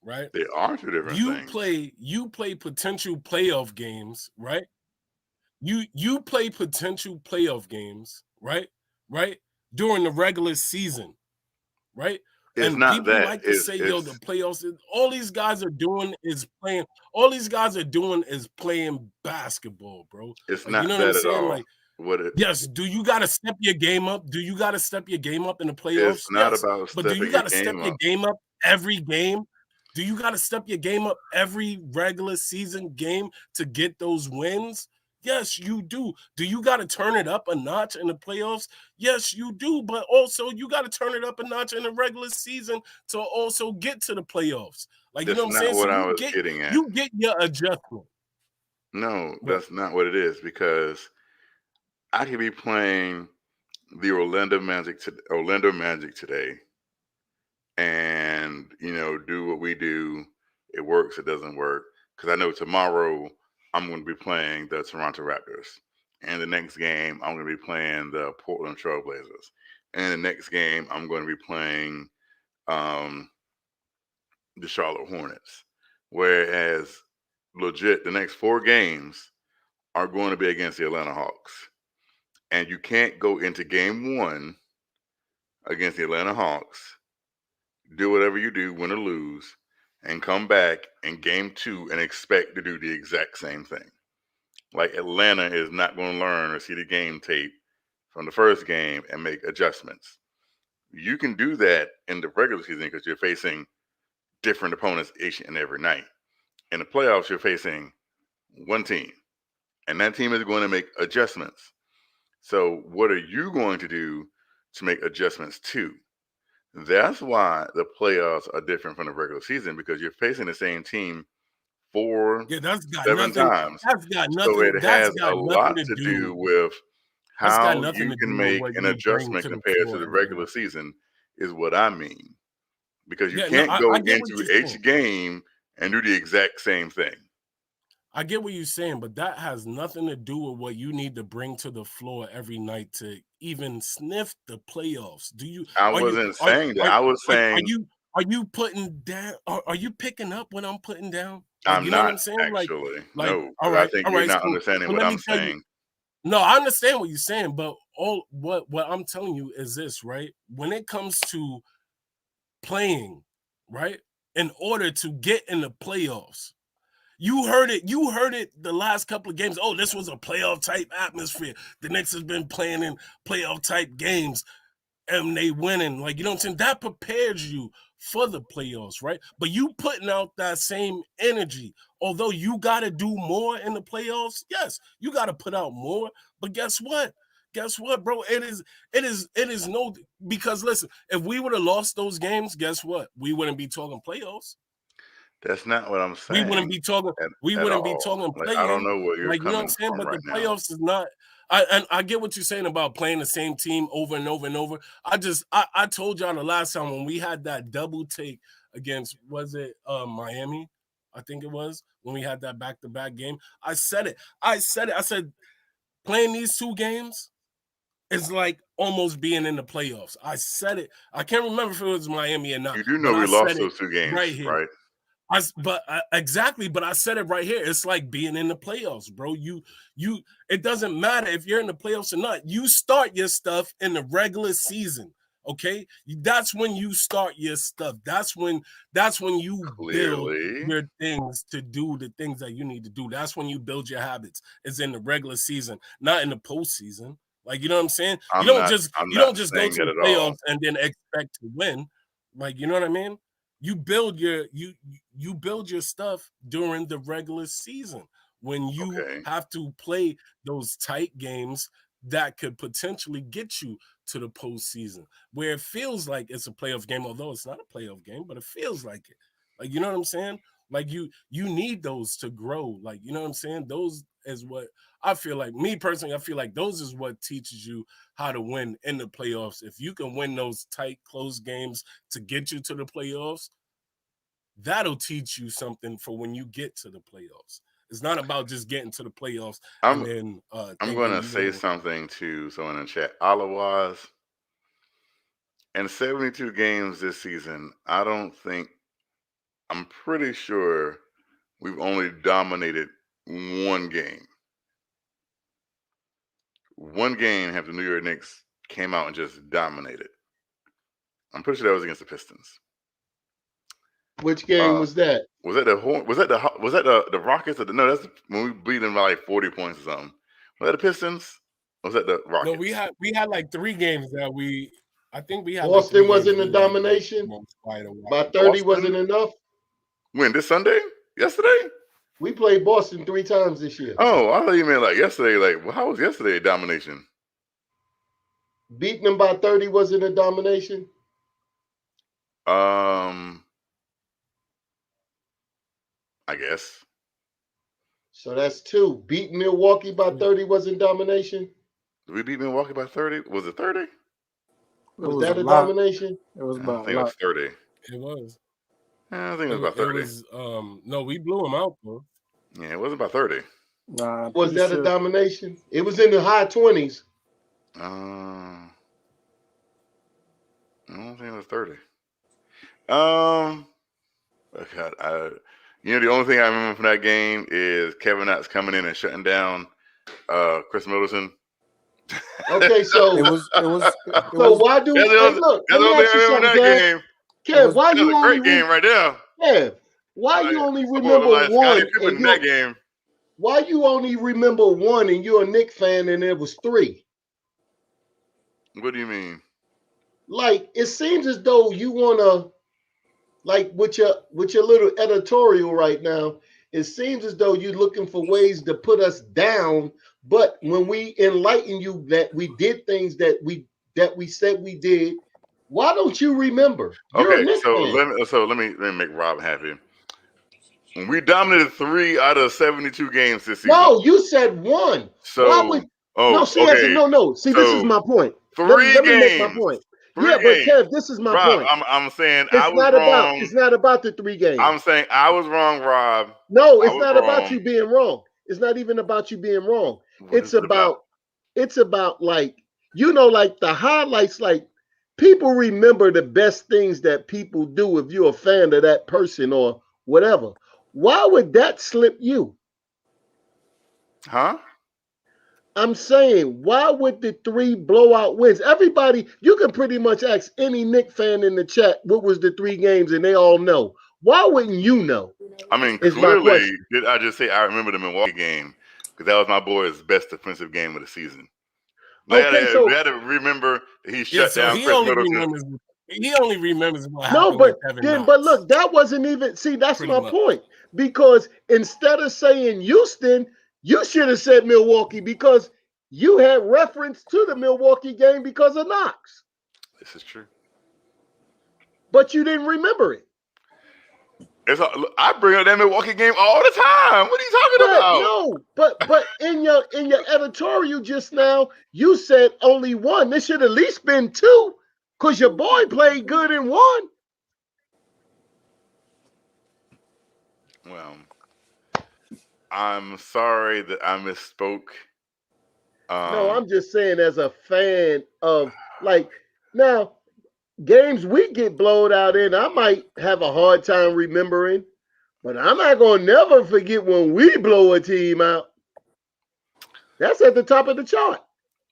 right? They are 2 different things. You play potential playoff games, right? You play potential playoff games, right? Right? During the regular season, right? It's And not people that. like to say, yo, the playoffs, all these guys are doing is playing basketball, bro. It's Like, you not know what I'm that at saying? all. Like, yes, do you got to step your game up? Do you got to step your game up in the playoffs? It's not Yes. about But do you stepping got your to step game your up. game up every game? Do you got to step your game up every regular season game to get those wins? Yes, you do. Do you got to turn it up a notch in the playoffs? Yes, you do. But also, you got to turn it up a notch in the regular season to also get to the playoffs. Like, you That's know what I'm not saying? So what I was getting at. you get your adjustment. No, But that's not what it is, because I could be playing the Orlando Magic today, and do what we do. It works, it doesn't work, because I know tomorrow I'm going to be playing the Toronto Raptors, and the next game I'm going to be playing the Portland Trail Blazers, and the next game I'm going to be playing the Charlotte Hornets. Whereas legit, the next 4 games are going to be against the Atlanta Hawks. And you can't go into game 1 against the Atlanta Hawks, do whatever you do, win or lose, and come back in game 2 and expect to do the exact same thing. Like, Atlanta is not going to learn or see the game tape from the first game and make adjustments. You can do that in the regular season because you're facing different opponents each and every night. In the playoffs, you're facing one team, and that team is going to make adjustments. So what are you going to do to make adjustments to? That's why the playoffs are different from the regular season, because you're facing the same team 4, yeah, that's got 7 nothing. times. That's got So nothing. it That's has got a nothing lot to to do. do with That's got how nothing you to can do with make what an you bring adjustment to the compared floor to the every regular night. season, is what I mean. Because you Yeah, no, can't go I get what into you're each saying. game and do the exact same thing. I get what you're saying, but that has nothing to do with what you need to bring to the floor every night to even sniff the playoffs. Do you? I Are you? wasn't saying that. Are, I was are saying you? Are you putting down? Are you picking up what I'm putting down? Like, I'm you know what not, I'm saying? actually. Like, No, all because I right, think all you're right. not So understanding what let I'm me tell you. saying. No, I understand what you're saying, but what I'm telling you is this, right? When it comes to playing, right, in order to get in the playoffs, You heard it. You heard it the last couple of games. Oh, this was a playoff type atmosphere. The Knicks has been playing in playoff type games and they winning. Like, you know what I'm saying? That prepares you for the playoffs, right? But you putting out that same energy. Although you got to do more in the playoffs, yes, you got to put out more. But guess what? Guess what, bro? It is no, because listen, if we would have lost those games, guess what? We wouldn't be talking playoffs. That's not what I'm We saying. wouldn't be talking. We at wouldn't be all. talking Like, I don't playing. know where you're Like, you know what I'm coming saying. from But right the now. playoffs is not. I get what you're saying about playing the same team over and over and over. I told y'all the last time when we had that double take against, was it Miami? I think it was when we had that back-to-back game. I said it. I said playing these two games is like almost being in the playoffs. I said it. I can't remember if it was Miami or not. You do know but we I lost said it those 2 games, right here. right? Exactly, but I said it right here. It's like being in the playoffs, bro. It doesn't matter if you're in the playoffs or not. You start your stuff in the regular season. Okay, that's when you start your stuff. That's when you build Clearly. your things to do the things that you need to do. That's when you build your habits. It's in the regular season, not in the postseason. Like, you know what I'm saying? I'm you don't not just go saying to that the at all. playoffs and then expect to win. Like, you know what I mean? You build your stuff during the regular season when you Okay. have to play those tight games that could potentially get you to the postseason, where it feels like it's a playoff game, although it's not a playoff game, but it feels like it. Like, you know what I'm saying? Like, you need those to grow. Like, you know what I'm saying? Those is what I feel like. Me personally, I feel like those is what teaches you how to win in the playoffs. If you can win those tight, close games to get you to the playoffs, that'll teach you something for when you get to the playoffs. It's not about just getting to the playoffs and then I'm going to say something to someone in the chat. Alawaz, in 72 games this season, I'm pretty sure we've only dominated one game. One game have the New York Knicks came out and just dominated. I'm pretty sure that was against the Pistons. Which game was that? Was that the Rockets? No, that's when we beat them by like 40 points or something. Was that the Pistons? Or was that the Rockets? No, we had like 3 games that I think we had Boston like wasn't a domination. By 30 wasn't enough. When, this Sunday? Yesterday? We played Boston 3 times this year. Oh, I thought you meant like yesterday. Like, well, how was yesterday a domination? Beating them by 30 wasn't a domination. I guess. So that's 2. Beating Milwaukee by 30 wasn't domination. Did we beat Milwaukee by 30? Was it 30? Was that a domination? It was about. I think it was 30. It was. Yeah, I think it was about 30. It was, no, we blew them out, bro. Yeah, it wasn't about 30. Nah, was that a domination? It was in the high 20s. I don't think it was 30. God, the only thing I remember from that game is Kevin Knox coming in and shutting down Chris Middleton. Okay, so it was. So why do we look? That's the only thing I remember that game. Kev, why you a only great game right there? Kev, why you only remember one? In that game. Why you only remember one and you're a Knicks fan and it was 3? What do you mean? Like, it seems as though you wanna, like, with your little editorial right now, it seems as though you're looking for ways to put us down. But when we enlighten you that we did things that we said we did, why don't you remember? You're Okay, so let me make Rob happy. We dominated 3 out of 72 games this season. No, you said 1. So why would, no, see, no. See, this is my point. 3 let games. me make my point. Yeah, but Kev, this is my Rob, point. I'm saying it's I was wrong. It's not about the 3 games. I'm saying I was wrong, Rob. No, it's not about you being wrong. It's not even about you being wrong. It's about like, like the highlights, like people remember the best things that people do if you're a fan of that person or whatever. Why would that slip you? Huh? I'm saying, why would the 3 blowout wins? Everybody, you can pretty much ask any Knicks fan in the chat what was the 3 games, and they all know. Why wouldn't you know? I mean, Is my clearly, question. did I just say I remember the Milwaukee game because that was my boy's best defensive game of the season. They Okay, they so had to remember that he Yeah, shut so down Chris Middleton. he only remembers what no, happened with but Kevin then, Knox. but look, that wasn't even. See, that's Pretty my much. point. Because instead of saying Houston, you should have said Milwaukee because you had reference to the Milwaukee game because of Knox, This is true. but you didn't remember it. I bring up that Milwaukee game all the time. What are you talking But about? no, but in your editorial just now, you said only one. There should at least been two, because your boy played good in one. Well, I'm sorry that I misspoke. No, I'm just saying as a fan of like now games we get blowed out in, I might have a hard time remembering, but I'm not gonna never forget when we blow a team out. That's at the top of the chart.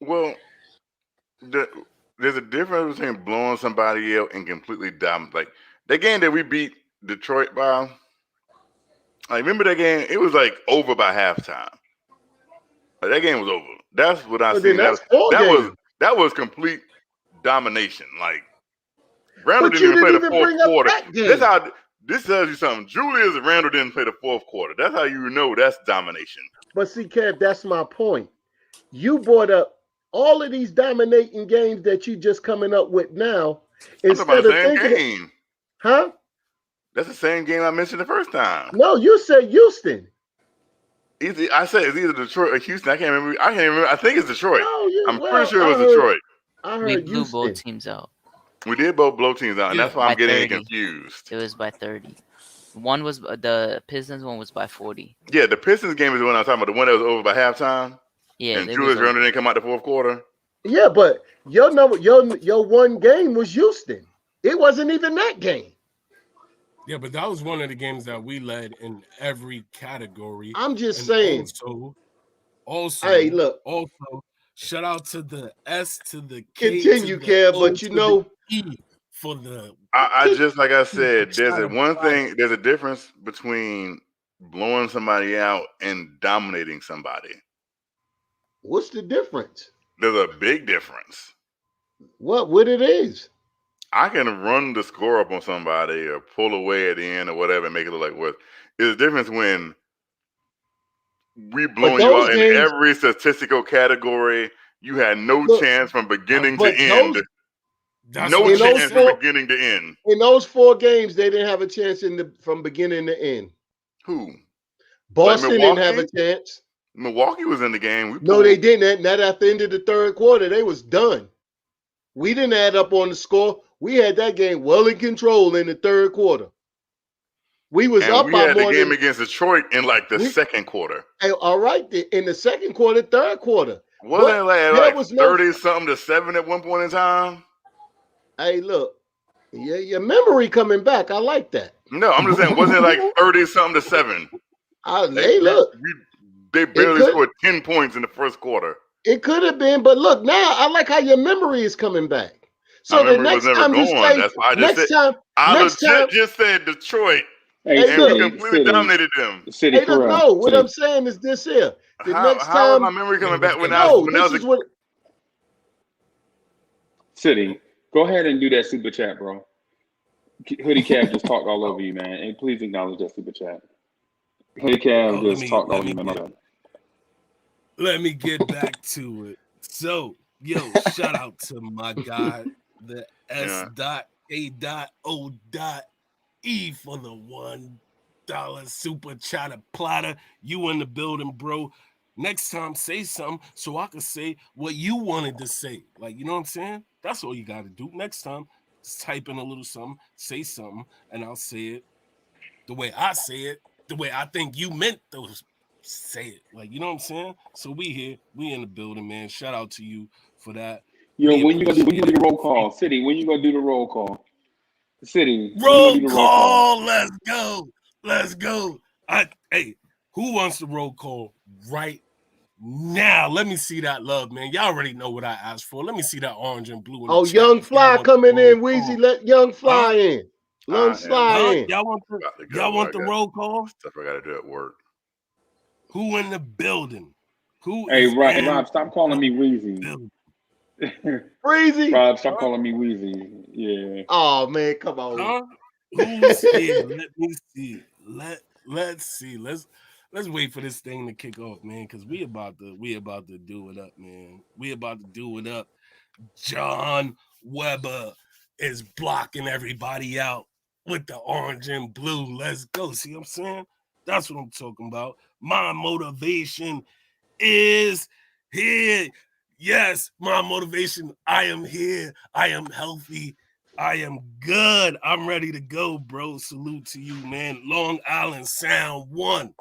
Well, there's a difference between blowing somebody out and completely dominant. Like that game that we beat Detroit by. I remember that game. It was like over by halftime. Like, that game was over. That's what I Well, seen. then that's four games. That was complete domination. Like Randall But didn't you even play didn't the even fourth bring up quarter. that game. This tells you something. Julius and Randall didn't play the fourth quarter. That's how you know that's domination. But see, Kev, that's my point. You brought up all of these dominating games that you just coming up with now. I'm talking about Instead the of same thinking, game. huh? That's the same game I mentioned the first time. No, you said Houston. I said it's either Detroit or Houston. I can't remember. I think it's Detroit. No, Pretty sure it was Detroit. I We heard blew Houston. both teams out. We did both blow teams out, and that's why I'm By getting 30. confused. It was by 30. One was the Pistons one was by 40. Yeah, the Pistons game is the one I'm talking about. The one that was over by halftime. Yeah, And it Julius was Randle over. didn't come out the fourth quarter. Yeah, but your number, your one game was Houston. It wasn't even that game. Yeah, but that was one of the games that we led in every category. I'm just And saying. Also, Hey, look. Also, shout out to the S to the K. Continue, to the Kev, O but to you know. the E for the. I just like I said, there's a difference between blowing somebody out and dominating somebody. What's the difference? There's a big difference. What it is? I can run the score up on somebody or pull away at the end or whatever and make it look like what. There's a difference when we blowing you out in every statistical category. You had no chance from beginning to end. No chance from beginning to end. In those 4 games, they didn't have a chance from beginning to end. Who? Boston didn't have a chance. Milwaukee was in the game. No, they didn't. Not at the end of the third quarter. They was done. We didn't add up on the score. We had that game well in control in the third quarter. We was up by more. We had the game against Detroit in like the second quarter. All right, in the second quarter, third quarter. Wasn't it like 30-something to 7 at one point in time? Hey, look. Yeah, your memory coming back. I like that. No, I'm just saying, wasn't it like 30-something to 7? Hey, look. They barely scored 10 points in the first quarter. It could have been, but look, now I like how your memory is coming back. So the next time you say, next time, just said Detroit. Hey, and we completely dominated them. Hey, look, no, what I'm saying is this here. The next time, how is my memory coming back when I was City, go ahead and do that super chat, bro. Hoodie Cab just talked all over you, man. And please acknowledge that super chat. Hoodie Cab just talked all over you, man. Let me get back to it. So, shout out to my guy, the S.A.O.E for the $1 super chatter platter. You in the building, bro. Next time, say something so I can say what you wanted to say. Like, you know what I'm saying? That's all you got to do. Next time, just type in a little something, say something, and I'll say it the way I say it, the way I think you meant to say it. Like, you know what I'm saying? So we here, we in the building, man. Shout out to you for that. Yo, when you gonna do the roll call? City, when you gonna do the roll call? City. Roll call. Let's go. Hey, who wants the roll call right now? Let me see that love, man. Y'all already know what I asked for. Let me see that orange and blue. Young Fly coming in, Weezy. Let Young Fly in. Let him slide in. Y'all about to go. y'all want the I got roll call? stuff I got to do at work. Who in the building? Who Hey, is in Rob, stop calling me Weezy. building? Freezy. Rob, stop calling me Weezy. Yeah. Oh man, come on. Huh? Who's here? Let me see. Let's see. Let's wait for this thing to kick off, man, because we about to do it up, man. We about to do it up. John Weber is blocking everybody out with the orange and blue. Let's go. See what I'm saying? That's what I'm talking about. My motivation is here. Yes, my motivation. I am here. I am healthy. I am good. I'm ready to go, bro. Salute to you, man. Long Island Sound 1.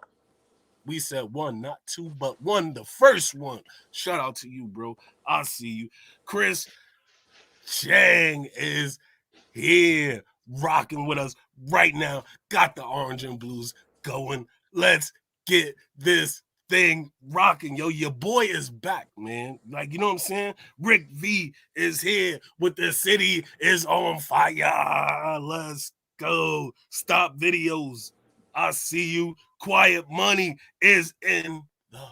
We said 1, not 2, but 1, the first one. Shout out to you, bro. I see you. Chris Chang is here, rocking with us right now. Got the orange and blues going. Let's get this thing rocking. Yo, your boy is back, man. Like, you know what I'm saying? Rick V is here with the city is on fire. Let's go. Stop videos. I see you. Quiet Money is in the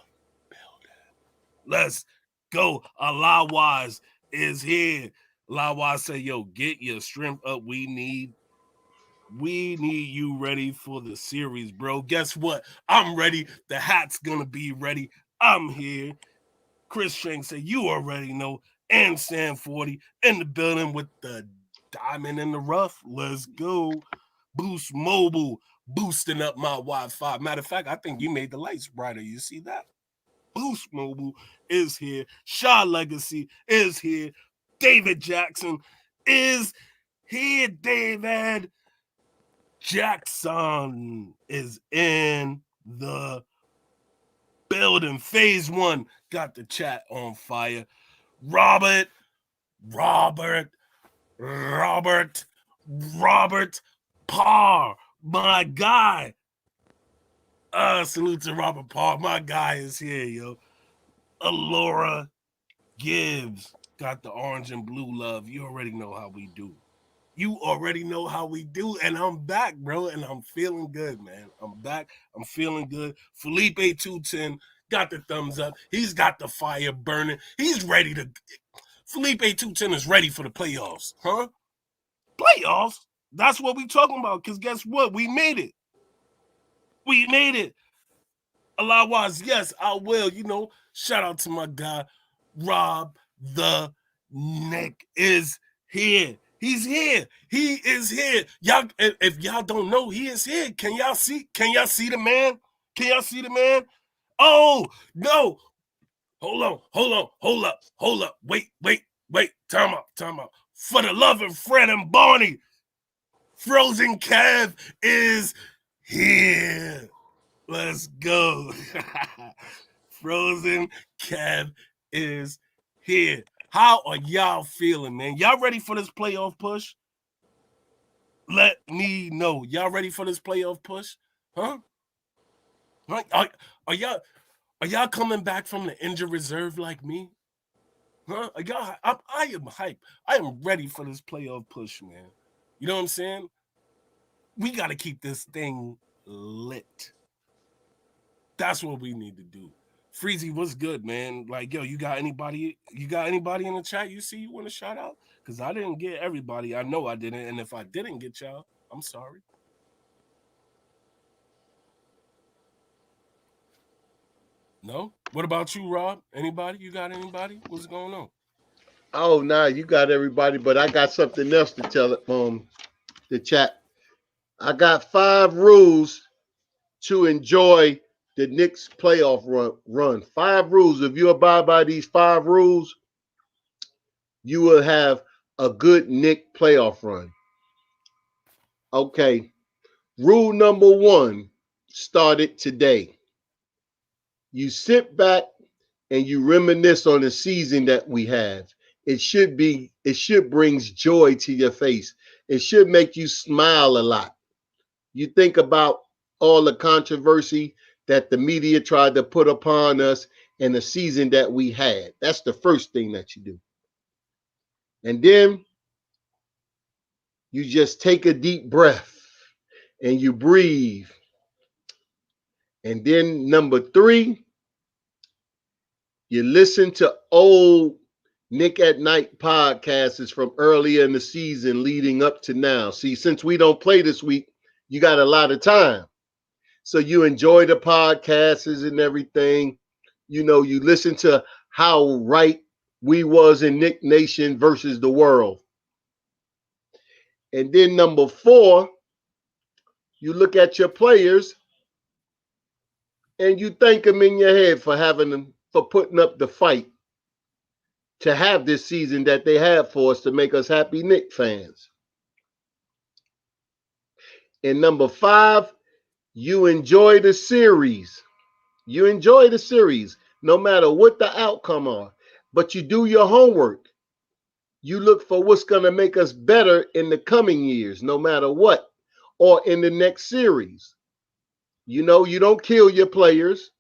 building. Let's go. Alawaz is here. Alawaz say, yo, get your strength up. We need you ready for the series, bro. Guess what? I'm ready. The hat's gonna be ready. I'm here. Chris Shank said, you already know. And Sam 40 in the building with the diamond in the rough. Let's go. Boost Mobile boosting up my Wi-Fi. Matter of fact, I think you made the lights brighter. You see that? Boost Mobile is here. Shaw Legacy is here. David Jackson is here. David Jackson is in the building. Phase 1 got the chat on fire. Robert Parr, my guy. Salute to Robert Parr. My guy is here, yo. Alora Gibbs got the orange and blue love. You already know how we do. And I'm back, bro, and I'm feeling good, man. I'm back. I'm feeling good. Felipe 210 got the thumbs up. He's got the fire burning. He's ready to... Felipe 210 is ready for the playoffs, huh? Playoffs? That's what we talking about, because guess what? We made it. Alawaz, yes, I will. You know, shout out to my guy, Rob the Nick is here. He's here. He is here. Y'all, if y'all don't know, he is here. Can y'all see the man? Oh, no. Hold up. Wait. Time out. For the love of Fred and Barney, Frozen Kev is here. Let's go. Frozen Kev is here. How are y'all feeling, man? Y'all ready for this playoff push? Let me know. Y'all ready for this playoff push? Huh? Are y'all coming back from the injured reserve like me? Huh? I am hype. I am ready for this playoff push, man. You know what I'm saying? We got to keep this thing lit. That's what we need to do. Freezy, what's good, man? Like, yo, you got anybody in the chat you see you want to shout out? Because I didn't get everybody. I know I didn't. And if I didn't get y'all, I'm sorry. No? What about you, Rob? Anybody? You got anybody? What's going on? Oh, nah, you got everybody, but I got something else to tell the chat. I got 5 rules to enjoy the Knicks playoff run. 5 rules. If you abide by these 5 rules, you will have a good Knicks playoff run. Okay. Rule number 1 started today. You sit back and you reminisce on the season that we have. It should brings joy to your face. It should make you smile a lot. You think about all the controversy that the media tried to put upon us and the season that we had. That's the first thing that you do. And then You just take a deep breath and you breathe. And then number 3, you listen to old Nick at Night podcasts from earlier in the season leading up to now. See, since we don't play this week, you got a lot of time. So you enjoy the podcasts and everything. You know, you listen to how right we was in Nick Nation versus the world. And then number 4, you look at your players and you thank them in your head for putting up the fight to have this season that they have for us to make us happy Knicks fans. And number 5, you enjoy the series. You enjoy the series no matter what the outcome are, but you do your homework. You look for what's going to make us better in the coming years, no matter what, or in the next series. You know, you don't kill your players.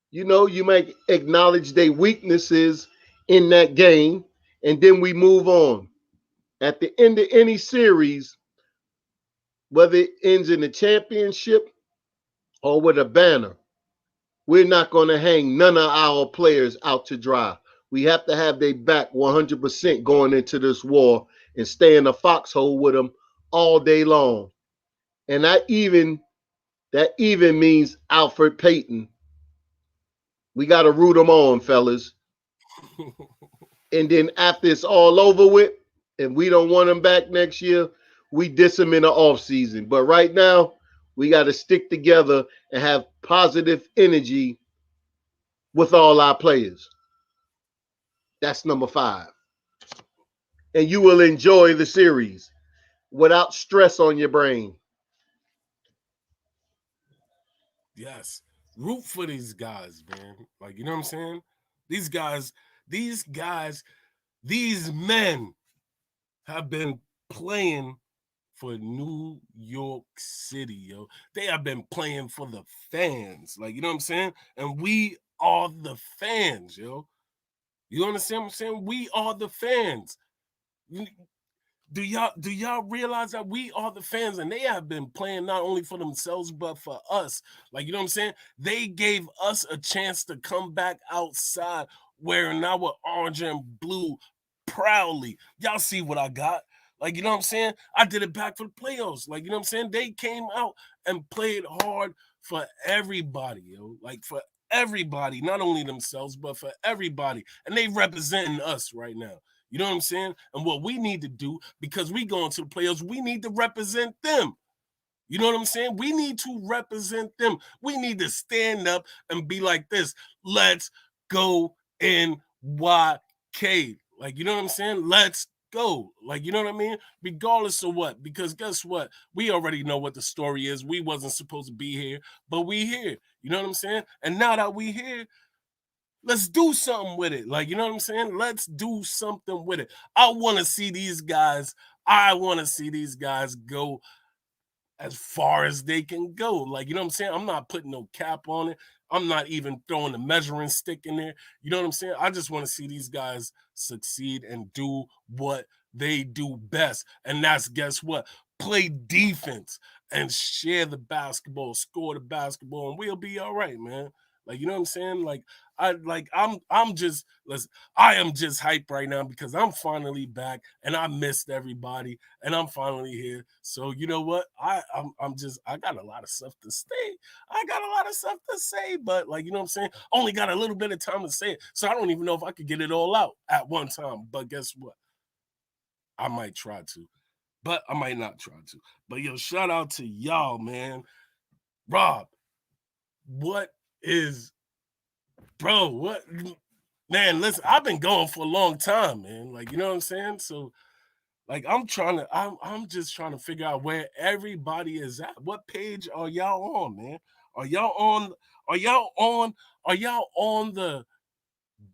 You know, you might acknowledge their weaknesses in that game, and then we move on. At the end of any series, whether it ends in a championship or with a banner, we're not going to hang none of our players out to dry. We have to have their back 100% going into this war and stay in the foxhole with them all day long. And that even means Alfred Payton. We got to root them on, fellas. And then after it's all over with, and we don't want them back next year, we diss them in the offseason. But right now, we got to stick together and have positive energy with all our players. That's number 5. And you will enjoy the series without stress on your brain. Yes. Root for these guys, man. Like, you know what I'm saying? These men have been playing for New York City, yo. They have been playing for the fans. Like, you know what I'm saying? And we are the fans, yo. You understand what I'm saying? We are the fans. Do y'all realize that we are the fans, and they have been playing not only for themselves but for us? Like, you know what I'm saying? They gave us a chance to come back outside wearing our orange and blue proudly. Y'all see what I got? Like, you know what I'm saying? I did it back for the playoffs. Like, you know what I'm saying? They came out and played hard for everybody, yo. Like, for everybody, not only themselves, but for everybody. And they representing us right now. You know what I'm saying? And what we need to do, because we go into the playoffs, we need to represent them. You know what I'm saying? We need to represent them. We need to stand up and be like this. Let's go NYK. Like, you know what I'm saying? Let's go. Like, you know what I mean? Regardless of what. Because guess what? We already know what the story is. We wasn't supposed to be here, but we here. You know what I'm saying? And now that we here, let's do something with it. Like, you know what I'm saying? Let's do something with it. I want to see these guys go as far as they can go. Like, you know what I'm saying? I'm not putting no cap on it. I'm not even throwing a measuring stick in there. You know what I'm saying? I just want to see these guys succeed and do what they do best. And that's, guess what? Play defense and share the basketball, score the basketball, and we'll be all right, man. Like, you know what I'm saying? I am just hyped right now because I'm finally back and I missed everybody and I'm finally here. So you know what? I got a lot of stuff to say. I got a lot of stuff to say, but like, you know what I'm saying? Only got a little bit of time to say it. So I don't even know if I could get it all out at one time. But guess what? I might try to, but I might not try to. But yo, shout out to y'all, man. Rob, what man, listen, I've been going for a long time, man. Like, you know what I'm saying? So like I'm just trying to figure out where everybody is at. What page are y'all on, man? Are y'all on the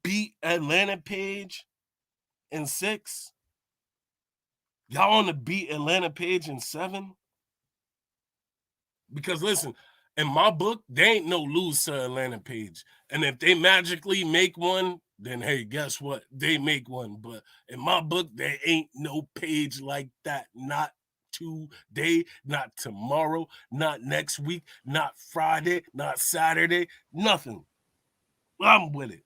Beat Atlanta page in 6? Y'all on the Beat Atlanta page in 7? Because listen, in my book, there ain't no lose to Atlanta page. And if they magically make one, then hey, guess what? They make one. But in my book, there ain't no page like that. Not today, not tomorrow, not next week, not Friday, not Saturday, nothing. I'm with it.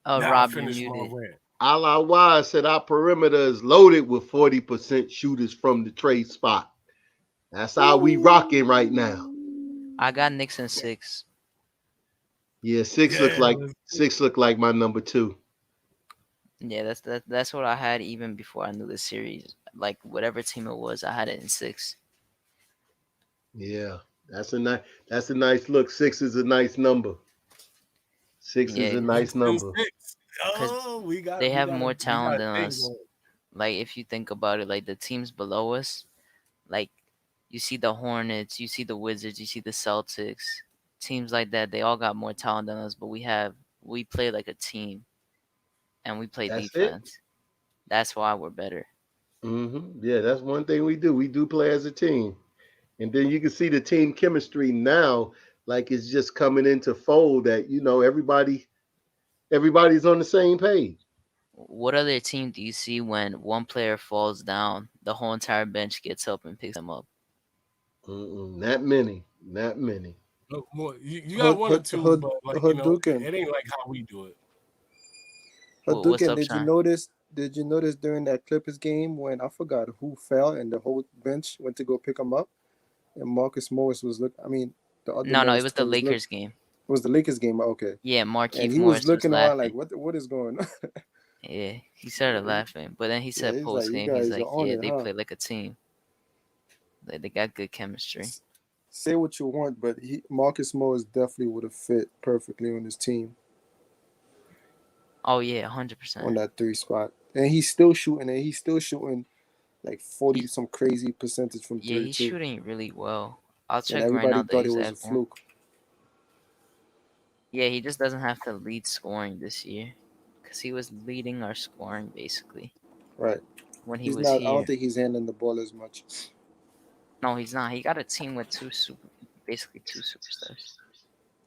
Now I Rob, you're finished my muted. rant. A la Wise said our perimeter is loaded with 40% shooters from the trade spot. That's how we rocking right now. I got Knicks in 6. Yeah, six look Yeah, like my number 2. Yeah, that's what I had even before I knew the series. Like whatever team it was, I had it in 6. Yeah, that's a nice look. 6 is a nice number. 6 is Yeah, a Knicks nice in number. 6. because Oh, we got they we have got more a we got talent than thing us. going. Like if you think about it, like the teams below us, like you see the Hornets, you see the Wizards, you see the Celtics, teams like that. They all got more talent than us, but we play like a team and we play That's it. defense. That's why we're better. Yeah, that's one thing we do. We do play as a team, and then you can see the team chemistry now. Like it's just coming into fold that everybody's on the same page. What other team do you see when one player falls down, the whole entire bench gets up and picks them up? Not many, not many. Look, more, you got one or two, but like Hadouken. it ain't like how we do it. What's Hadouken, up, did you Sean? notice? Did you notice during that Clippers game when I forgot who fell and the whole bench went to go pick him up, and Marcus Morris was look. I mean, the other No, it Morris was the was look. Lakers game. It was the Lakers game. Okay, Yeah, and Markieff he was Morris was looking around like, laughing. what is going on? Yeah, he started laughing, but then he Yeah, said he's like, post you game, he's guys are like, on yeah, it, they huh? play like a team. Like they got good chemistry. Say what you want, but Marcus Morris definitely would have fit perfectly on his team Oh yeah, on 100%. that 3 spot, and he's still shooting, like 40 He, some crazy percentage from yeah, 3 he's too, shooting really well. I'll and check right everybody now the thought it was a exact one. fluke. Yeah, he just doesn't have to lead scoring this year, cause he was leading our scoring basically Right. when he He's was not. I don't here. think he's handling the ball as much. No, he's not. He got a team with basically two superstars.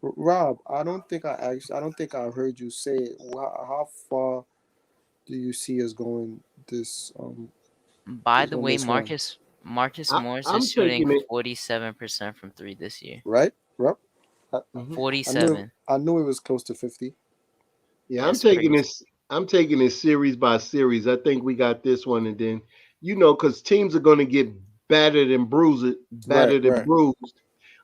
Rob, I don't think I heard you say it. How far do you see us going By the on way, this run? Marcus Morris is I'm shooting taking it. 47% from 3 this year. Right, Rob? I, Mhm. I knew 47. I knew it was close to 50. Yeah, I'm That's taking crazy. this. I'm taking this series by series. I think we got this one, and then because teams are going to get Right, battered and right. bruised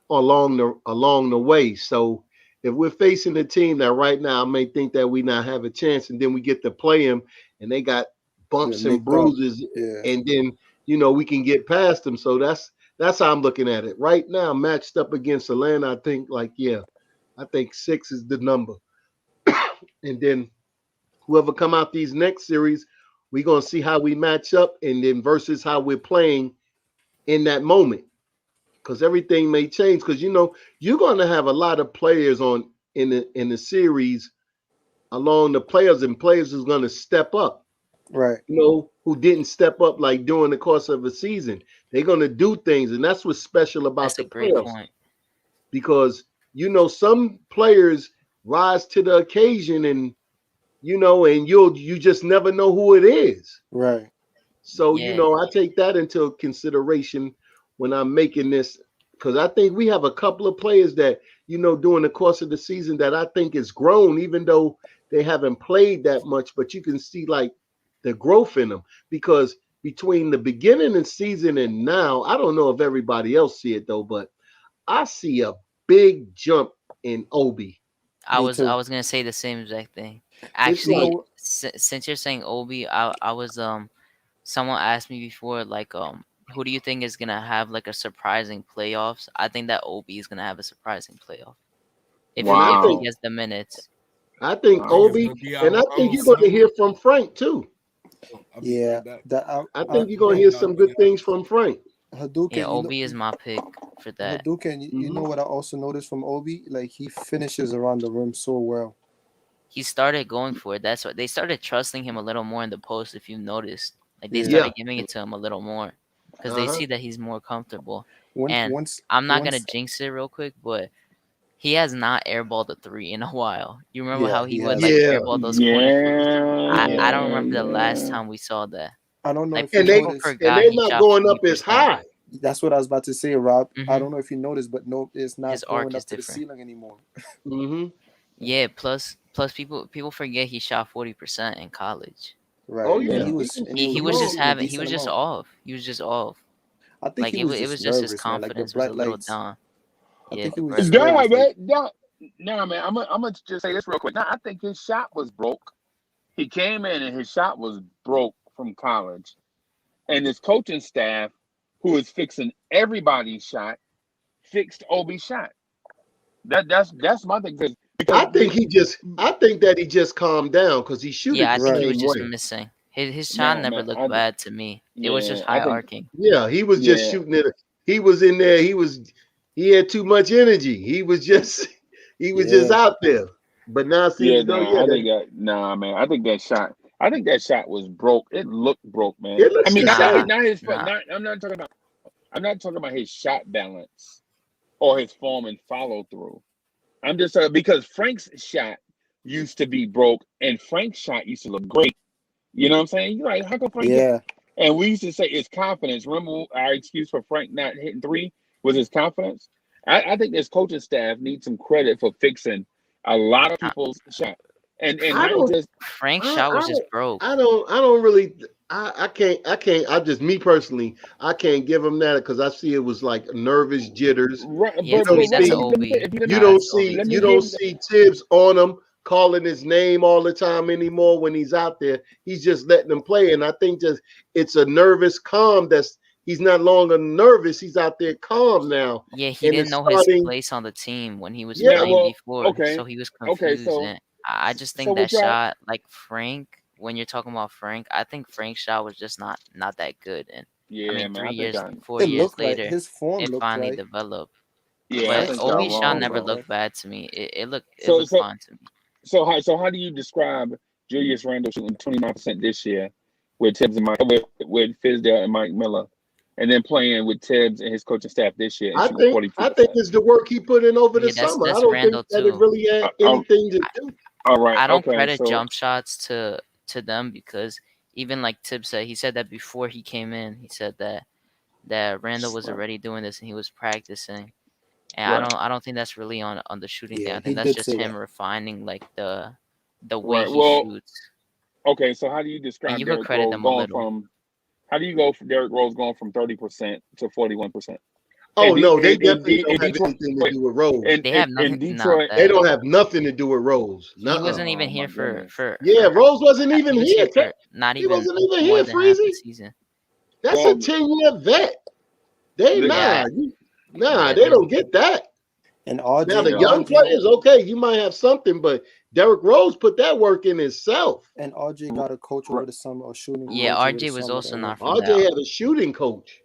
along the way. So if we're facing a team that right now I may think that we not have a chance, and then we get to play them, and they got They're bumps and nicked up. bruises, Yeah. and then we can get past them. So that's how I'm looking at it right now. Matched up against Atlanta, I think I think 6 is the number, and then whoever come out these next series, we're gonna see how we match up, and then versus how we're playing in that moment, because everything may change. Because you're gonna have a lot of players on in the series along the players, and players who's gonna step up. Right. Who didn't step up like during the course of a season. They're gonna do things, and that's what's special about That's the a great playoffs, point. because some players rise to the occasion, and and you just never know who it is. Right. So, Yeah, I take that into consideration when I'm making this, because I think we have a couple of players that, during the course of the season that I think is grown, even though they haven't played that much, but you can see like the growth in them, because between the beginning of the season and now, I don't know if everybody else see it though, but I see a big jump in Obi. I Me was I too. was gonna say the same exact thing. It's You like, Actually, know, since you're saying Obi, I was someone asked me before like who do you think is gonna have like a surprising playoffs? I think that Obi is gonna have a surprising playoff if and he I if he think Wow. gets the minutes. I think I think it's Obi, gonna be and I think our you're going to summer. hear from Frank too. I'll be yeah. right back. That I I think you're going to hear some good things from Frank. Yeah, Hadouken. Obi is my pick for that. Hadouken. You know Hmm. what I also noticed from Obi? Like he finishes around the rim so well. He started going for it. That's what they started trusting him a little more in the post. If you noticed, like they Yeah. Yeah. started giving it to him a little more because they Uh-huh. see that he's more comfortable. Once And once I'm not gonna once. jinx it real quick, but he has not airballed a 3 in a while. You remember Yeah, how he he would like hasn't. Yeah. airball those corner threes? Yeah, I Yeah. don't remember the last yeah. time we saw that. I don't know Like if you And they noticed. and forgot they're he not shot going up as 40%. high. That's what I was about to say, Rob. I Mhm. don't know if you noticed, but no, it's not His arc going is up to the different. ceiling anymore. Mm-hmm. Yeah. Plus people forget he shot 40% in college. Right, Oh and yeah, he Yeah. was He he was was just shooting a having. He decent was just amount. off. He was just off. I think Like he was it just was just his nervous, man. Like the confidence was a bright little lights. down. I Yeah, think he the was bright just lights. Nah, nervous. Like man. Nah, man. I'm gonna just say this real quick. Nah, I think his shot was broke. He came in and his shot was broke from college, and his coaching staff, who is fixing everybody's shot, fixed Obi's shot. That's my thing because I think that he just calmed down because he shoot it Yeah, I the think he right. was same just way. missing. His shot nah, never man. looked bad to me. It was just Yeah, I high think arcing. Yeah, he was just yeah, shooting it. He was in there. He had too much energy. He was just Yeah, out there. But now it seems yeah. as though Nah, I think that. Nah, man. I think that shot. I think that shot was broke. It looked broke, man. it I looks mean, the Nah, same. not his. nah. Not. I'm not talking about. I'm not talking about his shot balance or his form and follow through. I'm just because Frank's shot used to be broke and Frank's shot used to look great. You know what I'm saying? You're like, how come Frank get? yeah. And we used to say it's confidence. Remember our excuse for Frank not hitting three was his confidence. I think this coaching staff needs some credit for fixing a lot of Uh, people's shot and I not don't. just Frank's I, shot I was just don't. broke. I don't really. I can't. I can't. I just me personally. I can't give him that because I see it was like nervous jitters. right. Yeah, You to don't me But that's let see. me Obi. if you let You me Nah, don't that's Obi see. to let You me me. don't give see Tibbs on him calling his name all the time anymore when he's out there. He's just letting them play, and I think just it's a nervous calm. He's not longer nervous. He's out there calm now, Yeah, he and didn't it's know his starting. place on the team when he was Yeah. now. playing Well, before, so okay, he was okay. confused. And I just So think that what y'all? shot, like Frank, when you're talking about Frank, I think Frank's shot was just not that good. And I Yeah, mean, man. I think I. 4 It years looked right. later, His form it looked finally right. developed. Yeah, I But Frank's think y'all Obi's form shot wrong, looked never bro. right. looked bad to me. It So looked so fine to me. so how do you describe Julius Randle shooting 29% this year with Tibbs and Mike with Fizdale and Mike Miller, and then playing with Tibbs and his coaching staff this year and shooting I think 42%? it's the work he put in over the Yeah, summer. I that's don't think Randall that it too. really had Oh, anything to I, do. all right, I don't okay. credit So jump shots to them because even like Tibbs said, he said that before he came in, he said that Randall was right, already doing this and he was practicing. And right, I don't think that's really on the shooting thing. Yeah, I he think that's did just say him that. refining like the way right. he Well, shoots. okay. So how do you And describe you could Derrick credit Rose them a going little. from? How do you go for Derrick Rose going from 30% to 41%? Oh no, they In definitely don't have Detroit, anything to do with Rose. They have in nothing. Nah, Detroit. They that don't have nothing to do with Rose. he Nuh-uh. wasn't even Oh my here goodness. Yeah, Rose wasn't he even was here. here for not He even wasn't even more here, than half the Freezy. season. That's a Well, 10-year vet. They Yeah, yeah. they don't get that. And Now the yeah. young players, okay, you might have something, but Derrick Rose put that work in himself. RJ got a coach over the summer, a shooting Yeah, coach over the RJ was summer also that not helped from him. that. RJ had a shooting coach.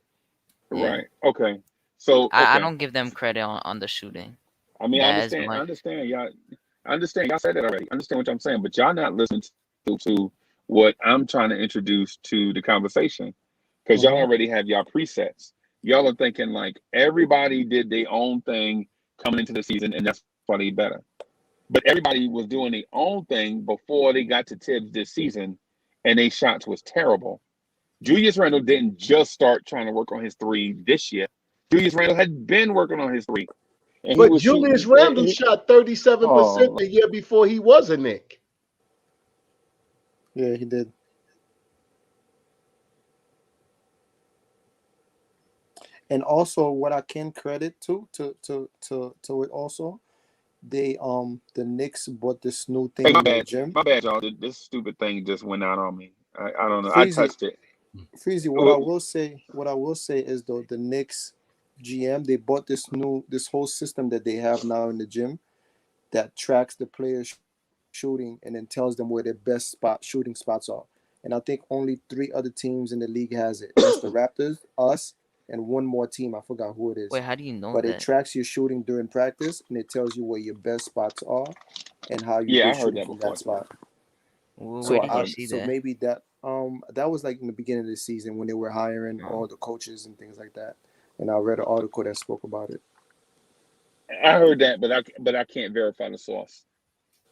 Yeah, Right. Okay. So I okay. don't give them credit on the shooting I mean, that as I much. understand y'all. I understand y'all said that already. I understand what I'm saying, but y'all not listening to what I'm trying to introduce to the conversation because y'all Hmm. already have y'all presets. Y'all are thinking like everybody did their own thing coming into the season, and that's why they better. But everybody was doing their own thing before they got to Tibbs this season, and their shots was terrible. Julius Randle didn't just start trying to work on his three this year. Julius Randle had been working on his three, and he But was Julius shooting. Randle shot 37% Oh, the year before he was a Knick. Yeah, he did. And also, what I can credit to it also, the Knicks bought this new hey, thing in their gym. my bad, y'all. This stupid thing just went out on me. I don't know. I Freezy, touched it. Freezy. Oh, What I will say is though, the Knicks GM, they bought this whole system that they have now in the gym that tracks the players shooting and then tells them where their best shooting spots are. And I think only 3 other teams in the league has it. That's the Raptors, us, and one more team. I forgot who it is. Wait, how do you know But it that? tracks your shooting during practice and it tells you where your best spots are and how you yeah, did I heard shooting that from before that too. spot. Where So did you see that? maybe that was like in the beginning of the season when they were hiring Oh. all the coaches and things like that. And I read an article that spoke about it. I heard that, but I can't verify the source.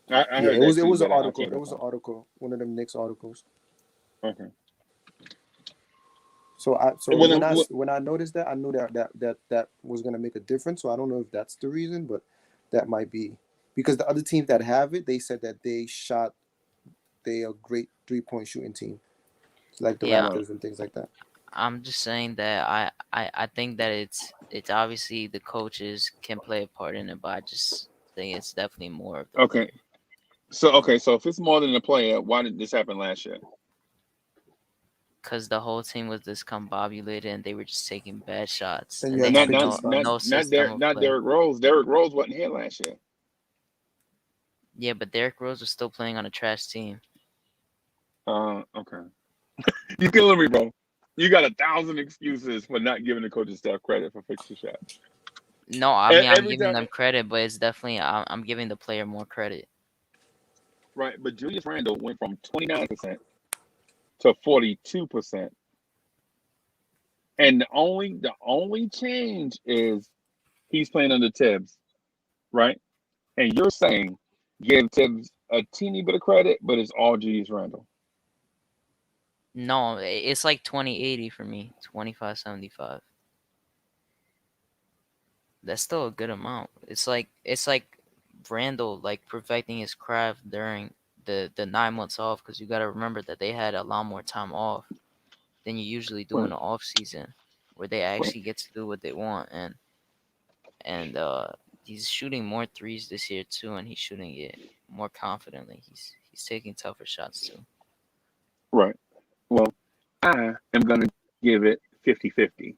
I Yeah, heard that it too, was an but I article. can't It was verify. an article, one of them Knicks articles. Okay. So When I, when I noticed that, I knew that was gonna make a difference. So I don't know if that's the reason, but that might be because the other teams that have it, they said that they are a great 3-point shooting team, like the Yeah, Raptors and things like that. I'm just saying that I think that it's obviously the coaches can play a part in it, but I just think it's definitely more of the okay, player. so if it's more than a player, why did this happen last year? Because the whole team was discombobulated and they were just taking bad shots, Then and you they had to Not had pick your not spots. no system of not play. Derrick Rose. Derrick Rose wasn't here last year. Yeah, but Derrick Rose was still playing on a trash team. Okay. You killing me, bro. You got 1,000 excuses for not giving the coaching staff credit for fixing shots. No, I mean I'm Every giving time, them credit, but it's definitely I'm giving the player more credit. right? But Julius Randle went from 29% to 42%, and the only change is he's playing under Tibbs, right? And you're saying give Tibbs a teeny bit of credit, but it's all Julius Randle. No, it's like 20-80 for me, 25-75. That's still a good amount. It's like Randall like perfecting his craft during the 9 months off, because you got to remember that they had a lot more time off than you usually do in Right, the off season, where they right, actually get to do what they want. And he's shooting more threes this year too, and he's shooting it more confidently. He's taking tougher shots too. right. Well, I am gonna give it 50-50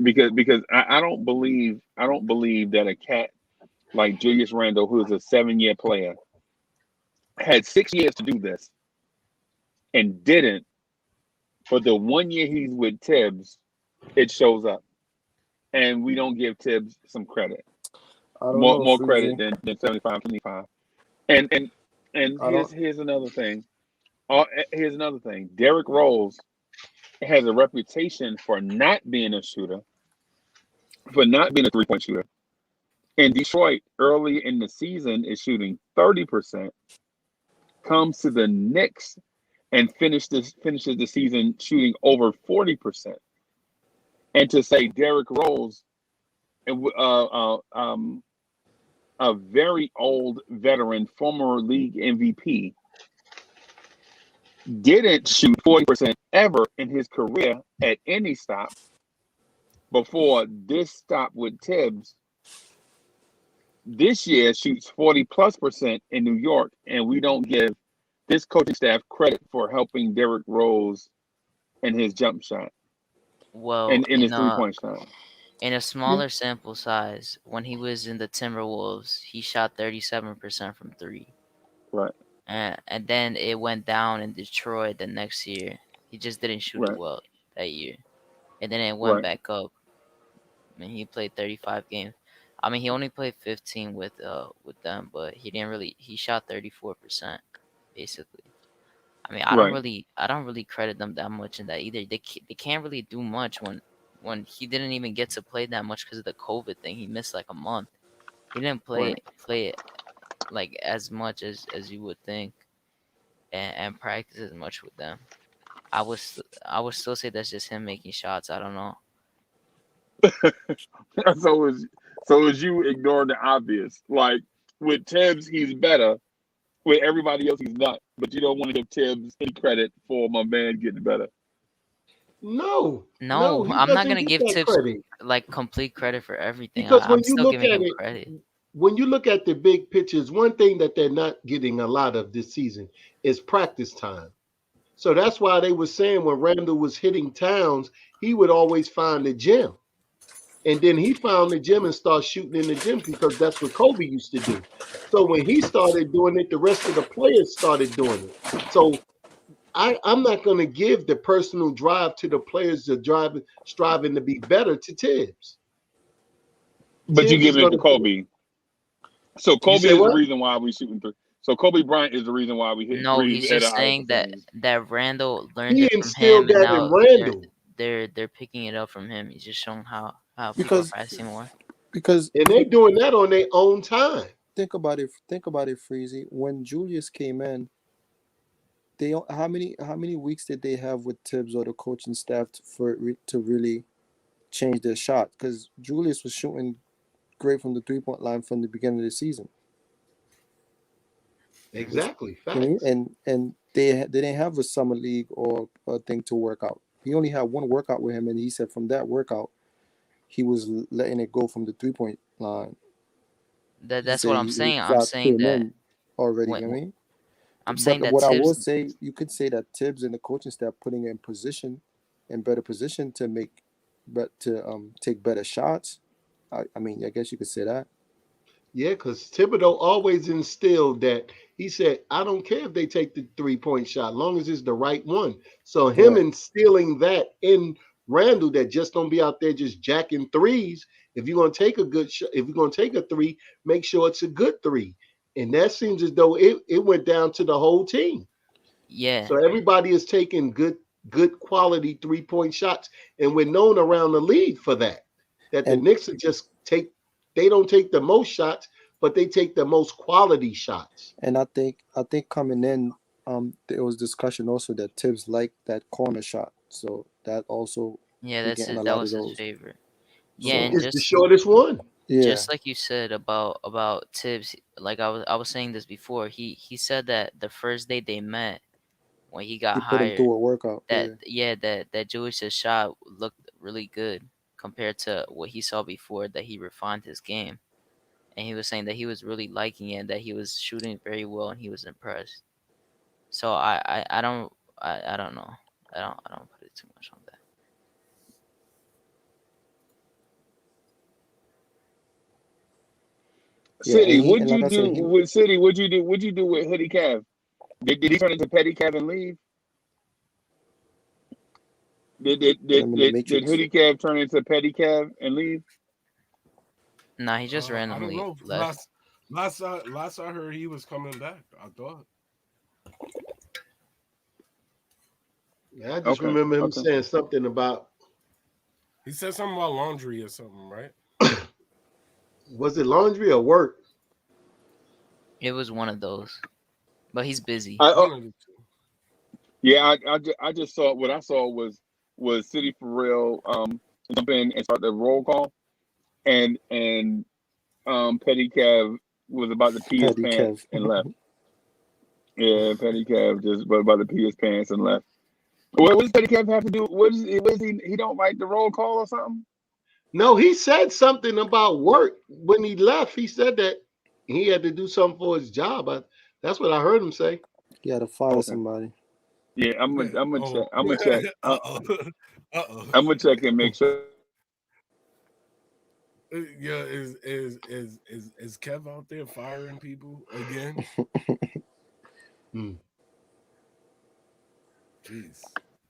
because I don't believe that a cat like Julius Randle, who is a 7-year player, had 6 years to do this and didn't. For the 1 year he's with Tibbs, it shows up, and we don't give Tibbs some credit, I don't more know, more credit Freezy. than 75-25. And I don't. here's another thing. Here's another thing. Derrick Rose has a reputation for not being a shooter, for not being a 3-point shooter. In Detroit, early in the season, is shooting 30%. Comes to the Knicks and finishes the season shooting over 40%. And to say Derrick Rose, a very old veteran, former league MVP, didn't shoot 40% ever in his career at any stop before this stop with Tibbs. This year shoots 40+% in New York, and we don't give this coaching staff credit for helping Derrick Rose in his jump shot Well, and in his 3-point shot. in a smaller sample size, when he was in the Timberwolves, he shot 37% from three. Right, And then it went down in Detroit the next year. He just didn't shoot it right, well that year. And then it went right, back up. I mean, he played 35 games. I mean, he only played 15 with them, but he shot 34% basically. I mean, right, I don't really credit them that much in that either. They can't really do much when he didn't even get to play that much because of the COVID thing. He missed like a month. He didn't right. play like as much as you would think, and practice as much with them. I would still say that's just him making shots. I don't know. So is you ignoring the obvious? Like with Tibbs, he's better. With everybody else, he's not. But you don't want to give Tibbs any credit for my man getting better. No, no, No, he I'm not doesn't gonna get give that Tips credit like complete credit for everything. because I'm still giving him credit. when you look at the big pictures, one thing that they're not getting a lot of this season is practice time. So that's why they were saying when Randall was hitting Towns, he would always find the gym. And then he found the gym and started shooting in the gym because that's what Kobe used to do. So when he started doing it, the rest of the players started doing it. So I'm not going to give the personal drive to the players to striving to be better to Tibbs. But you Tibbs is giving it going to to put. Kobe. So You Kobe say is the what? reason why we shooting three. So Kobe Bryant is the reason why we hit No, threes he's at a just higher saying that percentage. Randall learned He it from instilled him, and that in now Randall, they're picking it up from him. He's just showing how people are because practicing more. because and they doing that on their own time. think about it. Think about it, Freezy. When Julius came in, they how many weeks did they have with Tibbs or the coaching staff to really change their shot? Because Julius was shooting great from the 3-point line from the beginning of the season. Exactly. You know, Facts. and they didn't have a summer league or a thing to work out. He only had one workout with him, and he said from that workout, he was letting it go from the 3-point line. He That's said what I'm his saying. I'm shot saying came that in already. You when know what I mean? I'm saying But that what I will Tibbs. say, you could say that Tibbs and the coaching staff putting it in position, in better position to make, but to take better shots. I mean, I guess you could say that. Yeah, because Thibodeau always instilled that he said, I don't care if they take the 3-point shot, long as it's the right one. So him Right. instilling that in Randall, that just don't be out there just jacking threes. If you're gonna take a good shot, if you're gonna take a three, make sure it's a good three. And that seems as though it went down to the whole team. Yeah, So everybody is taking good quality 3-point shots, and we're known around the league for that. That the And Knicks are just they don't take the most shots, but they take the most quality shots. I think coming in, there was discussion also that Tibbs liked that corner shot, so that also yeah, we're that's getting a it. That lot of was his those. favorite. Yeah, So and It's the shortest one. yeah, just like you said about Tibbs, like I was saying this before. He said that the first day they met when he got he put him hired, through a workout. that Yeah, that Jewish shot looked really good compared to what he saw before. That he refined his game, and he was saying that he was really liking it, and that he was shooting very well, and he was impressed. So I don't know. I don't put it too much on that. yeah, City, and what'd like you I said, do he with City? What'd you do with Hoodie Cav? Did he turn into Petty Cav and leave? put him in the Did matrix. Hoodie Cav turn into Petty Cav and leave? Nah, he just I don't randomly know. left. Last I heard, he was coming back. I thought. I just Okay, remember him okay. saying something about, He said something about laundry or something, right? was it laundry or work? It was one of those, but he's busy. I One of the two. Yeah, I just saw what I saw was City for real jump in and start the roll call, and Petty Cav was about to pee his Patty Kev. pants and left. Yeah, Petty Cav just was about to pee his pants and left. What does Petty Cav have to do? What is he? He don't like the roll call or something? No, he said something about work when he left. He said that he had to do something for his job. That's what I heard him say. He had to fire Okay. somebody. Yeah, I'm Yeah. gonna check. Oh. I'm gonna check. Uh-oh. Uh-oh. I'm gonna check and make sure. Yeah, is Kev out there firing people again? Hmm. Jeez.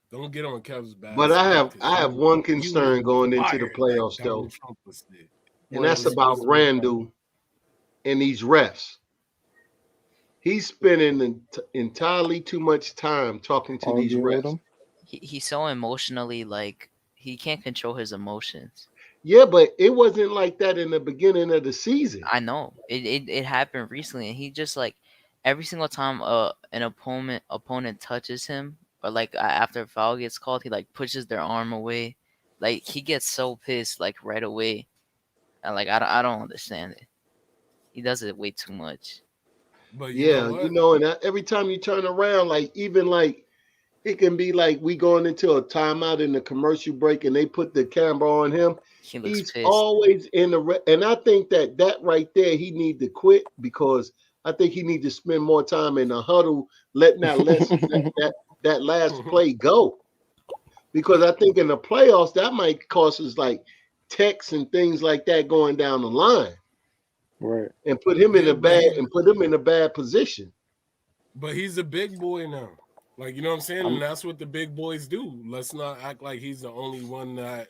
Don't get on Kev's bad But I side, have 'cause I have one he was concern going into the fired like playoffs though, Donald Trump was there. and Well, it that's was about supposed to be Randall and these refs. He's spending entirely too much time talking to these Arguing with refs. him. He's so emotionally, like, he can't control his emotions. Yeah, but it wasn't like that in the beginning of the season. I know it happened recently, and he just, like, every single time an opponent touches him, or like after a foul gets called, he like pushes their arm away. Like, he gets so pissed like right away, and like I don't understand it. He does it way too much. But you know Yeah, what? and every time you turn around, like even like it can be like we going into a timeout in the commercial break, and they put the camera on him. He looks He's pissed. always in the and I think that right there he need to quit, because I think he need to spend more time in the huddle letting that last play go, because I think in the playoffs that might cost us like texts and things like that going down the line, Right. and put him in Yeah, a bad position. but he's a big boy now. Like, you know what I'm saying? I'm And that's what the big boys do. Let's not act like he's the only one that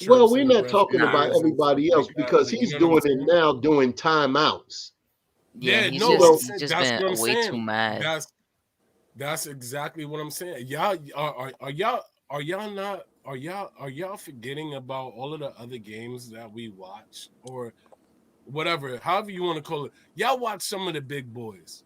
Well, chirps we're in the not ref talking Nah. about ears and stuff everybody else, like that. because Like, you he's know what I'm doing it saying? now doing timeouts. Yeah, Yeah, he's no, just I'm he's saying just that's been what I'm way too saying. mad. That's exactly what I'm saying. Y'all are y'all forgetting about all of the other games that we watch, or whatever, however you want to call it? Y'all watch some of the big boys.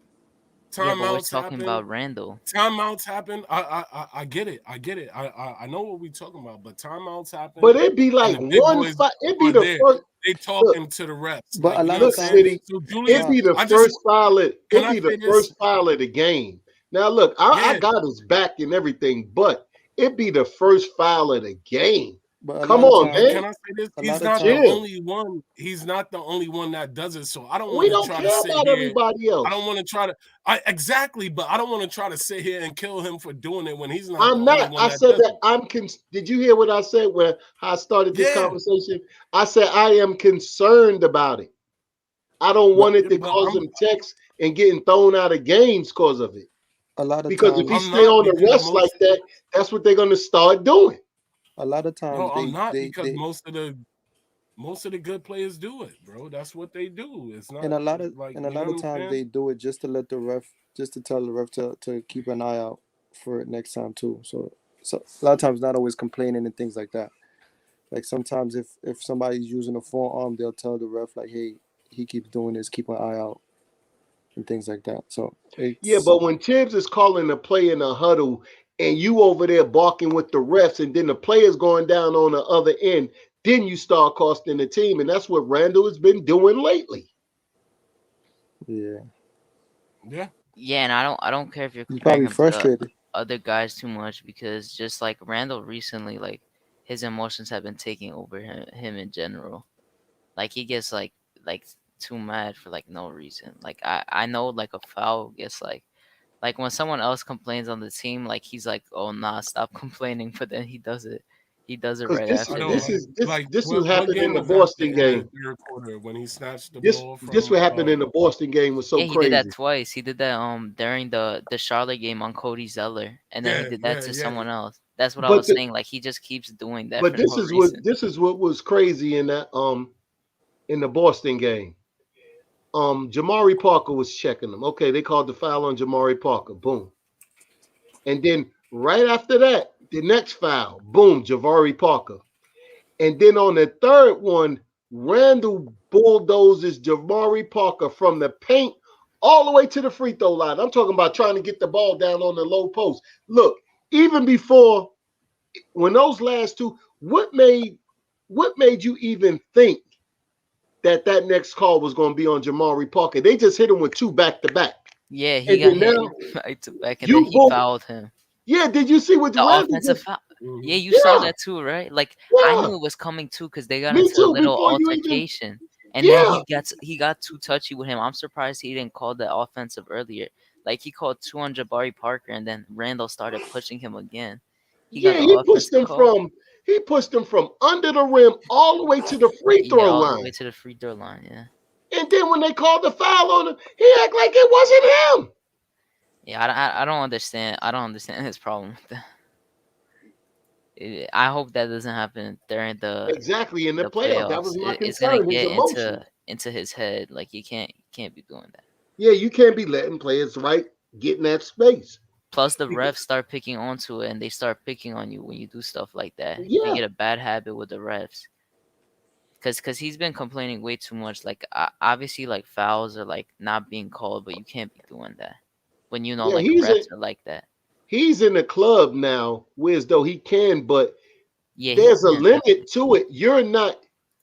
Yeah, but we're Timeouts talking happen. about Randall. Timeouts happen. I get it. I get it. I know what we're talking about. But timeouts happen. But it'd be and like the big one boys fight. It'd be are the there. first. They Look, talking to the refs. But Like, a you know lot what of I'm look, saying? times, City. So Julius, It'd be the I just first foul. can It'd I be the say this? first foul of the game. Now, look, I Yeah. got his back and everything, but it'd be the first foul of the game. but a Come lot of on, But times, can man. I say this? a He's lot of not the times, Chill. only one. He's not the only one that does it. So I don't We want to don't try to care sit about here. everybody I else. don't want to try to. Exactly, but I don't want to try to sit here and kill him for doing it when he's not the I'm only not. one I that said does that it. Did you hear what I said when I started this Yeah, conversation? I said I am concerned about it. I don't want it to but cause him text and getting thrown out of games because of it. a lot of Because if he times, I'm stay not on the because rest like most. that, that's what they're gonna start doing. a lot of No, times I'm not because they most of the good players do it, bro. That's what they do. It's not and a lot of like and a you know lot what of I'm times saying. they do it just to let the ref, just to tell the ref to keep an eye out for it next time too. So a lot of times not always complaining and things like that. Like sometimes if somebody's using a forearm, they'll tell the ref like, hey, he keeps doing this, keep an eye out and things like that. So Yeah, it's but when Tibbs is calling the play in a huddle and you over there barking with the refs, and then the players going down on the other end, then you start costing the team, and that's what Randall has been doing lately. yeah, Yeah, Yeah, and I don't care if you're he's comparing probably him to frustrated. other guys too much because just like Randall recently, like his emotions have been taking over him in general. Like he gets like too mad for like no reason. Like I know like a foul gets like when someone else complains on the team, like he's like, oh nah, stop complaining, but then he does it. He does it Because right this I after know. this that. is this Like this was what happening in game the was that Boston in the game. third quarter when he snatched the This ball this from? what happened in the Boston game was so Yeah, he did that crazy. twice. He did that during the Charlotte game on Cody Zeller, and then he did that to Yeah. someone else. That's what I But was the, saying. Like he just keeps doing that but for no reason. this is what was crazy in the Boston game. Jamari Parker was checking them. Okay, they called the foul on Jamari Parker. Boom. And then right after that, the next foul, boom, Javari Parker. And then on the third one, Randall bulldozes Jamari Parker from the paint all the way to the free throw line. I'm talking about trying to get the ball down on the low post. Look, even before when those last two, what made you even think that next call was going to be on Jamari Parker? They just hit him with two back to back. Yeah, he And got then hit now back to back, and then you he both, fouled him. yeah, did you see what The Randall offensive just, foul. Mhm. Yeah, you saw yeah, that too, right? Like I yeah, knew it was coming too because they got me into a too, little before you even, altercation, and then yeah, he got too touchy with him. I'm surprised he didn't call the offensive earlier. Like he called two on Jabari Parker, and then Randall started pushing him again. He got yeah, the offensive call. he pushed them from under the rim all the way to the free Yeah, throw all the way line. to the free throw line. Yeah, And then when they called the foul on him, he act like it wasn't him. yeah. I don't understand. I don't understand his problem with that. I hope that doesn't happen during Exactly in the the playoff. That playoffs. was my It's gonna concern, his get emotions. into his head. Like you can't be doing that. Yeah, you can't be letting players get in that space. Plus, the Because, refs start picking onto it, and they start picking on you when you do stuff like that. They yeah, get a bad habit with the refs, cause he's been complaining way too much. Like obviously, like fouls are like not being called, but you can't be doing that when you know yeah, like refs are like that. he's in the club now, whereas though he can, but Yeah, he there's a can. limit to it.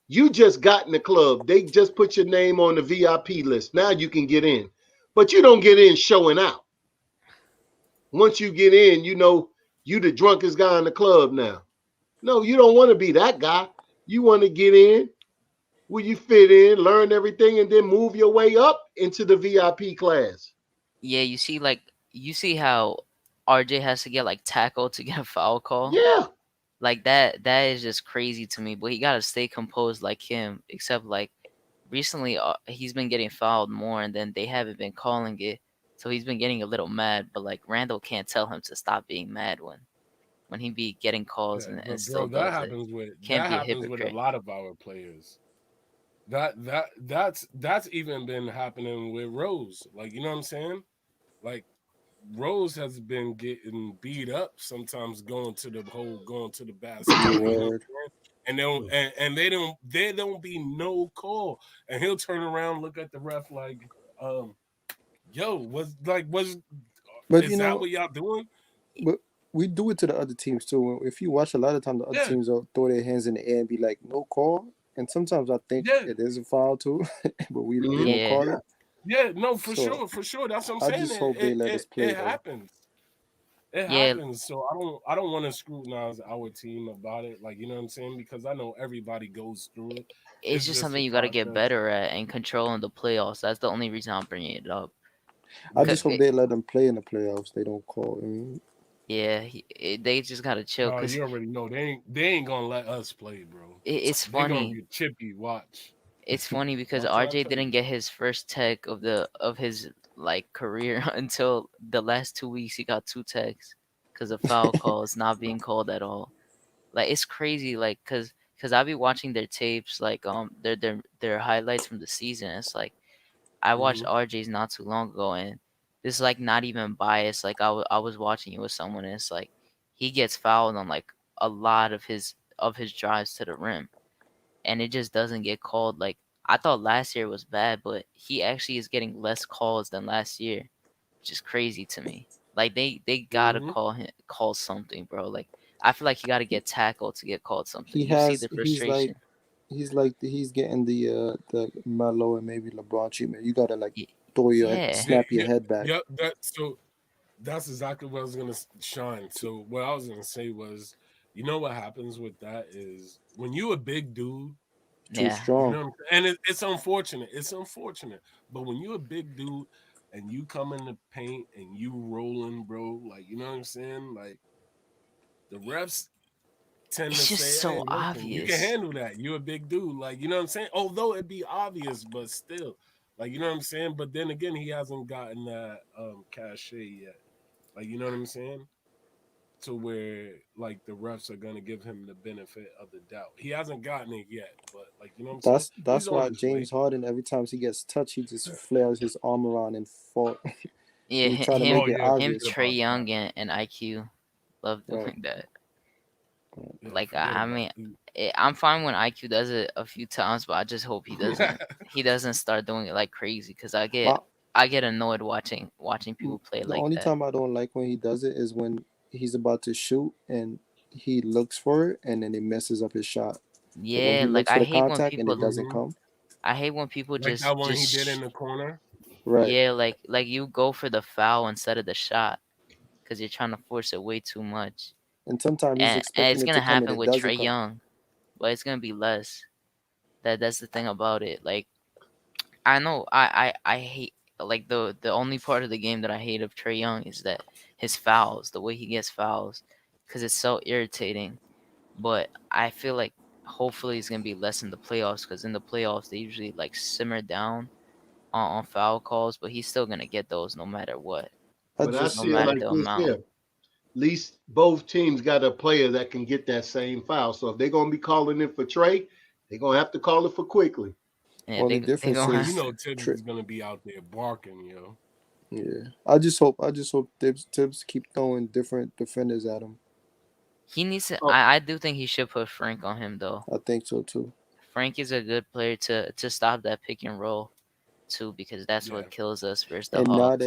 You just got in the club. They just put your name on the VIP list. Now you can get in. But you don't get in showing out. Once you get in, you the drunkest guy in the club now. No, you don't want to be that guy. You want to get in where you fit in, learn everything, and then move your way up into the VIP class. Yeah, you see how RJ has to get like tackled to get a foul call. Yeah. Like that is just crazy to me. But he gotta stay composed like him. Except like recently, he's been getting fouled more, and then they haven't been calling it. So he's been getting a little mad. But like Randall can't tell him to stop being mad when he be getting calls Yeah, and but still bro, that does it. happens with Can't be a a hypocrite. lot of our players. That's even been happening with Rose. Like, you know what I'm saying? Like Rose has been getting beat up sometimes going to the basket. Like, you know what Word. I'm saying? And they don't be no call. And he'll turn around, look at the ref like, yo, was But is that what y'all doing? but we do it to the other teams too. If you watch a lot of time, the other Yeah, teams will throw their hands in the air and be like, "No call." And sometimes I think yeah, it is a foul too, but they Mhm. don't Yeah, call Yeah. it. yeah. No, for So sure, for sure. That's what I'm I saying. just hope they let us play It though. happens. It yeah. happens. So I don't want to scrutinize our team about it. Like, you know what I'm saying? Because I know everybody goes through it. It's It's just just something a you got to get process. better at and controlling the playoffs. That's the only reason I'm bringing it up. I Yeah. just hope they let them play in the playoffs. They don't call. Yeah, they just gotta chill No, because you already know they ain't gonna let us play, bro. it's They gonna funny. get chippy. Watch. It's funny because I'm trying to RJ tell didn't you. get his first tech of his like career until the last 2 weeks. He got two techs because of foul calls not being called at all. Like it's crazy. Like because I be watching their tapes, like their highlights from the season. It's like I watched Hmm. RJ's not too long ago, and this is like not even biased. Like I was watching it with someone, and it's like he gets fouled on like a lot of his drives to the rim, and it just doesn't get called. Like I thought last year was bad, but he actually is getting less calls than last year, which is crazy to me. Like they gotta Hmm. call something, bro. Like I feel like you gotta get tackled to get called something. He You see has. the frustration. He's getting the Melo and maybe LeBron treatment. You gotta like throw your Yeah, snap your Yeah, head back. yeah. That's exactly what I was gonna shine. So what I was gonna say was, you know what happens with that is when you a big dude, Too yeah. you strong. know, and it's unfortunate. It's unfortunate, but when you a big dude and you come in the paint and you rolling, bro, like you know what I'm saying, like the refs tend to It's just say, so "Hey, listen, you can obvious. handle that. You're a big dude." Like, you know what I'm saying? Although it be obvious, but still, like, you know what I'm saying? But then again, he hasn't gotten that cachet yet. Like, you know what I'm saying? To where like the refs are gonna give him the benefit of the doubt. He hasn't gotten it yet, but like you know what I'm saying? He's That's on why his way. James Harden every time he gets touched, he just flares his arm around and fall, Yeah, and he try to Oh make it yeah, him, obvious. forget Trey about that. Young, and IQ love Right. doing that. Yeah, Like forget I about mean, it. I'm fine when IQ does it a few times, but I just hope he doesn't start doing it like crazy because My I get annoyed watching Mm, people play The like only that. time I don't like when he does it is when he's about to shoot and he looks for it and then it messes up his shot. Like when Yeah, he like looks for the contact and it doesn't Hmm. come. I hate when people Like that one he did in the corner. Right. yeah, like you go for the foul instead of the shot because you're trying to force it way too much. And sometimes he's And expecting it's it to gonna come and happen it with doesn't Trey come. Young, but it's gonna be less. That's the thing about it. Like I know I hate like the only part of the game that I hate of Trey Young is that his fouls, the way he gets fouls, because it's so irritating. But I feel like hopefully it's gonna be less in the playoffs because in the playoffs they usually like simmer down on foul calls, but he's still gonna get those no matter what, I But I no see just it matter like the this amount. here. At least both teams got a player that can get that same foul. So if they're gonna be calling it for Trey, they're gonna have to call it for Quickly. Yeah, only they difference gonna You is know Tibbs tri- is gonna be out there barking, yo. yeah. I just hope Tibbs keep throwing different defenders at him. he needs to. Oh, I do think he should put Frank on him though. I think so too. Frank is a good player to stop that pick and roll too because that's Yeah, what kills us versus the And Hawks.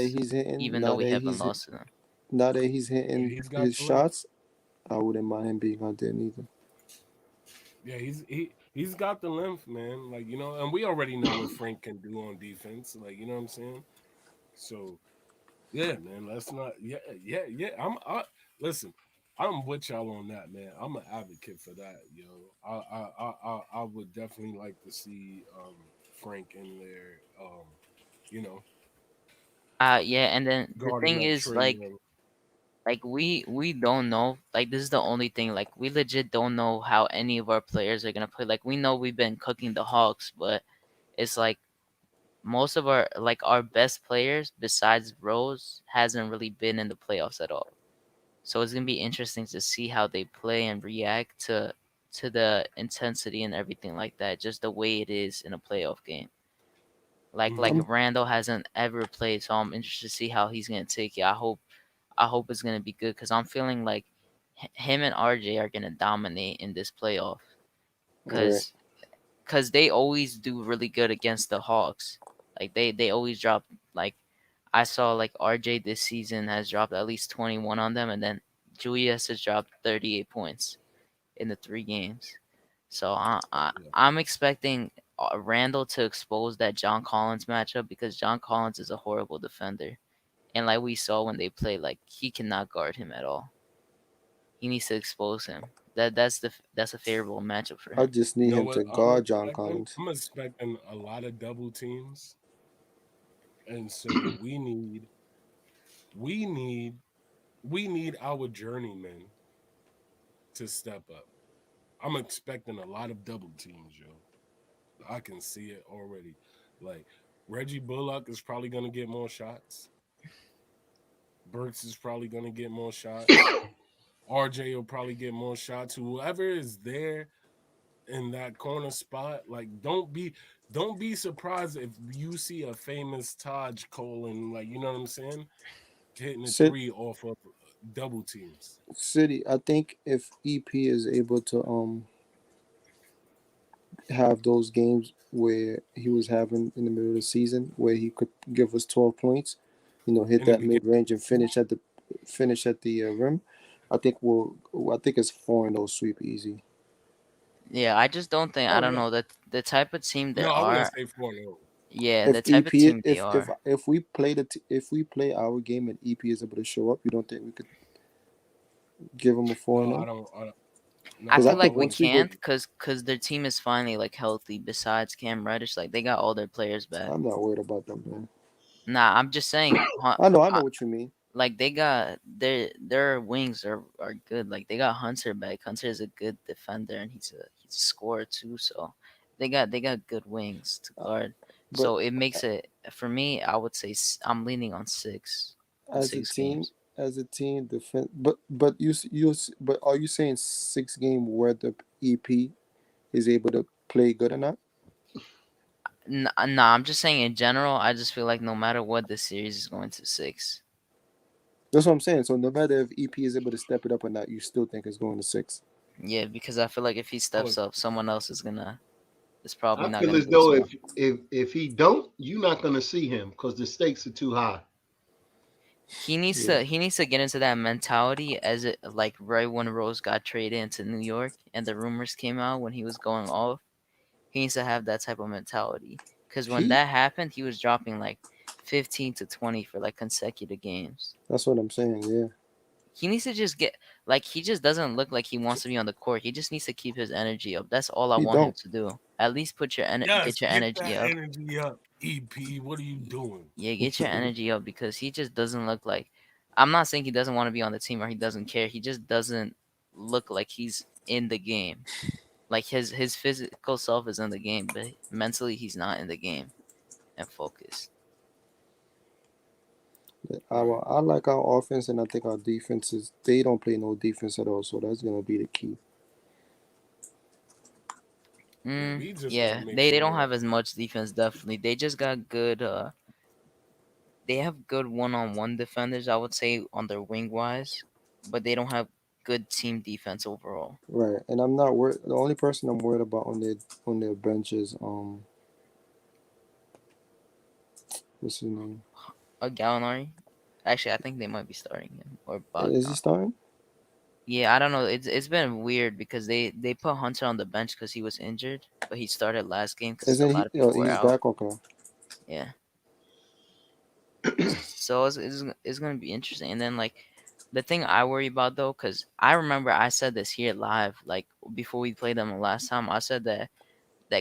Even though we haven't he's lost to them. now that he's yeah, hitting he's got his the length. shots, I wouldn't mind him being out there neither. Yeah, he's got the length, man. Like you know, and we already know what Frank can do on defense. Like you know what I'm saying. So yeah, man. Let's not. Yeah, yeah, yeah. Listen. I'm with y'all on that, man. I'm an advocate for that, yo. I would definitely like to see Frank in there. You know, Yeah, and then the guarding thing up is Trey Young. like we don't know. Like this is the only thing. Like we legit don't know how any of our players are gonna play. Like we know we've been cooking the Hawks, but it's like most of our best players besides Rose hasn't really been in the playoffs at all. So it's gonna be interesting to see how they play and react to the intensity and everything like that. Just the way it is in a playoff game. Like Hmm. I'm Randall hasn't ever played, so I'm interested to see how he's gonna take it. I hope it's gonna be good because I'm feeling like him and RJ are gonna dominate in this playoff right. because they always do really good against the Hawks. Like they always drop like I saw like RJ this season has dropped at least 21 on them, and then Julius has dropped 38 points in the 3 games. So I'm expecting Randall to expose that John Collins matchup because John Collins is a horrible defender, and like we saw when they play, like he cannot guard him at all. He needs to expose him. That's a favorable matchup for I him. just You need know him what? to guard John Collins. I'm expecting a lot of double teams, and so we need we need our journeyman to step up. I'm expecting a lot of double teams, yo. I can see it already. Like Reggie Bullock is probably gonna get more shots. Burks is probably gonna get more shots. RJ will probably get more shots. Whoever is there in that corner spot, like don't be surprised if you see a famous Taj Colin, like you know what I'm saying, hitting a Sit, 3 off of double teams. City. I think if EP is able to have those games where he was having in the middle of the season, where he could give us 12 points, hit In the that beginning, mid range and finish at the rim. I think it's 4-0 sweep easy. Yeah, I just don't think I oh don't yeah, know that the type of team they no, I wouldn't are. say 4-0. Yeah, If the type of EP team they are. if we play if we play our game and EP is able to show up, you don't think we could give him a 4 No, and 0? I Because I feel I think like we wouldn't once we say go, can't because their team is finally like healthy. Besides Cam Reddish, like they got all their players back. I'm not worried about them, man. Nah, I'm just saying. I know what you mean. Like they got their wings are good. Like they got Hunter back. Hunter is a good defender and he's a scorer too. So they got good wings to guard. But So it makes it for me. I would say I'm leaning on as a 6 team, games. defense. But but are you saying 6 game where the EP is able to play good or not? Nah, I'm just saying in general. I just feel like no matter what, the series is going to 6. That's what I'm saying. So no matter if EP is able to step it up or not, you still think it's going to 6. Yeah, because I feel like if he I steps would. up, someone else is gonna. It's probably I not feel gonna as go as though well. if he don't, you're not gonna see him because the stakes are too high. Yeah. He needs to get into that mentality as it like right when Rose got traded into New York and the rumors came out when he was going off. He needs to have that type of mentality because when He that happened, he was dropping like 15 to 20 for like consecutive games. That's what I'm saying. Yeah. He needs to just get like he just doesn't look like he wants to be on the court. He just needs to keep his energy up. That's all I He want him don't. to do. At least Yes, get your get energy that up. energy up, EP. What are you doing? Yeah, get your energy up because he just doesn't look like. I'm not saying he doesn't want to be on the team or he doesn't care. He just doesn't look like he's in the game. Like his physical self is in the game, but mentally he's not in the game and focused. Right. I like our offense, and I think our defenses. They don't play no defense at all, so that's gonna be the key. Yeah, we just gotta Yeah, make they don't sure. have as much defense. Definitely, they just got good. They have good one-on-one defenders. I would say on their wing wise, but they don't have good team defense overall. Right, and I'm not worried. The only person I'm worried about on their bench is what's his name? A Gallinari. Actually, I think they might be starting him or Is he Bogdan. starting? Yeah, I don't know. It's been weird because they put Hunter on the bench because he was injured, but he started last game because a Isn't lot he? of people were He's out. back. Okay. Yeah, so it's gonna be interesting. And then like the thing I worry about though, because I remember I said this here live, like before we played them the last time, I said that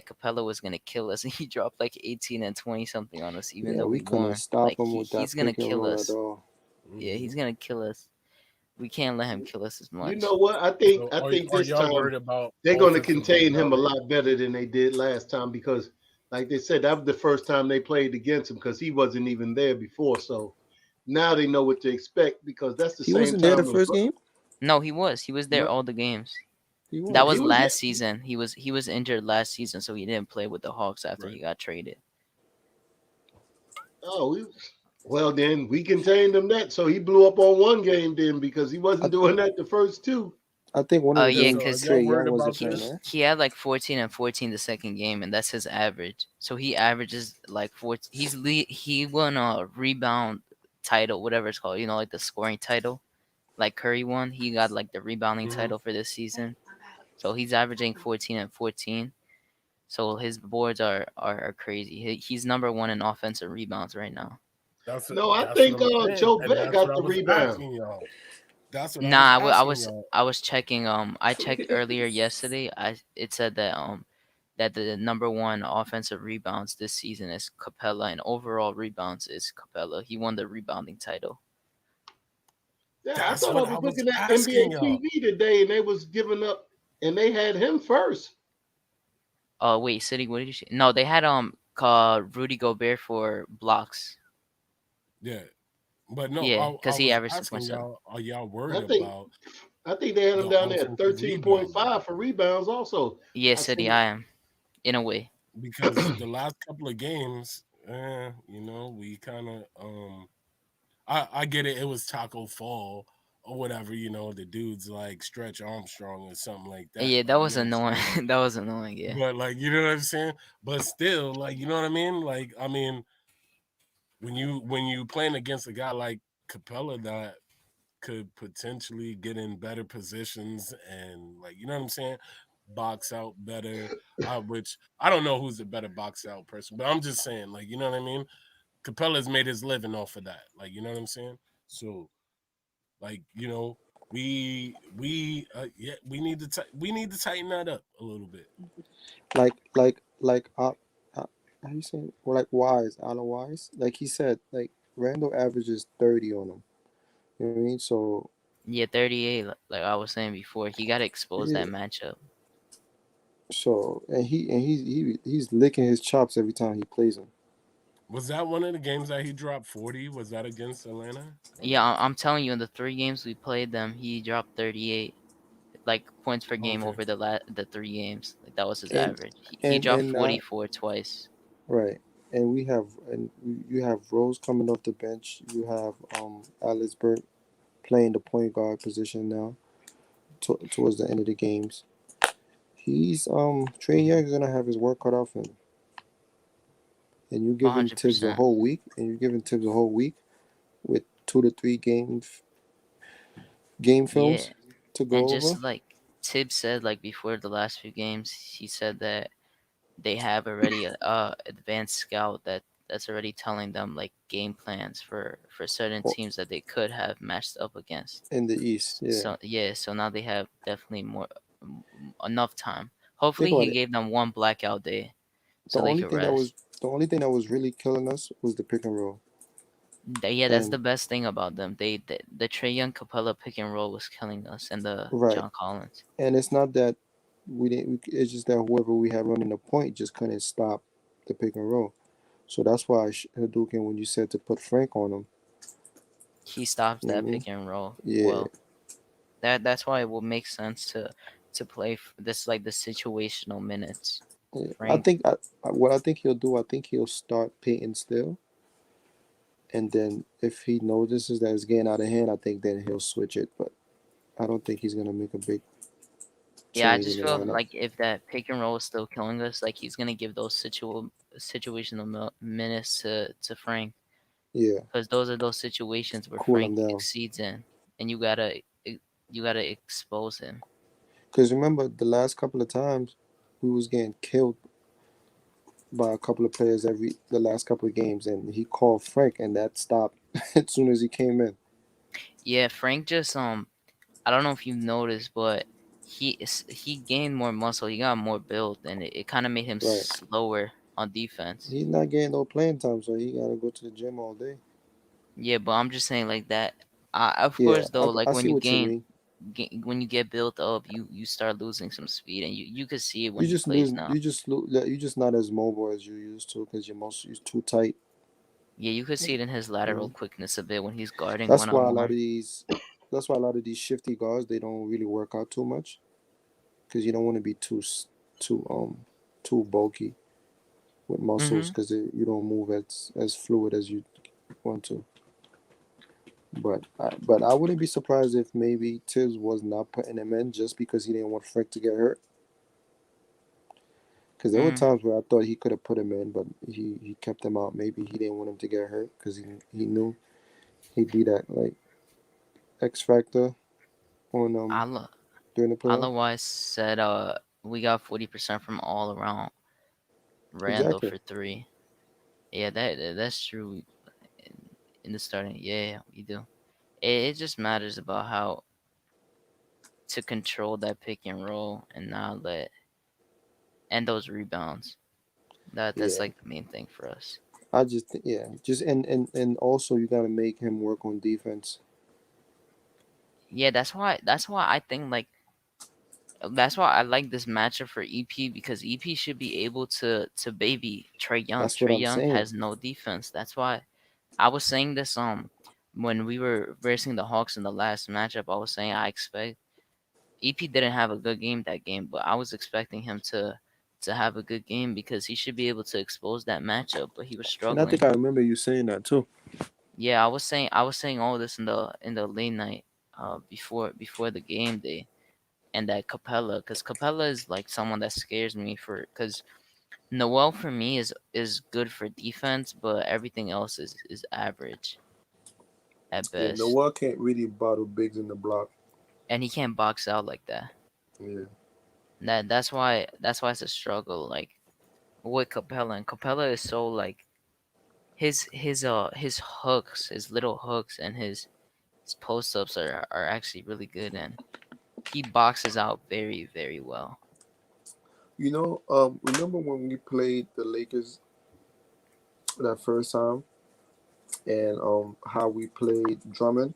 Capella was gonna kill us, and he dropped like 18 and 20 something on us, even Yeah, though we we couldn't won. stop Like him with he's that gonna pick and kill roll at us. all. Yeah, Hmm. he's gonna kill us. We can't let him kill us as You much. know what? So I think are this y'all time worried about they're going to offensive contain him a rebounding? lot better than they did last time because, like they said, that was the first time they played against him because he wasn't even there before. So now they know what to expect because that's the He same wasn't there the time. first game. No, he was. He was there No, all the games. He That he was was. was there. last season. He was injured last season, so he didn't play with the Hawks after Right. he got traded. Oh, well then we contained him that, so he blew up on one game then because he I, wasn't doing that the first two. I think one of the Yeah, games So are because y'all Trey worried Young wasn't about playing, this? right? he had like 14 and 14 the second game, and that's his average. So he averages like 14. He won a rebound title, whatever it's called. You know, like the scoring title, like Curry won. He got like the rebounding Hmm. title for this season. So he's averaging 14 and 14. So his boards are crazy. He's number one in offensive rebounds right now. No, I That's what think I'm saying, Joe and Beck that's what got I the was rebound. asking y'all. That's what I was Nah, asking y'all. I was checking. I checked earlier yesterday. It said that the number one offensive rebounds this season is Capella, and overall rebounds is Capella. He won the rebounding title. Yeah, I That's thought I what I was was looking at asking NBA y'all. TV today, and they was giving up, and they had him first. Oh wait, City. What did you say? No, they had Rudy Gobert for blocks. Yeah, but no, Yeah, I because he was averaged asking 6.7. y'all, are y'all worried I think about I think they had him the down there at offensive rebounding? 13.5 for rebounds. Also, Yeah, I City. seen I am in a way. Because the last couple of games, we kind of I get it. It was Taco Fall or whatever. The dude's like Stretch Armstrong or something like that. Yeah, that Like you was know what I'm annoying. saying. Like, That was annoying. Yeah. but like you know what I'm saying. But still, like you know what I mean. Like I mean, when you playing against a guy like Capella that could potentially get in better positions and like you know what I'm saying, box out better. Which I don't know who's a better box out person, but I'm just saying like you know what I mean. Capella's made his living off of that, like you know what I'm saying. So like we need to we need to tighten that up a little bit. like how you saying? Well, like Wise, Alan Wise, like he said, like Randall averages 30 on him. You know what I mean? So Yeah, 38. Like I was saying before, he got to expose yeah, that matchup. so he's licking his chops every time he plays him. Was that one of the games that he dropped 40? Was that against Atlanta? Yeah, I'm telling you, in the 3 games we played them, he dropped 38 like points per game Okay. over the 3 games. Like that was his And average. He and dropped and 44 twice. right. You have Rose coming off the bench. You have Alex Burke playing the point guard position now towards the end of the games. He's Trey Mhm. Young's gonna have his work cut out for him. And you give him Tibbs a 100%. whole week, and you're giving Tibbs a whole week with 2 to 3 game Yeah, films to and go over. just like Tibbs said, like before the last few games, he said that they have already a advanced scout that's already telling them like game plans for certain Well, teams that they could have matched up against. in the East, yeah. So yeah, so now they have definitely enough time. Think Hopefully, about he it. gave them one blackout day The so they only could thing that rest. was the only thing that was really killing us was the pick and roll. Yeah, that's And the best thing about them. The Trey Young Capella pick and roll was killing us, and the right. John Collins. And it's not that we didn't. It's just that whoever we had running the point just couldn't stop the pick and roll. So that's why Hadouken, when you said to put Frank on him, He stops you know what I that mean? pick and roll Yeah. well. That's why it will make sense to play this like the situational minutes. Yeah. Frank. What I think he'll do. I think he'll start Peyton still, and then if he notices that it's getting out of hand, I think then he'll switch it. But I don't think he's gonna make a big Yeah, I change just in the feel lineup. like if that pick and roll is still killing us, like he's gonna give those situational minutes to Frank, Yeah, because those are those situations where cool Frank him down. exceeds in, and you gotta expose him. Because remember the last couple of times we was getting killed by a couple of players every the last couple of games, and he called Frank, and that stopped as soon as he came in. Yeah, Frank just I don't know if you've noticed, but he gained more muscle. He got more build, and it kind of made him Right. slower on defense. He's not getting no playing time, so he gotta go to the gym all day. Yeah, but I'm just saying like that. Of Yeah, course, though, like I see what you mean. when you get built up, you start losing some speed, and you could see it when he plays now. You just not as mobile as you used to because you're too tight. Yeah, you could see it in his lateral Mhm. quickness a bit when he's guarding That's one why on a lot of one. these, that's why a lot of these shifty guards they don't really work out too much because you don't want to be too too bulky with muscles Mhm. because you don't move as fluid as you want to. But I wouldn't be surprised if maybe Tiz was not putting him in just because he didn't want Frank to get hurt. Because there were Mm, times where I thought he could have put him in, but he kept him out. Maybe he didn't want him to get hurt because he knew he'd be that like X factor on Ala during the playoff. Otherwise said we got 40% from all around Randall Exactly. for three. Yeah, that's true. In the starting, yeah, we do. It just matters about how to control that pick and roll and not let and those rebounds. That's Yeah. like the main thing for us. Yeah, just and also you got to make him work on defense. Yeah, that's why I think like that's why I like this matchup for EP because EP should be able to baby Trey Young. That's what Trey I'm Young saying. has no defense. That's why I was saying this when we were versing the Hawks in the last matchup. I was saying I expect EP didn't have a good game that game, but I was expecting him to have a good game because he should be able to expose that matchup, but he was And I think struggling. I remember you saying that too. Yeah, I was saying all this in the late night before the game day and that Capella because Capella is like someone that scares me for because Noel for me is good for defense, but everything else is average at Yeah, best, Noah can't really bottle bigs in the block. and he can't box out like that. Yeah. That's why it's a struggle. Like with Capella, and Capella is so like his hooks, his little hooks, and his post ups are actually really good, and he boxes out very very well. Remember when we played the Lakers that first time, and how we played Drummond?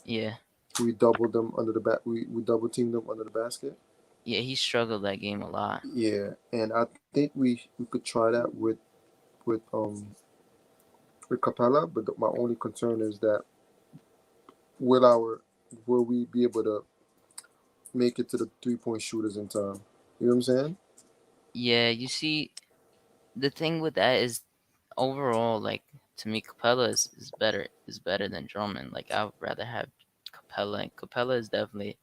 Yeah, We doubled them under the back. We double teamed them under the basket. yeah, he struggled that game a lot. Yeah, and I think we could try that with with Capella. But my only concern is that will our will we be able to make it to the 3 point shooters in time? You know what I'm saying? Yeah, you see, the thing with that is overall, like to me, Capella is better than Drummond. Like I would rather have Capella, and Capella is definitely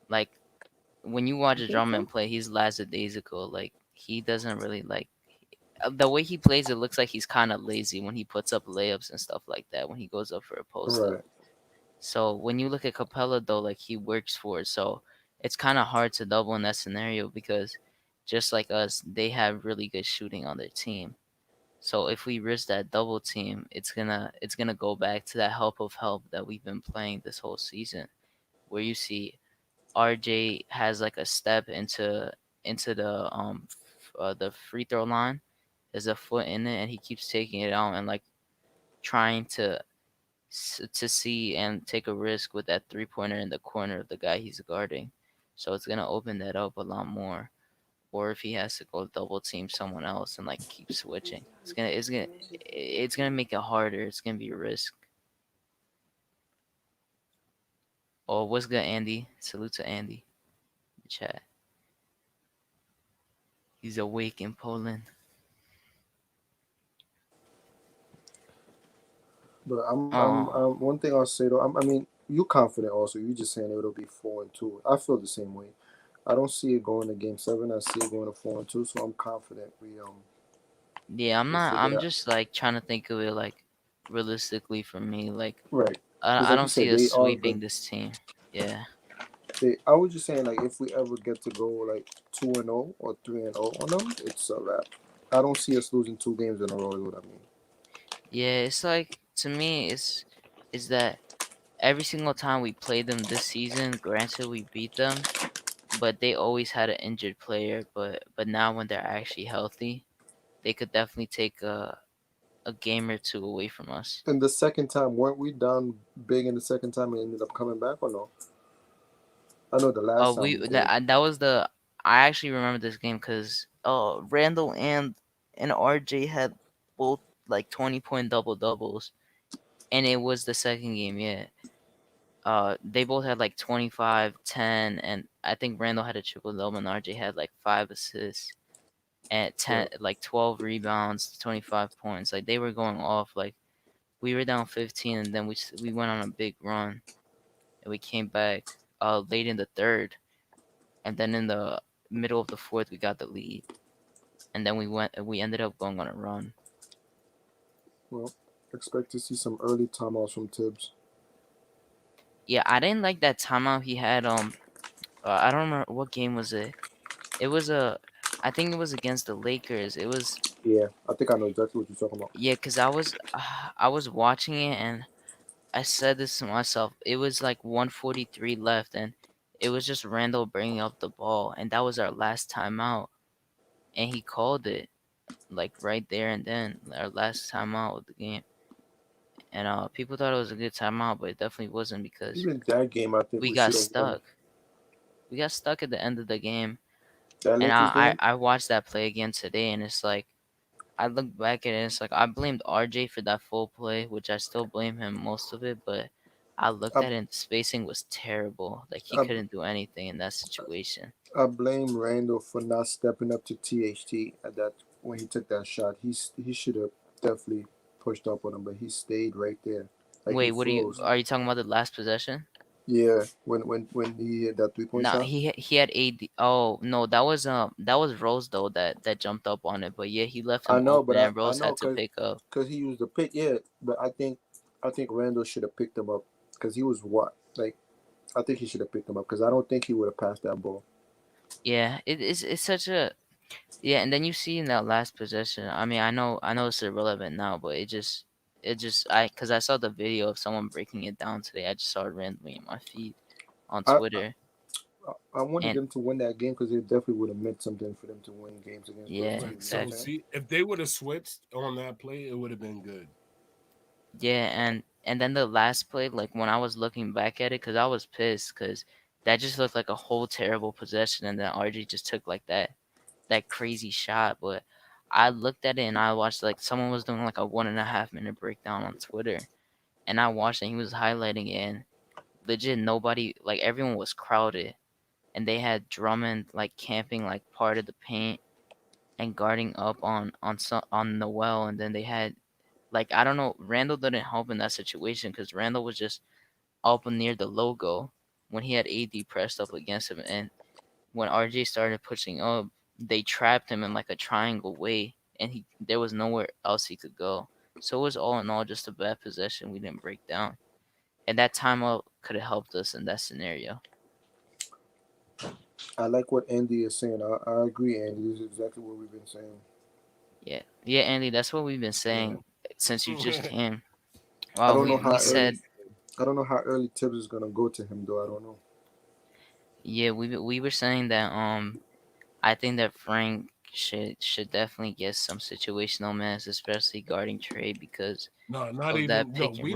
like when you watch You a think Drummond so? play, he's lackadaisical. Like he doesn't really like the way he plays. It looks like he's kind of lazy when he puts up layups and stuff like that. When he goes up for a post up. Right. So when you look at Capella though, like he works for it. So it's kind of hard to double in that scenario because just like us, they have really good shooting on their team. So if we risk that double team, it's gonna go back to that help that we've been playing this whole season, where you see RJ has like a step into the free throw line. There's a foot in it, and he keeps taking it out and like trying to see and take a risk with that 3 pointer in the corner of the guy he's guarding. So it's gonna open that up a lot more. Or if he has to go double team someone else and like keep switching, it's gonna make it harder. It's gonna be a risk. Oh, what's good, Andy? Salute to Andy. In the chat. He's awake in Poland. But Oh, one thing I'll say though, I mean, you confident also. You just saying it'll be 4-2. I feel the same way. I don't see it going to game 7. I see it going to 4-2. So I'm confident yeah. I'm we not. figure I'm that just like trying to think of it like realistically for me. Like right. Because I like you don't see said, us they are good. sweeping this team. Yeah. I was just saying like if we ever get to go like 2-0 or 3-0 on them, it's a wrap. I don't see us losing 2 games in a row. Is what I mean. Yeah. It's like to me, is that every single time we played them this season, granted we beat them, but they always had an injured player. But now when they're actually healthy, they could definitely take a game or two away from us. And the second time, weren't we down big in the second time and ended up coming back or no? I know the last time We we did. that was the I actually remember this game because Randall and RJ had both like 20-point double doubles, and it was the second game. Yeah, they both had like 25, 10, and I think Randall had a triple double, and RJ had like 5 assists and Yeah. 12 rebounds, 25 points. Like they were going off. Like we were down 15, and then we went on a big run, and we came back late in the third, and then in the middle of the fourth we got the lead, and then we ended up going on a run. Well, expect to see some early timeouts from Tibbs. Yeah, I didn't like that timeout he had. I don't remember what game was it. It was I think it was against the Lakers. It was Yeah, I think I know exactly what you're talking about. yeah, cause I was watching it and I said this to myself. It was like 1:43 left, and it was just Randall bringing up the ball, and that was our last timeout, and he called it like right there and then, our last timeout of the game. And people thought it was a good timeout, but it definitely wasn't because Even that game, I think we we got should have won. stuck. We got stuck at the end of the game, That and Lakers game, I watched that play again today, and it's like I look back at it, it's like I blamed RJ for that full play, which I still blame him most of it, but I looked I, at it and the spacing was terrible. Like he I, couldn't do anything in that situation. I blame Randall for not stepping up to THT at that when he took that shot. He should have definitely pushed up on him, but he stayed right there, like he Wait, froze. are you talking about the last possession? Yeah, when he hit that 3 point No, shot. he had AD. Oh no, that was Rose though that jumped up on it. But yeah, he left I him know, open but and I Rose know had to pick up. because he used the pick. Yeah, but I think Randall should have picked him up because he was what like I think he should have picked him up because I don't think he would have passed that ball. Yeah, it's such a yeah, and then you see in that last possession. I mean, I know it's irrelevant now, but it just because I saw the video of someone breaking it down today. I just saw it randomly in my feed on I Twitter, I wanted and them to win that game because it definitely would have meant something for them to win games against those yeah, Right. teams. You know what So I'm exactly. saying? see, if they would have switched on that play, it would have been good. Yeah, and then the last play, like when I was looking back at it, because I was pissed, because that just looked like a whole terrible possession, and then RG just took like that crazy shot. But I looked at it and I watched like someone was doing like a 1.5 minute breakdown on Twitter, and I watched and he was highlighting it, and legit nobody, like everyone was crowded, and they had Drummond like camping like part of the paint and guarding up on Noel, and then they had like I don't know, Randall didn't help in that situation because Randall was just up near the logo when he had AD pressed up against him, and when RJ started pushing up, they trapped him in like a triangle way, and he there was nowhere else he could go. So it was all in all just a bad possession. We didn't break down, and that timeout could have helped us in that scenario. I like what Andy is saying. I agree, Andy. This is exactly what we've been saying. Yeah, yeah, Andy, that's what we've been Yeah. saying since you just came. I Well, don't know we how said early. I don't know how early Tibbs is gonna go to him though. I don't know. yeah, we were saying that I think that Frank should definitely get some situational minutes, especially guarding Trey because No, not of that even. No, pick and roll. we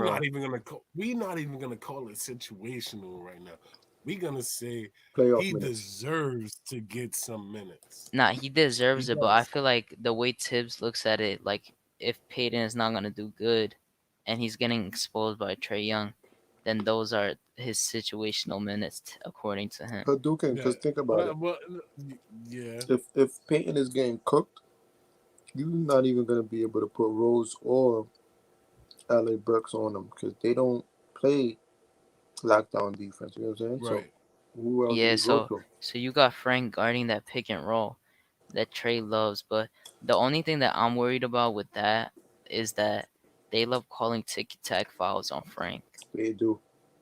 not even gonna call it situational right now. We gonna say Playoff he minutes. deserves to get some minutes. Nah, he He deserves it, but I does. feel like the way Tibbs looks at it, like if Peyton is not gonna do good, and he's getting exposed by Trey Young, then those are his situational minutes, according to him. Hadouken, Yeah, because think about it. but yeah, If Peyton is getting cooked, you're not even gonna be able to put Rose or LA Burks on them because they don't play lockdown defense. You know what I'm saying? So right. who else do Yeah, you go to? so you got Frank guarding that pick and roll that Trey loves, but the only thing that I'm worried about with that is that they love calling ticky tack fouls on Frank, They do.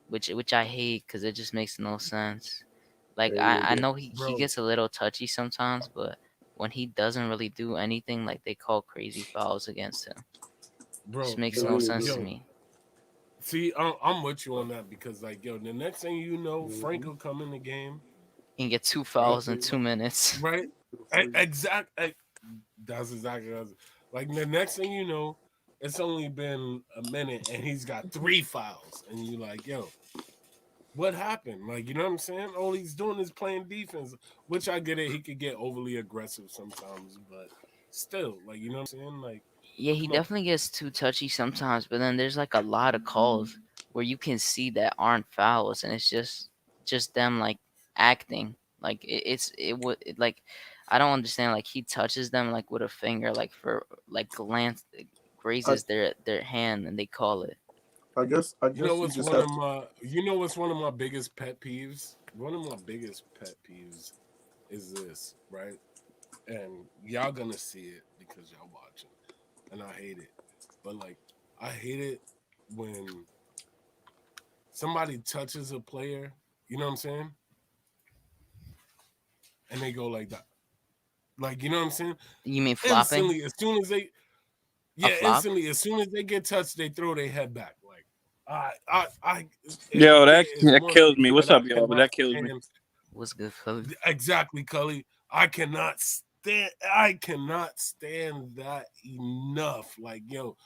which I hate because it just makes no sense. Like They really I do. know he Bro, gets a little touchy sometimes, but when he doesn't really do anything, like they call crazy fouls against him. Just bro, They makes no really sense do. to yo, me. see, I'm with you on that because, like, yo, the next thing you know, Frank Mm-hmm. will come in the game, You can get two right? fouls in 2 minutes. Right? That's exactly what I was, like. The next thing you know, it's only been a minute and he's got 3 fouls, and you're like, yo, what happened? Like, you know what I'm saying? All he's doing is playing defense, which I get it. He could get overly aggressive sometimes, but still, like, you know what I'm saying? Like, Yeah, he come on. definitely gets too touchy sometimes, but then there's like a lot of calls where you can see that aren't fouls, and it's just them like acting like it would like I don't understand like he touches them like with a finger like for like raises their hand and they call it. I guess You know you what's just one have of my you know what's one of my biggest pet peeves? One of my biggest pet peeves is this, right? And y'all gonna see it because y'all watching. And I hate it. But like I hate it when somebody touches a player, you know what I'm saying? And they go like that. Like, you know what I'm saying? You mean flopping? Instantly, as soon as they A yeah, flop? instantly, as soon as they get touched, they throw their head back. Like if Yo, there that is that one kills me. thing What's that I up, y'all? But cannot that kills me. stand. What's good, Philly? Exactly, Cully. I cannot stand that enough. Like, yo,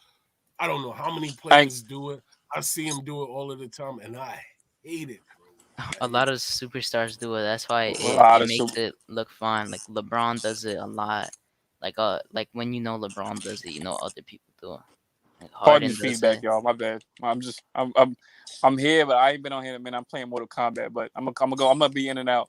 I don't know how many I players do it. I see them do it all of the time, and I hate it, bro. I A hate lot it. of superstars do it. That's why a it lot of makes super. it look fine. Like LeBron does it a lot. Like when you know LeBron does it, you know other people do it. Like Pardon the Harden does feedback, it. y'all. My bad. I'm here, but I ain't been on here in a minute. I'm playing Mortal Kombat, but I'm gonna go. I'm gonna be in and out.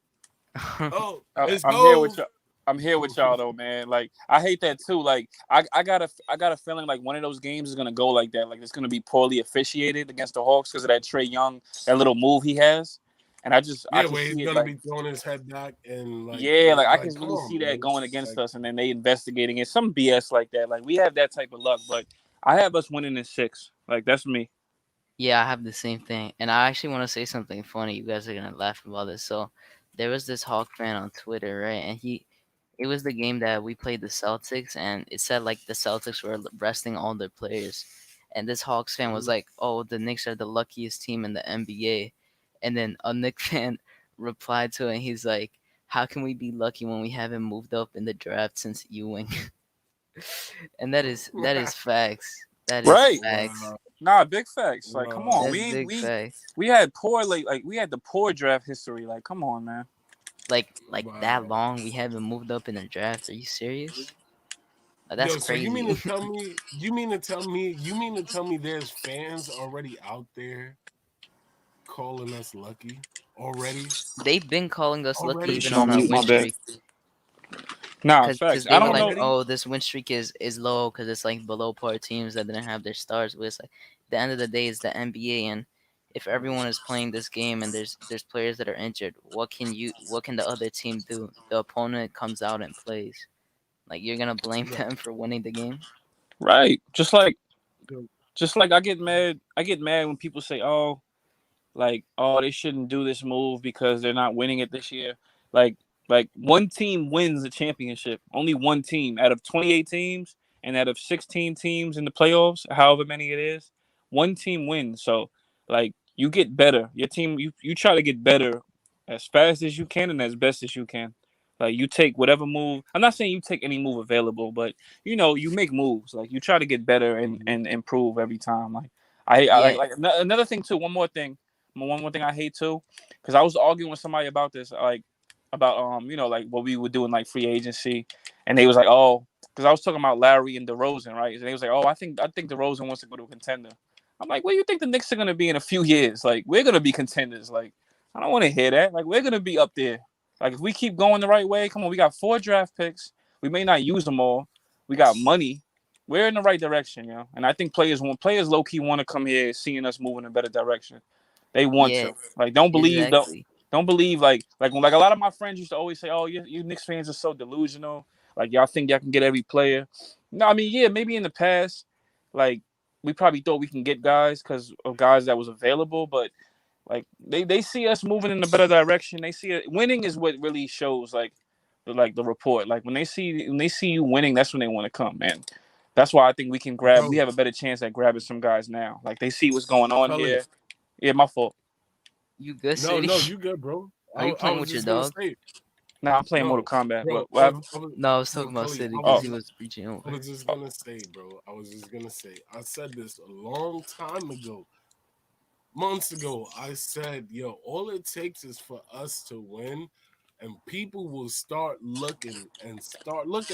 Oh, it's I'm here with Hove. y'all. I'm here with y'all though, man. Like I hate that too. Like I got a feeling like one of those games is gonna go like that. Like it's gonna be poorly officiated against the Hawks because of that Trey Young, that little move he has. And I Yeah, can where he's see it gonna like be throwing his head back and yeah, like I can come really on, see that bro. going against Like, us, and then they investigating it. Some BS like that. Like we have that type of luck, but I have us winning in 6. Like that's me. Yeah, I have the same thing. And I actually want to say something funny. You guys are gonna laugh about this. So there was this Hawk fan on Twitter, right? And it was the game that we played the Celtics, and it said like the Celtics were resting all their players. And this Hawks fan was mhm. like, "Oh, the Knicks are the luckiest team in the NBA." And then a Knicks fan replied to it, and he's like, "How can we be lucky when we haven't moved up in the draft since Ewing?" And that is facts. That is Right? facts. Wow, Nah, big facts. Like come on, wow, That's big facts. we had poor like we had the poor draft history. Like come on, man. Like that wow. long we haven't moved up in the draft. Are you serious? That's Yo, so you mean crazy. to tell me? You mean to tell me? There's fans already out there calling us lucky already? They've been calling us lucky Already? even Pushing on on our mute. My win bad. streak, Nah, because facts. they I were don't like, know. Already? oh, this win streak is low because it's like below par teams that didn't have their stars. But it's like the end of the day is the NBA, and if everyone is playing this game and there's players that are injured, what can the other team do? The opponent comes out and plays. Like you're gonna blame Right. them for winning the game? Right. Yo, Just like I get mad. I get mad when people say, "Oh, like oh they shouldn't do this move because they're not winning it this year." Like one team wins the championship. Only one team out of 28 teams and out of 16 teams in the playoffs, however many it is, one team wins. So like you get better. Your team you try to get better as fast as you can and as best as you can. Like you take whatever move. I'm not saying you take any move available, but you make moves. Like you try to get better mhm. and improve every time. Like I Yeah, like another thing too. One more thing I hate too, because I was arguing with somebody about this, like about like what we would do in like free agency, and they was like, oh, because I was talking about Larry and DeRozan, right? And they was like, oh, I think DeRozan wants to go to a contender. I'm like, where do you think the Knicks are gonna be in a few years? Like we're gonna be contenders. Like I don't want to hear that. Like we're gonna be up there. Like if we keep going the right way, come on, we got 4 draft picks. We may not use them all. We got money. We're in the right direction, And I think players low key want to come here, seeing us move in a better direction. They want yeah, to. Like, don't believe exactly. don't believe like a lot of my friends used to always say, "Oh, you Knicks fans are so delusional. Like y'all think y'all can get every player." No, I mean, yeah, maybe in the past, like we probably thought we can get guys because of guys that was available, but like they see us moving in a better direction. They see it. Winning is what really shows the report. Like when they see you winning, that's when they want to come, man. That's why I think we Yo, have a better chance at grabbing some guys now. Like they see what's going on Cully. here. Yeah, my fault. You good, No, City? no, you good, bro. Are you I playing was with your just gonna dog? say, Nah, I'm playing Mortal no, Kombat. bro. What happened? No, I was Yo, talking about Cully. City I because was Oh, he just, was reaching I over. was just gonna say, bro. I was just gonna say. I said this a long time ago, months ago. I said, yo, all it takes is for us to win, and people will start looking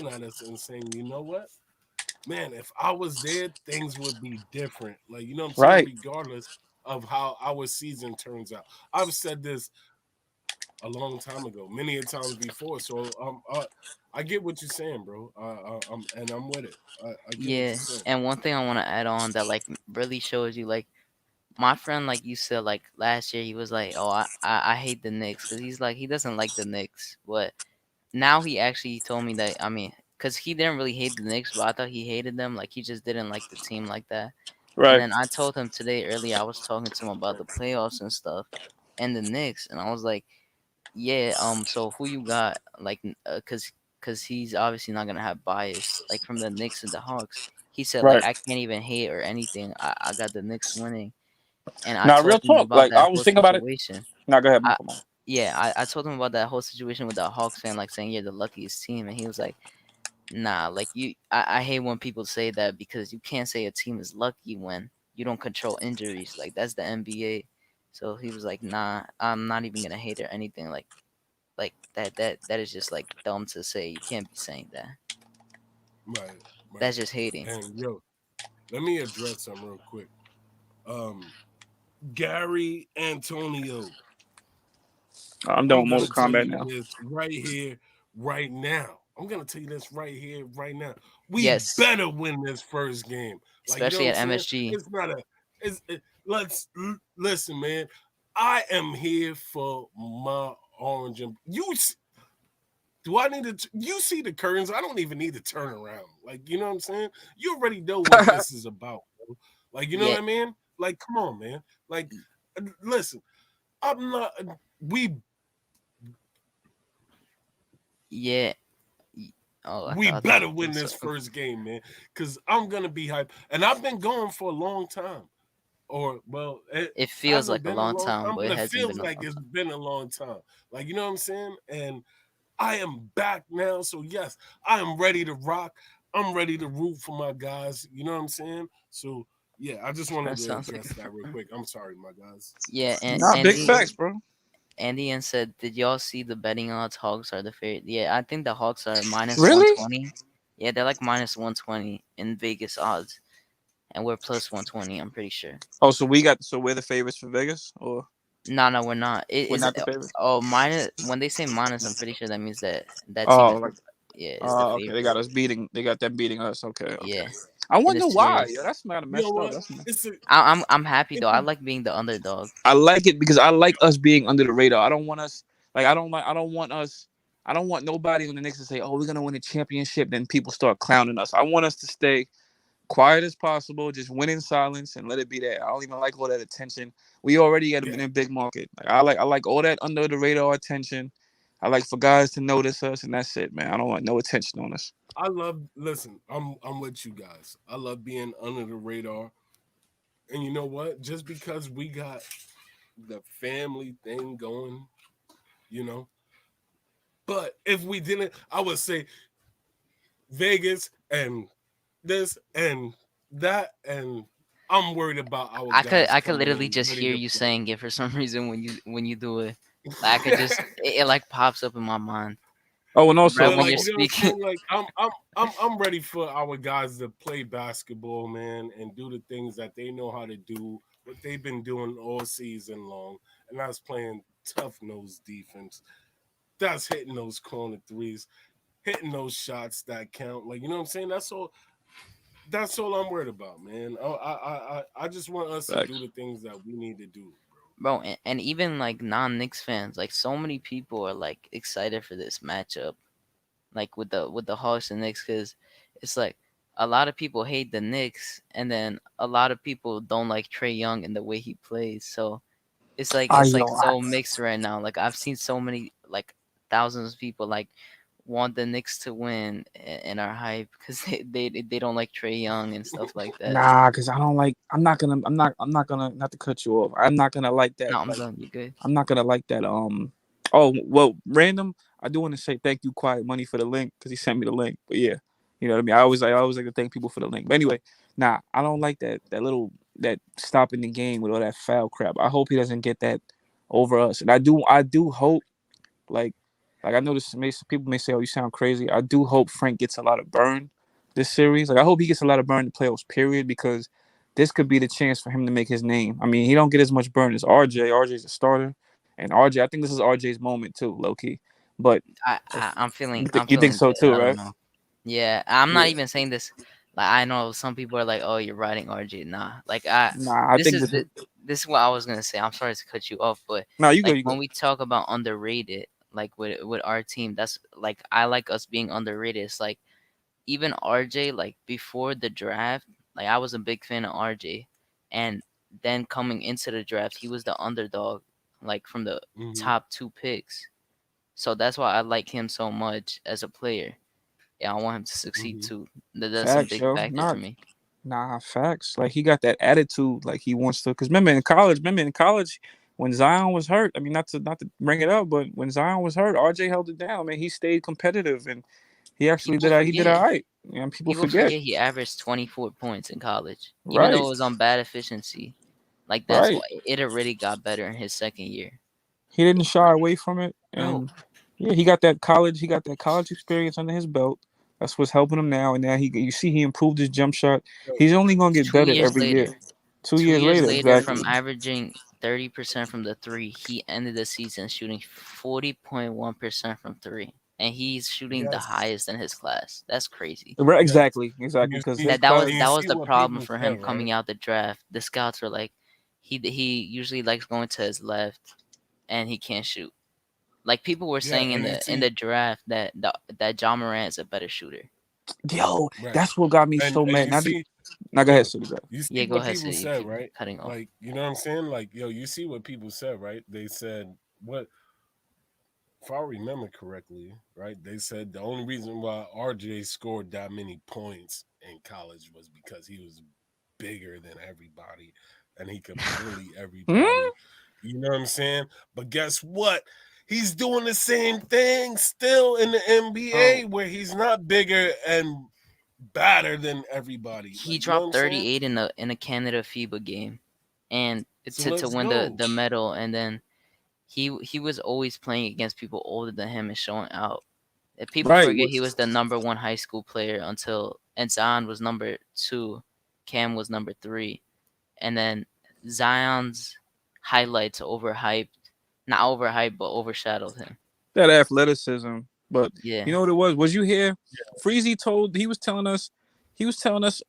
at us and saying, you know what? Man, if I was there, things would be different. Like, you know what I'm saying? right. Regardless of how our season turns out. I've said this a long time ago, many a times before. So I get what you're saying, bro. And I'm with it. I get what Yeah, you're saying. and one thing I want to add on that like really shows you like my friend, like you said, like last year he was like, oh, I hate the Knicks because he's like he doesn't like the Knicks, but now he actually told me that I mean, because he didn't really hate the Knicks, but I thought he hated them, like he just didn't like the team like that. And Right. then I told him today earlier I was talking to him about the playoffs and stuff, and the Knicks, and I was like, yeah, so who you got, like, cause he's obviously not gonna have bias like from the Knicks and the Hawks. He said like Right. I can't even hate or anything. I got the Knicks winning. And I Now, told real him talk. about Like that I was whole thinking about it. situation. Now, go ahead. I Come on. Yeah, I told him about that whole situation with the Hawks fan, like saying you're the luckiest team, and he was like, "Nah, like I hate when people say that because you can't say a team is lucky when you don't control injuries. Like that's the NBA." So he was like, "Nah, I'm not even gonna hate or anything. Like that is just like dumb to say. You can't be saying that. Right, right. That's just hating." And yo, let me address something real quick. Um, Gary Antonio, I'm done I'm with gonna Mortal tell Kombat you now. this right here, right now. I'm gonna tell you this right here, right now. We Yes, better win this first game. Like you know especially what I'm at saying? MSG. It's not a. Listen, man. I am here for my orange and do I need to? You see the curtains? I don't even need to turn around. Like you know what I'm saying? You already know what this is about. Bro. Like you know Yeah, what I mean? Like come on, man. Like listen, I'm not. yeah. Oh, We I thought better you win said this something. first game, man. Cause I'm gonna be hyped, and I've been going for a long time. Or well, it It feels hasn't like a been a long long time, time, but but it it hasn't feels been a like long it's time. been a long time. Like you know what I'm saying? And I am back now. So yes, I am ready to rock. I'm ready to root for my guys. You know what I'm saying? So yeah, I just wanted That to sounds like address a that real quick. I'm sorry, my guys. yeah. And Nah, big Andy facts, bro. Andy said, "Did y'all see the betting odds? Hawks are the favorite." Yeah, I think the Hawks are minus one Really? twenty. Yeah, they're like minus 120 in Vegas odds, and we're plus 120. I'm pretty sure. Oh, so we're the favorites for Vegas, or No, no, we're not. It we're is not the favorites? oh minus when they say minus, I'm pretty sure that means that that team Oh, is like yeah is the oh, okay. They favorite. got us beating. They got them beating us. Okay, okay. Yeah, I in the wonder why. Yo, series. that's kind of You know messed up. what? I'm happy though. It's I a like being the underdog. I like it because I like us being under the radar. I don't want us like I don't want us. I don't want nobody on the Knicks to say, "Oh, we're gonna win a championship." Then people start clowning us. I want us to stay quiet as possible, just win in silence and let it be that. I don't even like all that attention. We already got yeah. in a big market. Like, I like all that under the radar attention. I like for guys to notice us, and that's it, man. I don't want no attention on us. I love. Listen, I'm with you guys. I love being under the radar. And you know what? Just because we got the family thing going, you know. But if we didn't, I would say Vegas and this and that, and I'm worried about our guys I could coming literally in just ready hear to you play. saying it for some reason when you do it. Like I could just it like pops up in my mind Oh, and right Yeah, also, when like you're you know what I'm speaking. saying. Like I'm ready for our guys to play basketball, man, and do the things that they know how to do, what they've been doing all season long, and that's playing tough nose defense. That's hitting those corner threes, hitting those shots that count. Like you know what I'm saying. That's all I'm worried about, man. I just want us to do facts. the things that we need to do, bro. Bro, and even like non-Knicks fans, like so many people are like excited for this matchup, like with the Hawks and Knicks, because it's like a lot of people hate the Knicks, and then a lot of people don't like Trey Young and the way he plays. So I it's like yo, I, so mixed right now. Like I've seen so many like thousands of people like want the Knicks to win and are hype because they don't like Trey Young and stuff like that. nah, cause I don't like. I'm not gonna not to cut you off. I'm not gonna like that. No, I'm Like, done. You good? I'm not gonna like that. Oh well, random. I do want to say thank you, Quiet Money, for the link because he sent me the link. But yeah, you know what I mean. I always like to thank people for the link. But anyway, nah, I don't like that stopping the game with all that foul crap. I hope he doesn't get that over us. And I do hope like I know people may say, "Oh, you sound crazy." I do hope Frank gets a lot of burn this series. Like I hope he gets a lot of burn in the playoffs. Period, because this could be the chance for him to make his name. I mean, he don't get as much burn as RJ. RJ's a starter, And RJ, I think this is RJ's moment too, low key. But I'm feeling you think so good. too, I don't right? know. Yeah, I'm not Yeah. even saying this. Like I know some people are like, "Oh, you're riding RJ." Nah, like Nah, I this think is this the is. this is what I was gonna say. I'm sorry to cut you off, but No, you like good. You when good. we talk about underrated, like with our team, that's like I like us being underrated. It's like even RJ, like before the draft, like I was a big fan of RJ, and then coming into the draft, he was the underdog, like from the Hmm. top two picks. So that's why I like him so much as a player. Yeah, I want him to succeed Hmm. too. That's a Facts, big yo. factor for Not me. Nah, facts. Like he got that attitude, like he wants to. Cause remember in college, when Zion was hurt. I mean, not to bring it up, but when Zion was hurt, RJ held it down. Man, he stayed competitive, and he actually People did. He did forget. all right. And people People forget. forget he averaged 24 points in college, even though Right, it was on bad efficiency. Like that's why right. it already got better in his second year. He didn't shy away from it, No, and yeah, he got that college. He got that college experience under his belt. That's what's helping him now. And now you see he improved his jump shot. He's only gonna get two better years every year. later, 2 years later, from exactly. averaging 30% from the three, he ended the season shooting 40.1% from three, and he's shooting the Yes. highest in his class. That's crazy. Right, Yes. exactly, And exactly. you Because see, his That was and class. you that was see the what problem people for him said, right? coming out the draft. The scouts were like, he usually likes going to his left, and he can't shoot. Like people were Yeah, saying in and you the see, draft that John Morant is a better shooter. Yo, right, that's what got me so and mad. you see, Now go ahead, yo, City. Go. you see Yeah, go what ahead, people Sid. You said, keep right? cutting off. Like, you know what I'm saying? Like, yo, you see what people said, right? They said what, if I remember correctly, right? They said the only reason why RJ scored that many points in college was because he was bigger than everybody and he could bully Hmm? everybody. You know what I'm saying? But guess what? He's doing the same thing still in the NBA Bro, where he's not bigger and badder than everybody. he Like, you know what dropped I'm saying? 38 in a Canada FIBA game, and So to let's win go. the medal, and then he was always playing against people older than him and showing out. People Right. forget he was the number one high school player until and Zion was number two, Cam was number three, and then Zion's highlights overhyped, not overhyped, but overshadowed him. That athleticism. But Yeah, you know what it was? Was you here? Freezy told he was telling us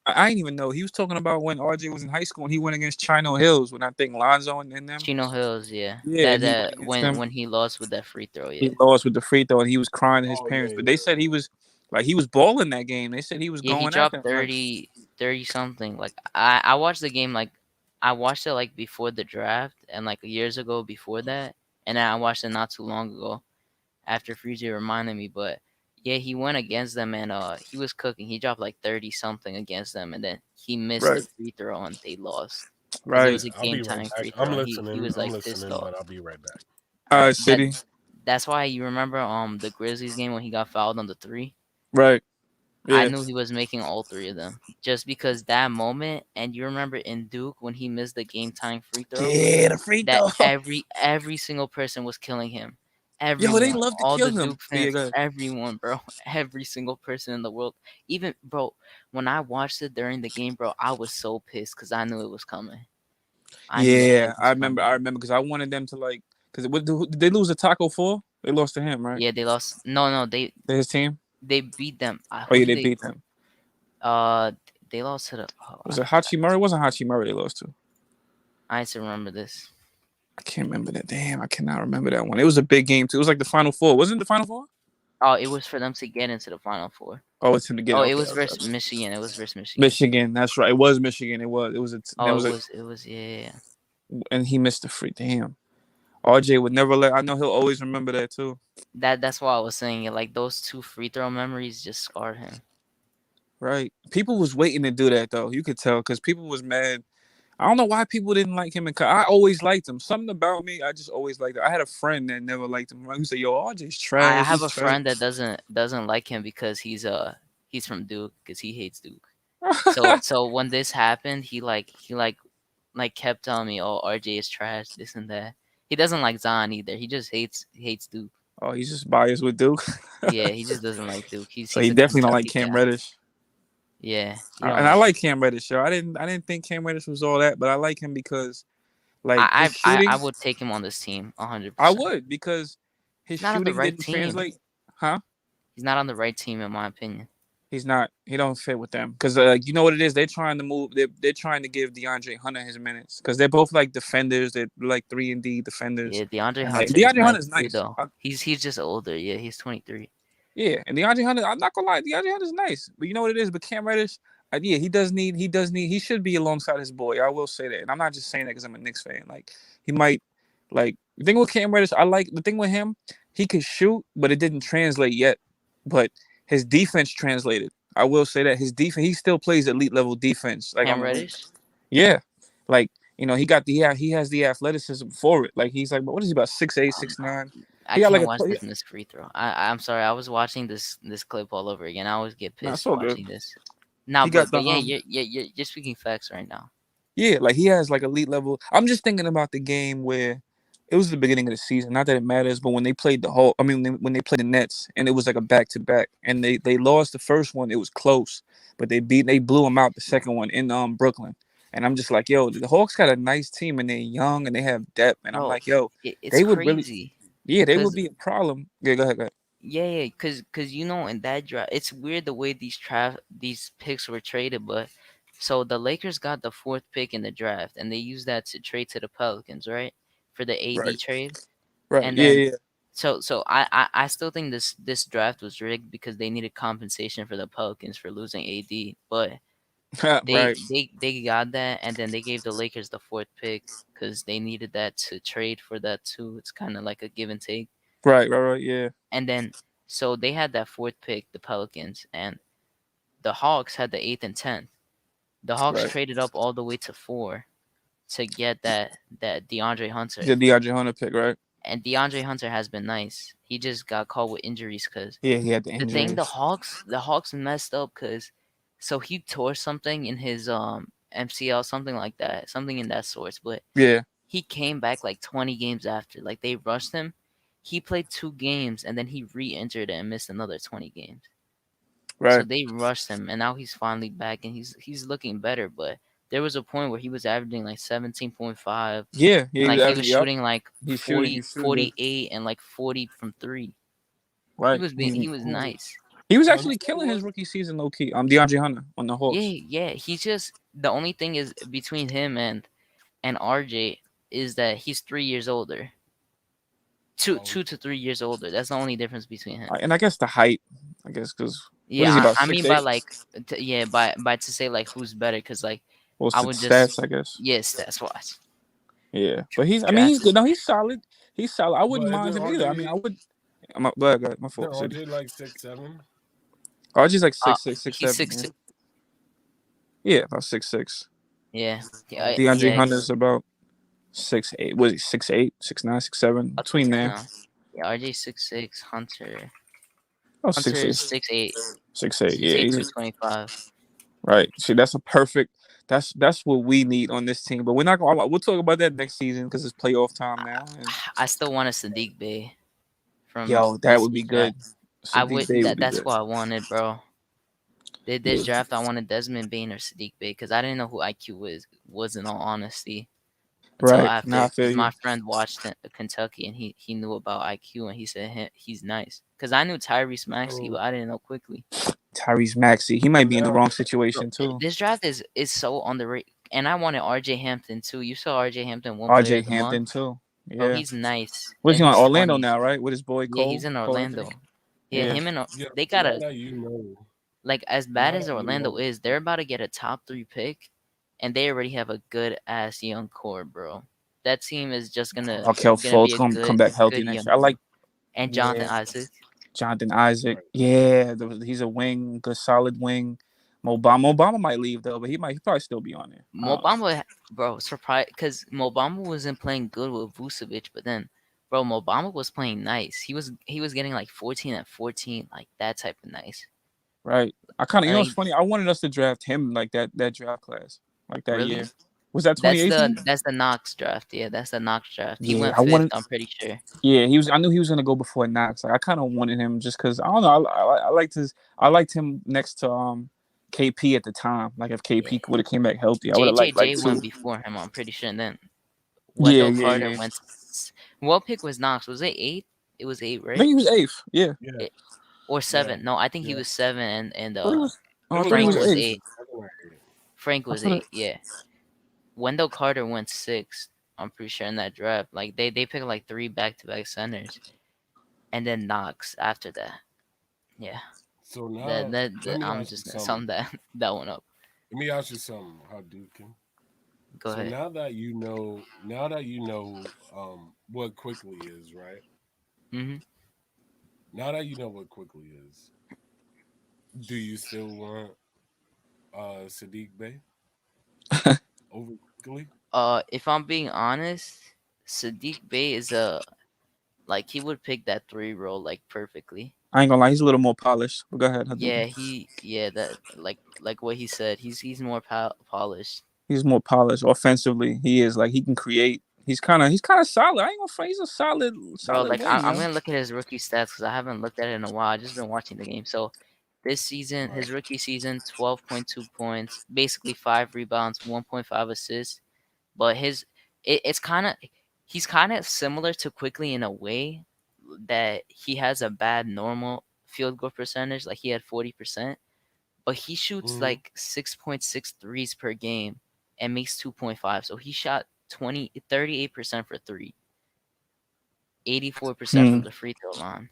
I didn't even know. He was talking about when RJ was in high school and he went against Chino Hills when I think Lonzo and them. Chino Hills. Yeah, Yeah, and he went that against them. when he lost with that free throw. He Yeah, lost with the free throw and he was crying to his Oh, parents. yeah, But they said he was balling that game. They said he was yeah. He going at dropped them. Like 30 something. Like I watched the game like I watched it like before the draft and like years ago before that, and then I watched it not too long ago after Freezy reminded me. But yeah, he went against them and he was cooking. He dropped like 30 something against them, and then he missed the right, free throw and they lost because it right. was a I'll be game right tying back. free I'm throw, and he listening. was I'm like pissed listening, off. but I'll be right back. All right, That City. that's why you remember the Grizzlies game when he got fouled on the three. Right. I Yeah. knew he was making all three of them just because that moment. And you remember in Duke when he missed the game tying free throw, Yeah, the free that throw. every single person was killing him. Yo, they Everyone, love to all kill the him. Duke But yeah, fans, go ahead. everyone, bro, every single person in the world. Even bro, when I watched it during the game, bro, I was so pissed because I knew it was coming. I knew that Yeah, it was coming. I remember because I wanted them to like because did they lose to Taco 4? They lost to him, right? Yeah, they lost. No, no, To his team. they beat them. Oh Who yeah, did they they? beat them. Uh, they lost to the. Oh, Was I it forgot. Hachi Murray? It wasn't Hachi Murray they lost to. I used to remember this. I can't remember that. Damn, I cannot remember that one. It was a big game too. It was like the Final Four. Wasn't it the Final Four? Oh, it was for them to get into the Final Four. Oh, it's him to get. Oh, it Okay, was okay. versus Michigan. It was versus Michigan. Michigan. That's right. It was Michigan. It was. It was. That Oh, was a. it was yeah, yeah, yeah. And he missed the free. Damn. RJ would never let. I know he'll always remember that too. That's why I was saying it. Like those two free throw memories just scarred him. Right. People was waiting to do that though. You could tell because people was mad. I don't know why people didn't like him. I always liked him. Something about me, I just always liked him. I had a friend that never liked him. Who said, "Yo, RJ's I trash. have He's a trash." friend that doesn't like him because he's from Duke because he hates Duke. So when this happened, he kept telling me, "Oh, RJ is trash, this and that." He doesn't like Zion either. He just hates Duke. Oh, he's just biased with Duke. Yeah, he just doesn't like Duke. So He's he a definitely don't like Kentucky Cam guy. Reddish. Yeah, he And don't I like. like Cam Reddish, yo. I didn't think Cam Reddish was all that, but I like him because Like his shooting, I would take him on this team 100%. I would, because his He's not on the shooting right didn't team. translate. Huh? He's not on the right team, in my opinion. He's not. He don't fit with them because you know what it is. They're trying to move. They're trying to give DeAndre Hunter his minutes because they're both like defenders. They're like 3-and-D defenders. Yeah, DeAndre And like Hunter is DeAndre nice Hunter's too, nice. though. He's just older. Yeah, he's 23. Yeah, and DeAndre Hunter, I'm not gonna lie, DeAndre Hunter's nice. But you know what it is? But Cam Reddish, yeah, he should be alongside his boy. I will say that. And I'm not just saying that because I'm a Knicks fan. Like, he might, like, the thing with Cam Reddish, the thing with him, he could shoot, but it didn't translate yet. But his defense translated. I will say that his defense, he still plays elite level defense. Like, Cam on the wing. Reddish? Yeah. Like, you know, he has the athleticism for it. Like, he's like, what is he, about 6'8", 6'9"? I can't watch this in this free throw. I'm sorry. I was watching this clip all over again. I always get pissed watching this. Nah, but yeah, you're speaking facts right now. Yeah, like he has like elite level. I'm just thinking about the game where it was the beginning of the season. Not that it matters, but when they played when they played the Nets, and it was like a back-to-back, and they lost the first one. It was close, but they blew them out the second one in Brooklyn. And I'm just like, yo, the Hawks got a nice team, and they're young, and they have depth. And I'm like, yo, it's crazy. Yeah, they would be a problem. Yeah, go ahead. Yeah, because you know, in that draft, it's weird the way these picks were traded. But so the Lakers got the 4th pick in the draft, and they used that to trade to the Pelicans, right, for the AD trade. Right. And then, yeah. So I still think this draft was rigged because they needed compensation for the Pelicans for losing AD, but they got that, and then they gave the Lakers the 4th pick because they needed that to trade for that too. It's kind of like a give and take. Right, yeah. And then so they had that 4th pick, the Pelicans, and the Hawks had the 8th and 10th. The Hawks traded up all the way to 4 to get that DeAndre Hunter. The DeAndre Hunter pick, right? And DeAndre Hunter has been nice. He just got caught with injuries because he had the injuries. The thing, the Hawks messed up because so he tore something in his MCL, something like that, something in that sort. But yeah, he came back like 20 games after. Like they rushed him. He played 2 games and then he re-injured and missed another 20 games. Right. So they rushed him, and now he's finally back and he's looking better. But there was a point where he was averaging like 17.5. Yeah, like he was shooting like 48 and like 40 from 3. Right. He was nice. He was actually killing his rookie season low key. DeAndre Hunter on the Hawks. Yeah. He's just the only thing is between him and RJ is that he's 3 years older. 2 to 3 years older. That's the only difference between him. And I guess the height. I guess because I mean by like by to say like who's better because like I would stats, I guess. Yes, that's wise. Yeah, but he's good. No, he's solid. He's solid. I wouldn't mind him either. I mean, I would. My fault. RJ like 6'7". RJ's like 6'6", 6'7". He's 6'6". Yeah, about 6'6". Yeah. DeAndre Hunter's about 6'8". Was he 6'8", 6'9", 6'7"? Between there. Yeah, RJ 6'6", Hunter. Oh, Hunter is 6'8". 6'8". Yeah, he's 225. Right. See, that's a perfect. That's what we need on this team. But we're not going. We'll talk about that next season because it's playoff time now. I still want a Sadiq Bey. That would be good. I would. That's what I wanted, bro. This draft, I wanted Desmond Bain or Sadiq Bey because I didn't know who IQ was in all honesty. Right. My friend watched Kentucky and he knew about IQ and he said he's nice. Because I knew Tyrese Maxey, but I didn't know quickly. Tyrese Maxey, he might be in the wrong situation too. This draft is so underrated, and I wanted RJ Hampton too. You saw RJ Hampton one. RJ Hampton too. Yeah, bro, he's nice. Where's he on Orlando 20s. Now, right? With his boy Cole. Yeah, he's in Orlando. Yeah, him and they got like as bad as Orlando is, they're about to get a top 3 pick, and they already have a good ass young core, bro. That team is just gonna. Fultz gonna come back healthy next year. I like. And Jonathan Isaac. Jonathan Isaac, he's a wing, good solid wing. Mo Bamba might leave though, but he probably still be on there. Mo Bamba, bro, surprised because Mo Bamba wasn't playing good with Vucevic, but then, bro, Mo Bamba was playing nice. He was getting like 14 at 14, like that type of nice. Right. I kind of, it's funny. I wanted us to draft him like that draft class, like that year. Was that 2018? That's the Knox draft. Yeah, that's the Knox draft. He went 5th, I'm pretty sure. Yeah, he was. I knew he was gonna go before Knox. Like I kind of wanted him just because I don't know. I liked him next to KP at the time. Like if KP would have came back healthy, I would have liked. JJ went before him. I'm pretty sure. And then Yeah, Wendell yeah, Carter yeah. went. What pick was Knox? Was it 8? It was 8, I think right? he was 8th. Yeah. Yeah, It, or yeah, 7? No, I think he yeah. was 7, and I thought he was. Oh, It I was thought he Frank was like was 8th. 8. 7 or 8. Frank I was thought. 8. Yeah. Wendell Carter went 6th. I'm pretty sure in that draft. Like they picked like 3 back-to-back centers, and then Knox after that. Yeah. So That now, that, let that me I'm ask you just something. sum that one up. Let me ask you something, Hadouken. Go So ahead. now that you know what quickly is, right? Mhm. Now that you know what quickly is, do you still want Sadiq Bey over quickly? If I'm being honest, Sadiq Bey is a like he would pick that 3 role like perfectly. I ain't gonna lie. He's a little more polished. But go ahead, Yeah, Hadouken. that like what he said. He's more polished. He's more polished offensively. He is like he can create. He's kind of solid. I ain't gonna say he's a Bro, solid like wing, I'm yo. gonna look at his rookie stats because I haven't looked at it in a while. I just been watching the game. So this season, Right. his rookie season, 12.2 points, basically 5 rebounds, 1.5 assists. But it's kind of he's kind of similar to Quickly in a way that he has a bad normal field goal percentage. Like he had 40%, but he shoots Mm-hmm. like 6.6 threes per game and makes 2.5. So he shot 38% for 3, 84% Hmm. from the free throw line.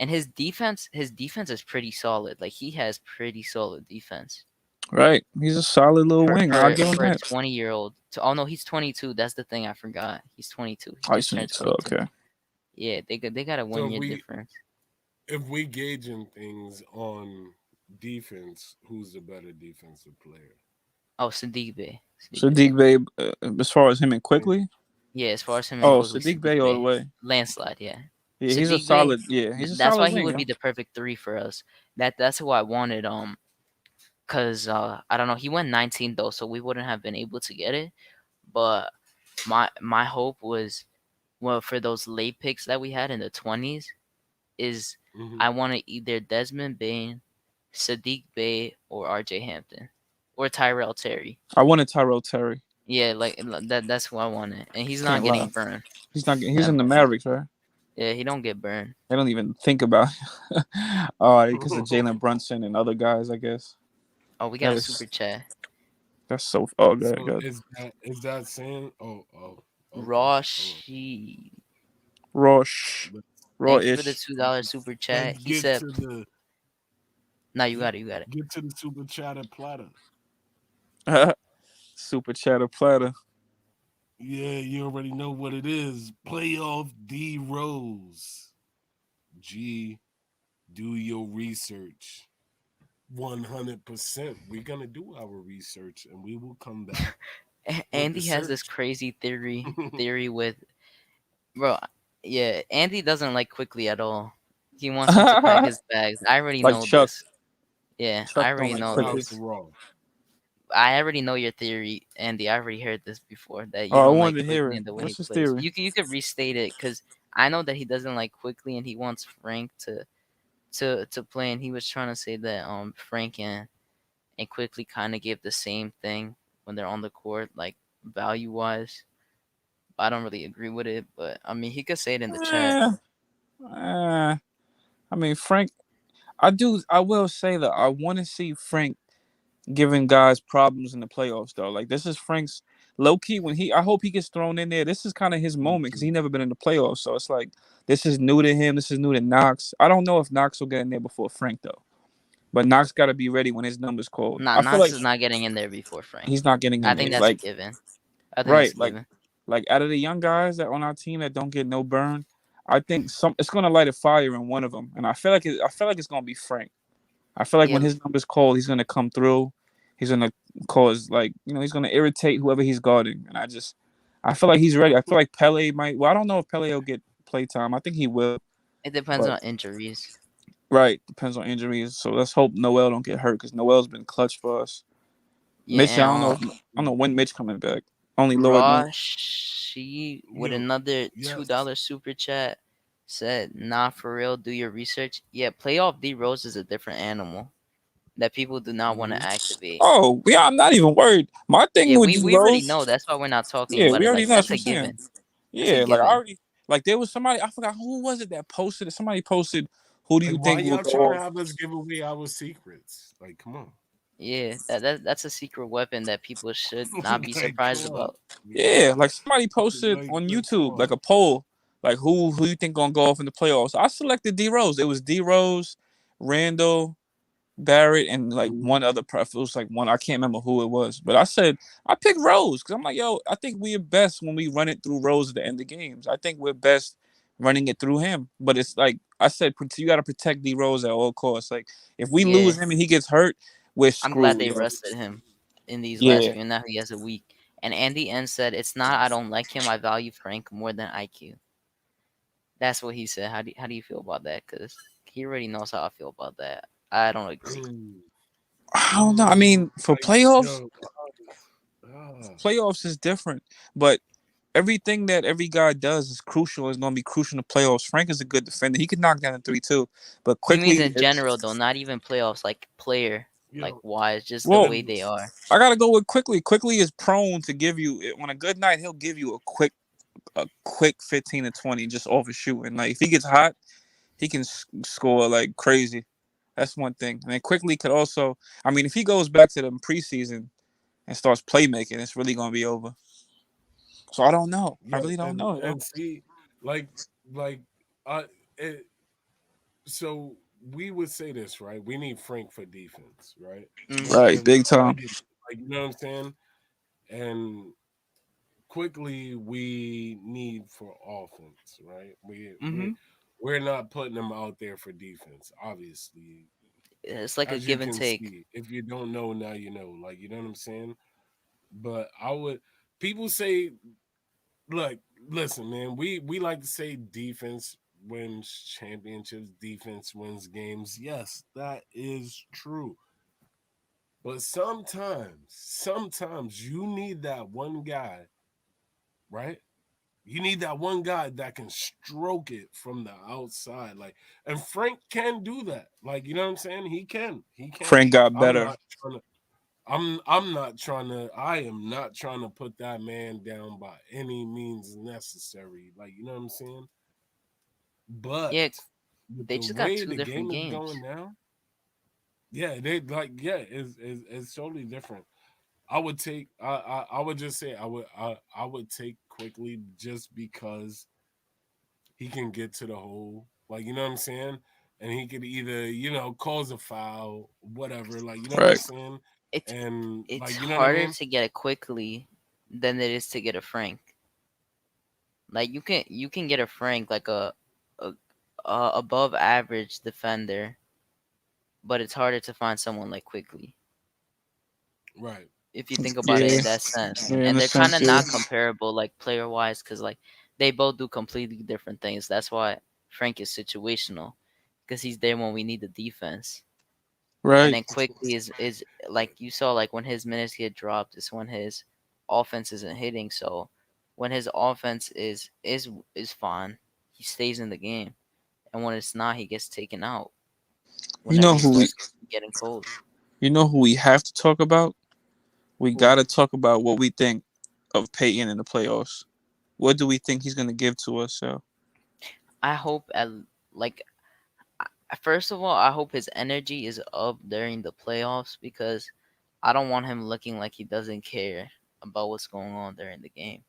And his defense is pretty solid. Like he has pretty solid defense Right. He's a solid little for wing. I'll for give him for a that. 20-year-old. Oh no, he's 22. That's the thing I forgot. He's 22. He Oh, he's just turned 22. 22. Okay. Yeah, they got a So 1 year difference. if we gauging things on defense, who's the better defensive player? Oh, Sadiq Bey. Sadiq Bey. Sadiq Bey, as far as him and Think- quickly. Yeah, as far as him and Oh, quickly, Sadiq Sadiq Bey all the Bey. way. Landslide, yeah. Yeah, he's a Sadiq Bey, solid. Yeah, he's a that's solid why he wing, would yo. be the perfect 3 for us. That's who I wanted. Cause I don't know, he went 19 though, so we wouldn't have been able to get it. But my hope was, well, for those late picks that we had in the 20s, is Mhm. I wanted either Desmond Bain, Sadiq Bey, or RJ Hampton, or Tyrell Terry. I wanted Tyrell Terry. Yeah, like that's who I wanted, and he's not Can't lie. getting burned. He's not. He's in the Never. Mavericks, right? Yeah, he don't get burned. They don't even think about. Oh, because of Jalen Brunson and other guys, I guess. Oh, we got That a super is. chat. That's so. Oh, good, So good. is that saying? Okay. Hold on. Rashi. Raw-ish. Let- Thank you for the Raw-ish. $2 super chat. Let's He get said, to the "No, you got it. You got it." super chatter platter. Super chatter platter. Yeah, you already know what it is. Playoff D Rose. G, do your research. 100%. We're gonna do our research and we will come back with the Andy has this search. crazy theory with, bro. Yeah, Andy doesn't like Quickly at all. He wants him to pack his bags. I already Like know Chuck. this. Yeah, Chuck I don't already like know quickly. Shouts this. to Raw. I already know your theory, Andy. I already heard this before that you Oh, I don't like wanted to hear Quickly it. and the way he What's his plays. theory? You could restate it because I know that he doesn't like Quickly and he wants Frank to play, and he was trying to say that Frank and Quickly kind of give the same thing when they're on the court, like value wise. I don't really agree with it, but I mean he could say it in the chat. Eh, eh, I mean, Frank. I do. I will say that I want to see Frank giving guys problems in the playoffs, though. Like this is Frank's low key when he. I hope he gets thrown in there. This is kind of his Me moment because he too. never been in the playoffs. So it's like this is new to him. This is new to Knox. I don't know if Knox will get in there before Frank though. But Knox got to be ready when his number's called. Nah, I feel Knox like is not getting in there before Frank. he's not getting I in think there. that's a Like given. I think that's right, a given. like out of the young guys that on our team that don't get no burn, I think it's gonna light a fire in one of them, and I feel like it's gonna be Frank. I feel like when Yeah, his number's called, he's gonna come through. He's gonna cause he's gonna irritate whoever he's guarding, and I feel like he's ready. I feel like Pele might. Well, I don't know if Pele will get playtime. I think he will, it depends but on injuries. right depends on injuries. So let's hope Noel don't get hurt because Noel's been clutch for us. Yeah, Mitch, I and don't know. I don't know when Mitch coming back. Only Lord knows. Rashi with Yo, another yes. $2 super chat said, "Nah, for real, do your research." Yeah, playoff D Rose is a different animal. that people do not want to activate. Oh, yeah, I'm not even worried. My thing Yeah, with we already D-Rose, know. That's why we're not talking yeah, about we it. already Like know. That's that's what a I'm saying. given. That's a Yeah, like I given. already, like there was somebody, I forgot who was it that posted it. Somebody posted, who do Like, you why think will y'all go trying to off? have us give away our secrets? Like, come on. Yeah, that's a secret weapon that people should not be Like, surprised come on. about. Yeah, like somebody posted on Come YouTube, like on. a poll, like who you think gonna go off in the playoffs. I selected D Rose. It was D Rose, Randall, Barrett, and like one other pref. It was like one, I can't remember who it was, but I said I picked Rose because I'm like, yo, I think we're best when we run it through Rose at the end of games. I think we're best running it through him. But it's like I said, you got to protect D Rose at all costs. Like if we Yeah, lose him and he gets hurt, we're I'm glad screwed. they Yo. rested him in these last Yeah, few. Now he has a week. And Andy N said, "It's not I don't like him. I value Frank more than IQ." That's what he said. How do you feel about that? Because he already knows how I feel about that. I don't agree. I don't know. I mean, for Like, playoffs, yo, ah. playoffs is different, but everything that every guy does is crucial. Is going to be crucial in the playoffs. Frank is a good defender. He could knock down a 3-2, but He means quickly, in general though, not even playoffs. Like player, like Yo, wise, just the well, way they are. I gotta go with quickly. Quickly is prone to give you on a good night. He'll give you a quick 15 to 20 just off his shooting. Like if he gets hot, he can score like crazy. That's one thing. And then quickly could also. I mean, if he goes back to the preseason and starts playmaking, it's really gonna be over. So I don't know. I yo, really don't know, yo. and see, like, like, uh, it, so we would say this, right? We need Frank for defense, right? Mm-hmm. Right, And big I time. get, like, you know what I'm saying? And quickly, we need for offense, right? Mm-hmm. We're not putting them out there for defense, obviously. It's like a As you give and can take. see, if you don't know now, you know. Like, you know what I'm saying? But I would. People say, look, listen, man. We like to say defense wins championships, defense wins games. Yes, that is true. But sometimes you need that one guy, right? You need that one guy that can stroke it from the outside. Like, and Frank can do that. Like, you know what I'm saying? He can. He can. Frank got I'm better. not trying to I'm not trying to I am not trying to put that man down by any means necessary. Like, you know what I'm saying? But Yeah, with they the just got way two the different game is going games. now, yeah, they like it's totally different. I would take I would just say I would take quickly just because he can get to the hole. Like, you know what I'm saying? And he could either, cause a foul, whatever, like, you know what I'm Right. saying? It's And it's like, you know what I harder mean? to get it quickly than it is to get a Frank. Like you can get a Frank like a, a above average defender, but it's harder to find someone like quickly. Right. If you think about it Yeah. in that sense, Yeah, in and a they're kind sense, of yeah. not comparable like player wise, because like they both do completely different things. That's why Frank is situational, because he's there when we need the defense. And Right. then quickly is like you saw, like when his minutes get dropped is when his offense isn't hitting. So when his offense is fine, he stays in the game, and when it's not, he gets taken out You whenever know he who we starts getting cold. have to talk about? We Who? gotta talk about what we think of Peyton in the playoffs. What do we think he's gonna give to us? So I hope at like first of all, I hope his energy is up during the playoffs, because I don't want him looking like he doesn't care about what's going on during the game.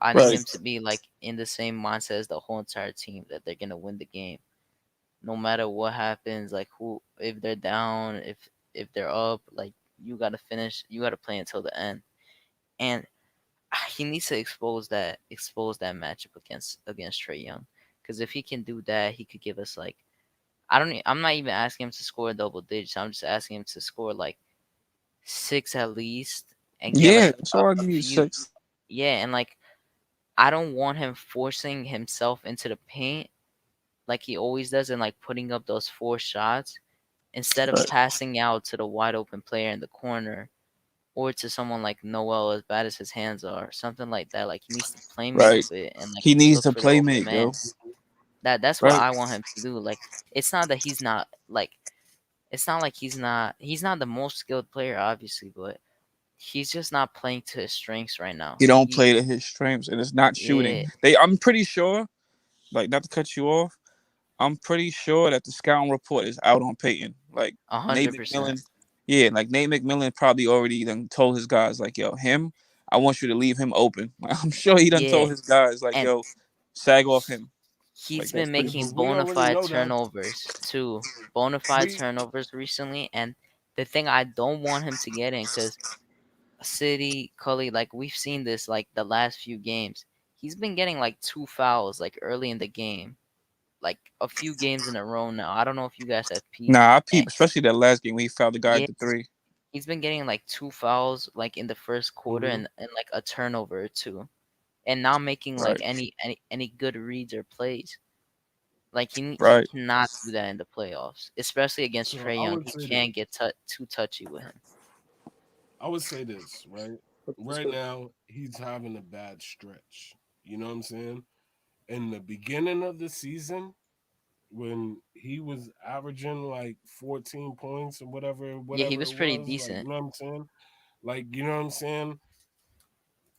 I need right, him to be like in the same mindset as the whole entire team, that they're gonna win the game, no matter what happens. Like who, if they're down, if they're up, like you gotta finish, you gotta play until the end. And he needs to expose that matchup against Trey Young, because if he can do that, he could give us like I'm not even asking him to score double digits. I'm just asking him to score like six at least, and get yeah. like So I a give you few. 6. Yeah, and like I don't want him forcing himself into the paint like he always does, and like putting up those 4 shots instead of Right, passing out to the wide open player in the corner, or to someone like Noel, as bad as his hands are, something like that. Like he needs to play make a right. bit and like He needs look to for the play open make, yo. man. That's what Right, I want him to do. Like it's not that he's not like it's not like he's not the most skilled player, obviously, but he's just not playing to his strengths right now. He don't play to his strengths, and it's not shooting. Yeah, I'm pretty sure, like, not to cut you off, I'm pretty sure that the scouting report is out on Peyton. Like Nate 100%. McMillan, yeah, like Nate McMillan probably already done told his guys like, yo, I want you to leave him open. I'm sure he done Yeah, told his guys like, and yo, sag off him. Like he's that's been pretty making much. We bona already fide know that. turnovers too, bona fide We turnovers recently. And the thing I don't want him to get in, because City, Cully, like we've seen this like the last few games, he's been getting like 2 fouls like early in the game, like a few games in a row now. I don't know if you guys have peeped. Nah, I And peep, especially that last game when he fouled the guy yeah, at the three. he's been getting like 2 fouls like in the first quarter, hmm and like a turnover or two, and not making like Right, any good reads or plays. Like he right. cannot do that in the playoffs, especially against so Trey I Young. would He say can't this. get too touchy with him. I would say this, right? Right now, he's having a bad stretch. You know what I'm saying? In the beginning of the season, when he was averaging like 14 points or Yeah, he whatever was it pretty was, like, decent. you know what I'm saying? Like, you know what I'm saying?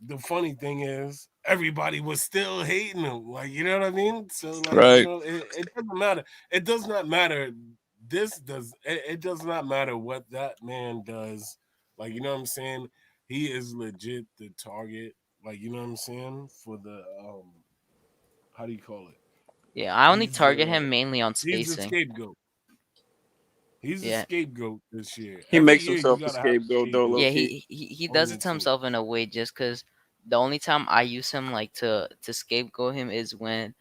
The funny thing is, everybody was still hating him. Like, you know what I mean? So, like, Right. it doesn't matter. It does not matter. It does not matter what that man does. Like, you know what I'm saying? He is legit the target. Like, you know what I'm saying? For the how do you call it? Yeah, I only He's target the him mainly on he's the spacing. scapegoat. He's the Yeah, scapegoat this year. He Every makes year you himself the gotta have a scapegoat though, low yeah, scapegoat key. he on does your it to team. himself in a way, just because the only time I use him like to scapegoat him is when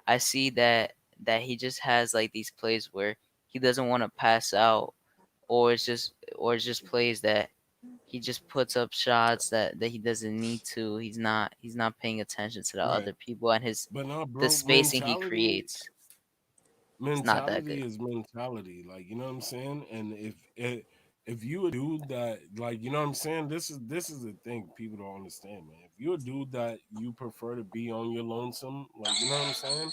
I see that he just has like these plays where he doesn't want to pass out, or it's just plays that he just puts up shots that he doesn't need to. He's not paying attention to the Right. other people, and But now, the bro, spacing he creates. It's not that mentality good. is mentality. Like, you know what I'm saying? And if you a dude that, like, you know what I'm saying, this is the thing people don't understand, man. If you're a dude that you prefer to be on your lonesome, like, you know what I'm saying,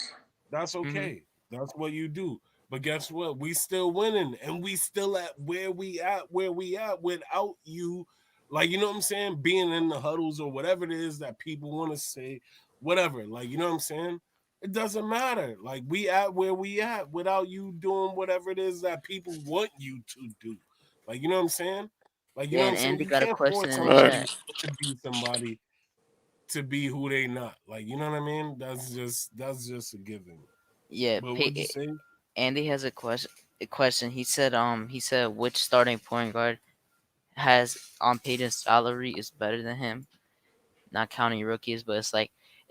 that's Hmm. okay. That's what you do. But guess what? We still winning, and we still at where we at without you. Like, you know what I'm saying, being in the huddles or whatever it is that people want to say, whatever. Like, you know what I'm saying, it doesn't matter. Like, we at where we at without you doing whatever it is that people want you to do. Like, you know what I'm saying? Like, you Yeah, know what and I'm saying? Andy You got a can't question force in the Right. chat. somebody to be somebody to be who they not. Like, you know what I mean? That's just a given. Yeah, But what'd you say? Andy has a question. He said which starting point guard has on Peyton's salary is better than him, not counting rookies. But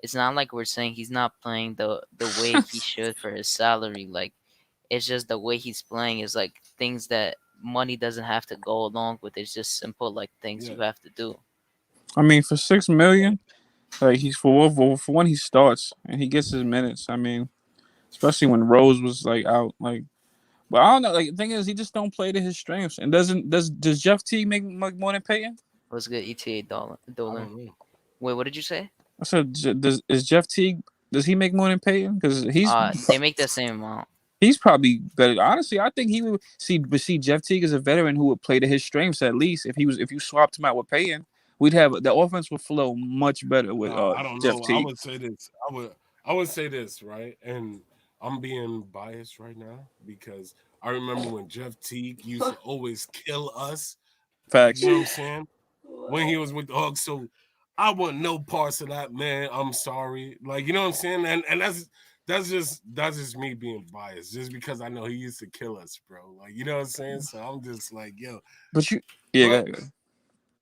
it's not like we're saying he's not playing the way he should for his salary. Like, it's just the way he's playing is like things that money doesn't have to go along with. It's just simple like things Yeah. you have to do. I mean, for 6 million, like he's for when he starts and he gets his minutes. I mean, especially when Rose was like out, like. But I don't know. Like the thing is, he just don't play to his strengths. And does Jeff T make more than Peyton? What's good, ETA I Dolan? don't know. Wait, what did you say? I said, is Jeff T? Does he make more than Peyton? Because They make the same amount. he's probably better. Honestly, I think he would see Jeff Teague as a veteran who would play to his strengths at least. If you swapped him out with Payton, we'd have the offense would flow much better with I don't Jeff know. I Teague. would say this. I would say this, right? And I'm being biased right now because I remember when Jeff Teague used to always kill us. Like, you Facts. know what I'm saying? When he was with the Hawks. So I want no parts of that, man. I'm sorry. Like, you know what I'm saying? And that's just me being biased, just because I know he used to kill us, bro. Like, you know what I'm saying? So I'm just like, yo. But yeah, go But ahead.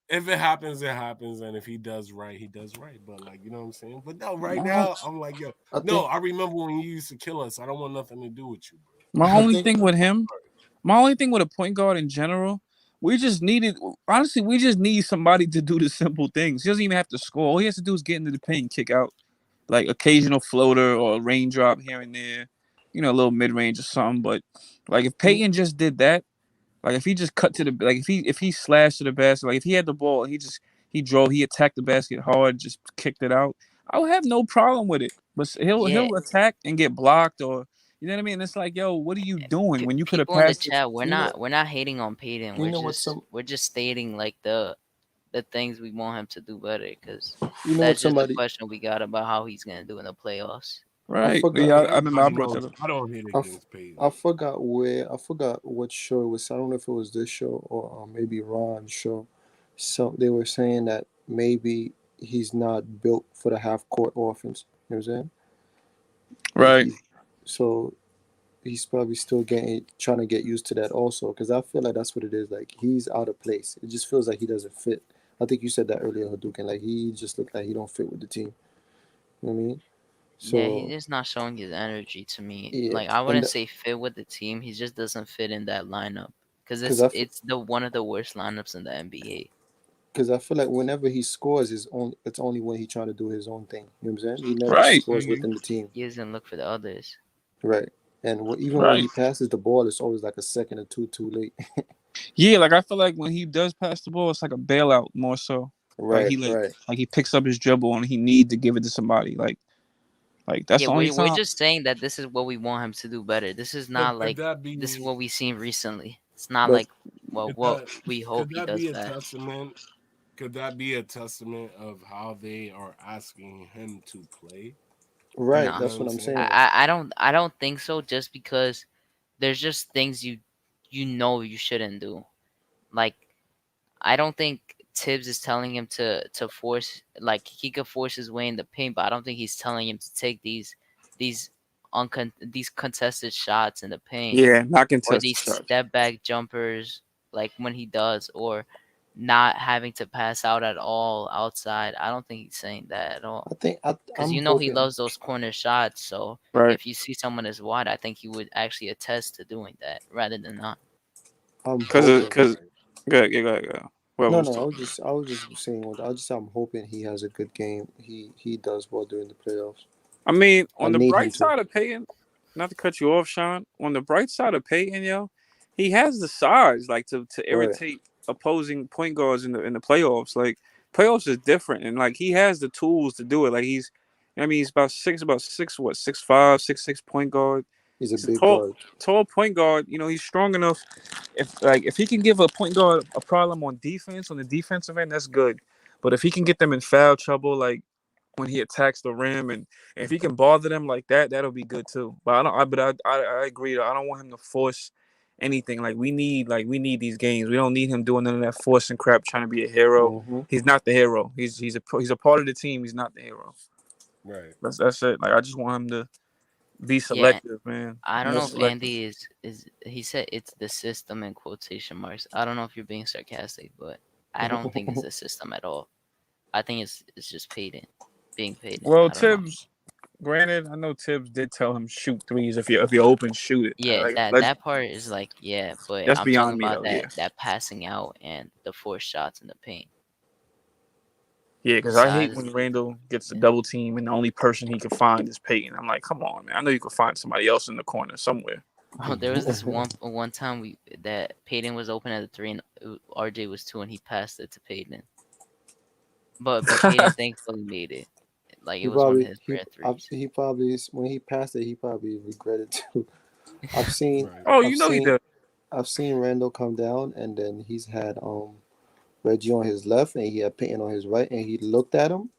if it happens, it happens. And if he does right, he does right. But, like, you know what I'm saying? But no, right My, now, I'm like, yo, I no, think I remember when you used to kill us. I don't want nothing to do with you, bro. My I only think thing with him, my only thing with a point guard in general, we just need somebody to do the simple things. He doesn't even have to score. All he has to do is get into the paint and kick out, like occasional floater or a raindrop here and there, a little mid range or something. But like if Peyton just did that, like if he just cut to the like if he slashed to the basket, like if he had the ball, he attacked the basket hard, just kicked it out. I would have no problem with it. But Yeah, he'll attack and get blocked, or You know what I mean? It's like, yo, what are you doing when you could have People in the passed it? chat, we're You know, not hating on Peyton. you know what some We're just stating like the things we want him to do better, because you know what that's just a somebody question we got about how he's gonna do in the playoffs. I Right. forgot Yeah, I remember I Everybody brought that knows up. I don't hit I, against Peyton. I forgot where I forgot what show it was. I don't know if it was this show or maybe Ron's show. So they were saying that maybe he's not built for the half court offense. You know what I'm saying? Like Right. he's so he's probably still getting trying to get used to that also because I feel like that's what it is. Like he's out of place. It just feels like he doesn't fit. I think you said that earlier, Hadouken. Like he just looked like he don't fit with the team. You know what I mean? Yeah, he's So just not showing his energy to me. yeah, Like, I and wouldn't say fit with the team. He just doesn't fit in that lineup, because because I it's the one of the worst lineups in the NBA. because I feel like whenever he scores, it's only when he's trying to do his own thing. You know what I'm saying? He never Right. scores within the team, He doesn't look for the others. right? And even when Right. he passes the ball, it's always like a second or two too late. Yeah, like I feel like when he does pass the ball, it's like a bailout more so. Like Right, right. like he picks up his dribble and he need to give it to somebody. Like that's Yeah, the only we're time. just saying that this is what we want him to do better. This is Could, not could like that this is be what we've seen recently. It's not But like, well, could what that we could hope he that does be a better. testament? Could that be a testament of how they are asking him to play? right, Nah, You know that's what what I'm I'm saying? saying. I don't think so. Just because there's just things you know you shouldn't do. Like, I don't think Tibbs is telling him to force, like, he could force his way in the paint, but I don't think he's telling him to take these these contested shots in the paint, Yeah, not or contested these shots. step back jumpers, like when he does, or not having to pass out at all outside. I don't think he's saying that at all. Because I'm he hoping loves those corner shots. So Right. if you see someone as wide, I think he would actually attest to doing that rather than not. I'm Cause hoping. cause good, yeah, go. Whoever No, was no, talking. I was just saying. I'm hoping he has a good game. He does well during the playoffs. I mean, I on the need him bright to. side of Peyton, not to cut you off, Sean. On the bright side of Peyton, yo, he has the size like to Right. irritate opposing point guards in the playoffs. Like playoffs is different, and like he has the tools to do it. Like I mean, he's about six, what, 6'5", 6'6" point guard. He's a He's a big guard. tall point guard. You know, he's strong enough. If he can give a point guard a problem on defense on the defensive end, that's good. But if he can get them in foul trouble, like when he attacks the rim, and if he can bother them like that, that'll be good too. But I agree. I don't want him to force anything. We need these games. We don't need him doing none of that forcing crap, trying to be a hero. Mm-hmm. He's not the hero. He's a part of the team. He's not the hero. Right. That's it. Like I just want him to be Yeah, selective, man. I don't More know if selective. Andy is he said it's the system in quotation marks. I don't know if you're being sarcastic, but I don't think it's the system at all. I think it's just Peyton being Peyton. Well, I don't know. Tibbs. Granted, I know Tibbs did tell him shoot threes if you're open, shoot it. Yeah, Like, that part is like, yeah, but that's I'm talking beyond me about though. Yeah, that passing out and the forced shots in the paint. yeah. The Because I hate size. when Randall gets a double team and the only person he can find is Peyton. I'm like, come on, man. I know you can find somebody else in the corner somewhere. Oh, there was this one time that Peyton was open at the 3 and RJ was 2 and he passed it to Peyton. But Peyton thankfully made it. Like, it He was one of probably his rare threes. he probably when he passed it, he probably regretted too. I've seen Right. Oh, I've you know he seen does. I've seen Randall come down and then he's had Reggie on his left and he had Peyton on his right and he looked at him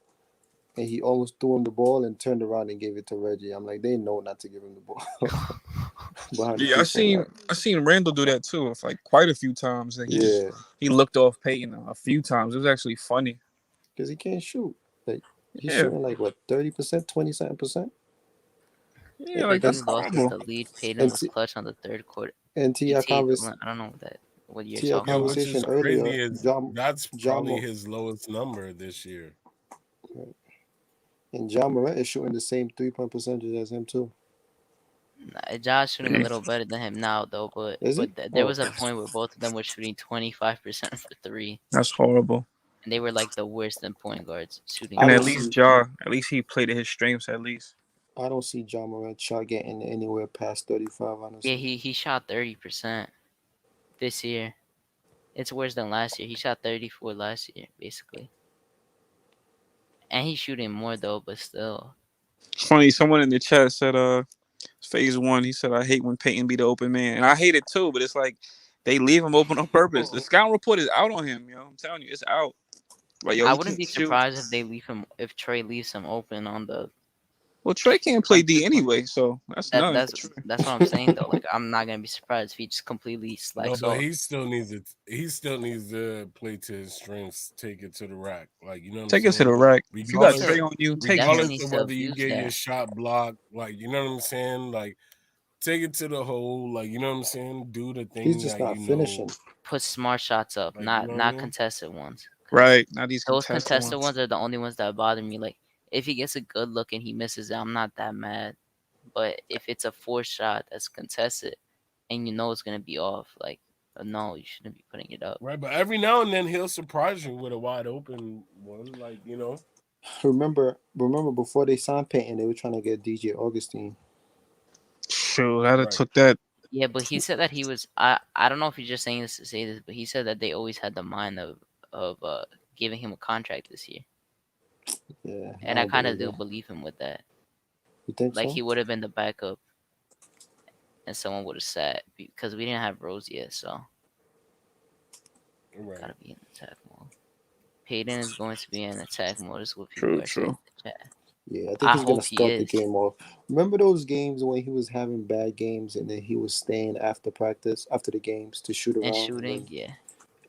and he almost threw him the ball and turned around and gave it to Reggie. I'm like, they know not to give him the ball behind the Yeah, I 3-point seen line. I seen Randall do that too. It's like quite a few times that Yeah, he looked off Peyton a few times. It was actually funny. because he can't shoot. Like he's Yeah, shooting like what 30%, 27%. yeah. Like When we that's lost us horrible. the lead, Peyton And was T, clutch on the third quarter. and ETA TR convers equivalent. I don't know what you're TR talking Yo, about. which is conversation earlier. crazy is John that's John probably Mo- his lowest number this year. and John Morant is shooting the same 3-point percentage as him too. Josh shooting a little better than him now though, but Is he? there Oh, was a point where both of them were shooting 25% for 3, That's horrible. and they were like the worst in point guards shooting I And that at don't well. see least at least he played to his strengths at least. I don't see John Morant shot getting anywhere past 35. Yeah, Honestly, he shot 30% this year. It's worse than last year. He shot 34 last year, basically. And he's shooting more though, but still. Funny, someone in the chat said Phase 1. He said, "I hate when Peyton be the open man," and I hate it too. But it's like they leave him open on purpose. The scout report is out on him, yo. I'm telling you, it's out. Like, yo, I he wouldn't can't be shoot. surprised if Trey leaves him open on the Well, Trey can't play on D 2 point. anyway, so that's That nothing that's for Trey. that's what I'm saying though. Like I'm not gonna be surprised if he just completely No, slacks but off. he still needs it. He still needs to play to his strengths. Take it to the rack. Like you know what I'm Take it to the saying. rack. If you He needs got Regardless, Trey to. on you, He take definitely him. regardless of needs to whether you abuse get your that. shot blocked, like you know what I'm saying. Like take it to the hole. Like you know what I'm saying. Do the He's thing just that not you know. finishing. Put smart shots up, Like you know what I not mean. contested ones. Because Right. Now these those contested contested ones. ones are the only ones that bother me. Like if he gets a good look and he misses it, I'm not that mad. But if it's a forced shot that's contested and you know it's gonna be off, like no, you shouldn't be putting it up. Right, but every now and then he'll surprise you with a wide open one. Like you know. Remember before they signed Peyton, they were trying to get DJ Augustine. Sure, I'd have Right. took that. Yeah, but he said that he was. I don't know if he's just saying this to say this, but he said that they always had the mind of giving him a contract this year, Yeah, I and I don't kind of believe do that. believe him with that. You think Like so? he would have been the backup, and someone would have sat because we didn't have Rose yet, so Right. gotta be in attack mode. Payton is going to be in attack mode. Is what people True, are saying true. in the chat. Yeah, I think I he's gonna hope he start the is. game off. Remember those games when he was having bad games and then he was staying after practice, after the games to shoot And around, shooting, yeah.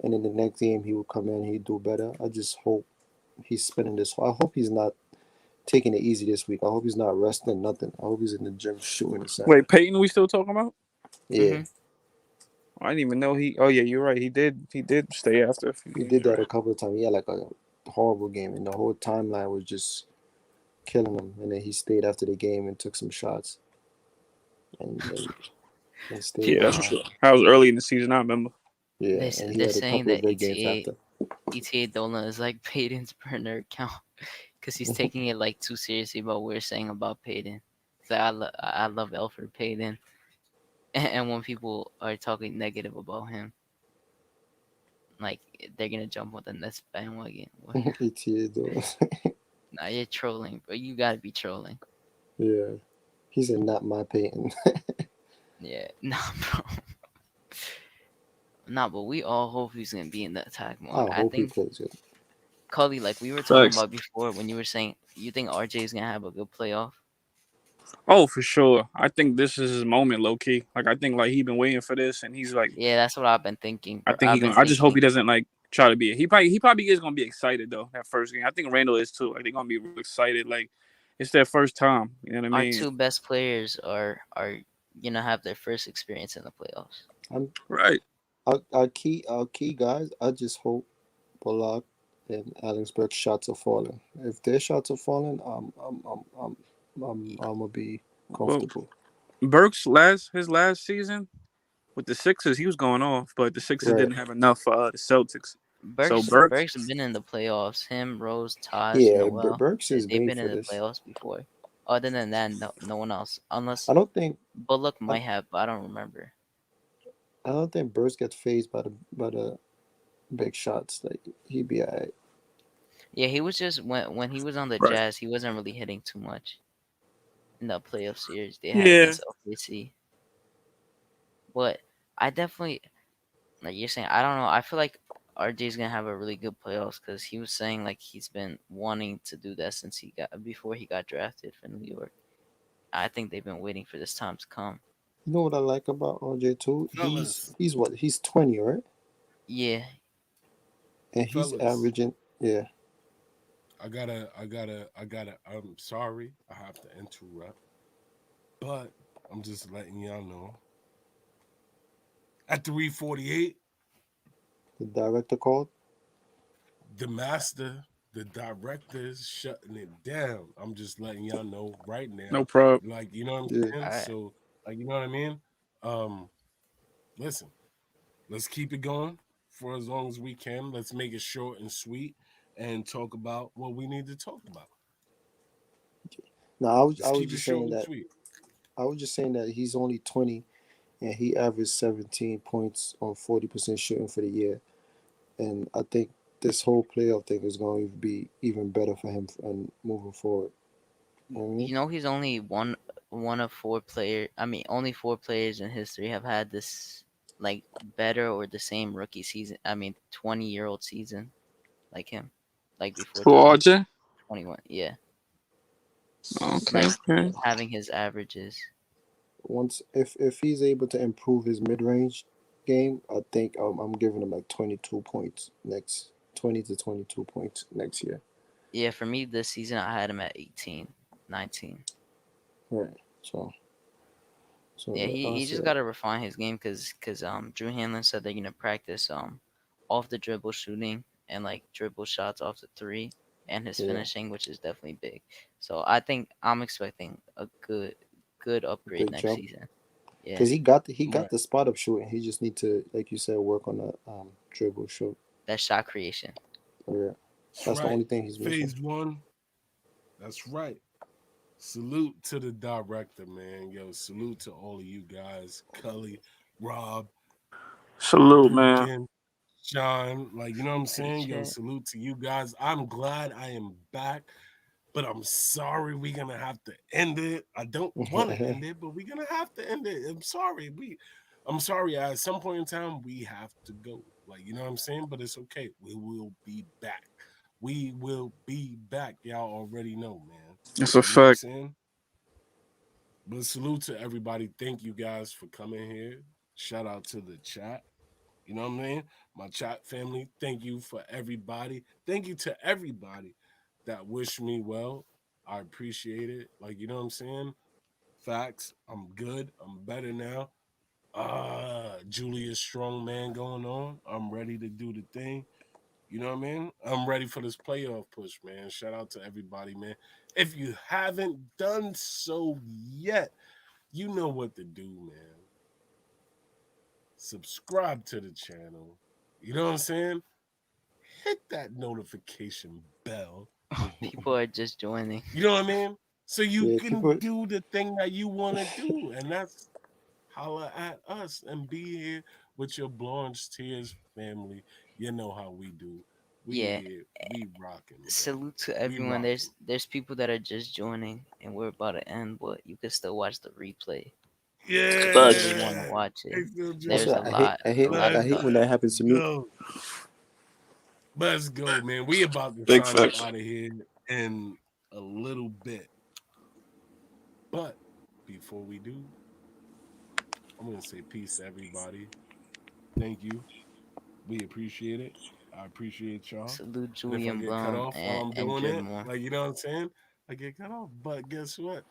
and then the next game he would come in, he'd do better. I just hope he's spending this. I hope he's not taking it easy this week. I hope he's not resting nothing. I hope he's in the gym shooting the same. Wait, Peyton, we still talking about? Yeah, I didn't even know he. Oh yeah, you're right. He did stay after a few he games. did that Right. a couple of times. He had like a horrible game, and the whole timeline was just killing him. And then he stayed after the game and took some shots, and stayed Yeah, that's behind. true. I was early in the season. I remember. Yeah, and he They're had a saying couple of that good games after. ETA Dolan is like Payton's burner account because he's taking it like too seriously about what we're saying about Payton. So I love Alfred Payton, and when people are talking negative about him, like they're gonna jump on the Nets bandwagon. ETA though. Nah, you're trolling, bro. You gotta be trolling. Yeah, he said not my Peyton. Yeah, nah, bro. Nah, but we all hope he's gonna be in the attack mode. I I hope he think plays it. Cully, like we were talking Facts. about before, when you were saying you think RJ is gonna have a good playoff. Oh, for sure. I think this is his moment, low key. Like I think like he been waiting for this, and he's like, Yeah, that's what I've been thinking. I Bro. think he I've gonna. been I just hope he thinking. doesn't like try to be. He probably is gonna be excited though that first game. I think Randall is too. Like they're gonna be real excited. Like it's their first time. You know what I Our mean? two best players are have their first experience in the playoffs. Right. Our key guys. I just hope Bullock and Allensburg's shots are falling. If their shots are falling, I'm gonna be Well, comfortable. Burks his last season with the Sixers, he was going off, but the Sixers Right. didn't have enough for the Celtics. So Burks, Burks been in the playoffs. Him, Rose, Taj, Yeah, Noel. Burks is They've made been for in the this. playoffs before. Other than that, no one else. Unless I don't think Bullock I, might have, but I don't remember. I don't think Burks gets phased by the big shots. Like he'd be alright. Yeah, he was just when he was on the right? Jazz, he wasn't really hitting too much in the playoff series they had Yeah. against OKC. But I definitely, like you're saying, I don't know. I feel like RJ's gonna have a really good playoffs because he was saying like he's been wanting to do that since before he got drafted for New York. I think they've been waiting for this time to come. You know what I like about RJ too? Fellas, He's what? He's 20, right? Yeah, And he's fellas, averaging. Yeah. I gotta. I'm sorry, I have to interrupt, but I'm just letting y'all know. At 3:48, The director called. the master, the director's shutting it down. I'm just letting y'all know right now. No problem. Like, you know what I'm Yeah. saying? Alright. So, like, you know what I mean? Listen, let's keep it going for as long as we can. Let's make it short and sweet and talk about what we need to talk about. No, I was Let's keep it just short saying and that sweet. he's only 20 and he averaged 17 points on 40% shooting for the year. And I think this whole playoff thing is going to be even better for him and moving forward. You know what I mean? You know he's only one of four player. I mean, only four players in history have had this like better or the same rookie season. I mean, 20-year-old season like him, like before For RJ. 2021. Yeah, Okay, like okay. having his averages. Once if he's able to improve his mid range game, I think I'm giving him like 22 points next 20 to 22 points next year. Yeah, for me this season I had him at 18, 19. Right. So Yeah, yeah, I'll he say just that. gotta refine his game because Drew Hanlon said they're gonna practice off the dribble shooting and like dribble shots off the three and his Yeah, finishing, which is definitely big. So I think I'm expecting a good upgrade big next jump. season. Yeah, Cause he got Right. the spot up shooting. He just need to, like you said, work on the dribble shoot. that shot creation. Yeah, That's that's the right. only thing he's missing. Phase one. That's right. Salute to the director, man. Yo, salute to all of you guys. Cully, Rob, Salute, man. Brewkin, Sean. Like, you know what I'm To the saying? Yo, chat. salute to you guys. I'm glad I am back, but I'm sorry we're gonna have to end it. I don't want to end it, but we're gonna have to end it. I'm sorry. At some point in time, we have to go. Like, you know what I'm saying? But it's okay. We will be back. We will be back. Y'all already know, man. That's a You know what I'm fact. saying? But salute to everybody. Thank you guys for coming here. Shout out to the chat. You know what I mean? My chat family. Thank you for everybody. Thank you to everybody that wished me well. I appreciate it. Like, you know what I'm saying? Facts. I'm good. I'm better now. Julius strong man going on. I'm ready to do the thing. You know what I mean? I'm ready for this playoff push, man. Shout out to everybody, man. If you haven't done so yet, you know what to do, man. Subscribe to the channel. You know what I'm saying? Hit that notification bell. People are just joining. You know what I mean? So you Yeah, can people. do the thing that you want to do. And that's holla at us and be here with your Blanche Tears family. You know how we do. We Yeah, here. We rocking, bro. salute to We everyone. rocking. There's people that are just joining and we're about to end, but you can still watch the replay if you really Facts. want to Yeah. watch it. Hey, Phil That's There's Jones. a what I hate. lot, I hate. a lot I of Let's hate stuff. when that happens to me. go. Let's go, man. We about to Big sign up facts. out of here in a little bit. But before we do, I'm gonna say peace to everybody. Thank you. We appreciate it. I appreciate y'all. Salute And if I Julian get cut Blum off while I'm and doing Jim it, Moore. like you know what I'm saying, I get cut off. But guess what?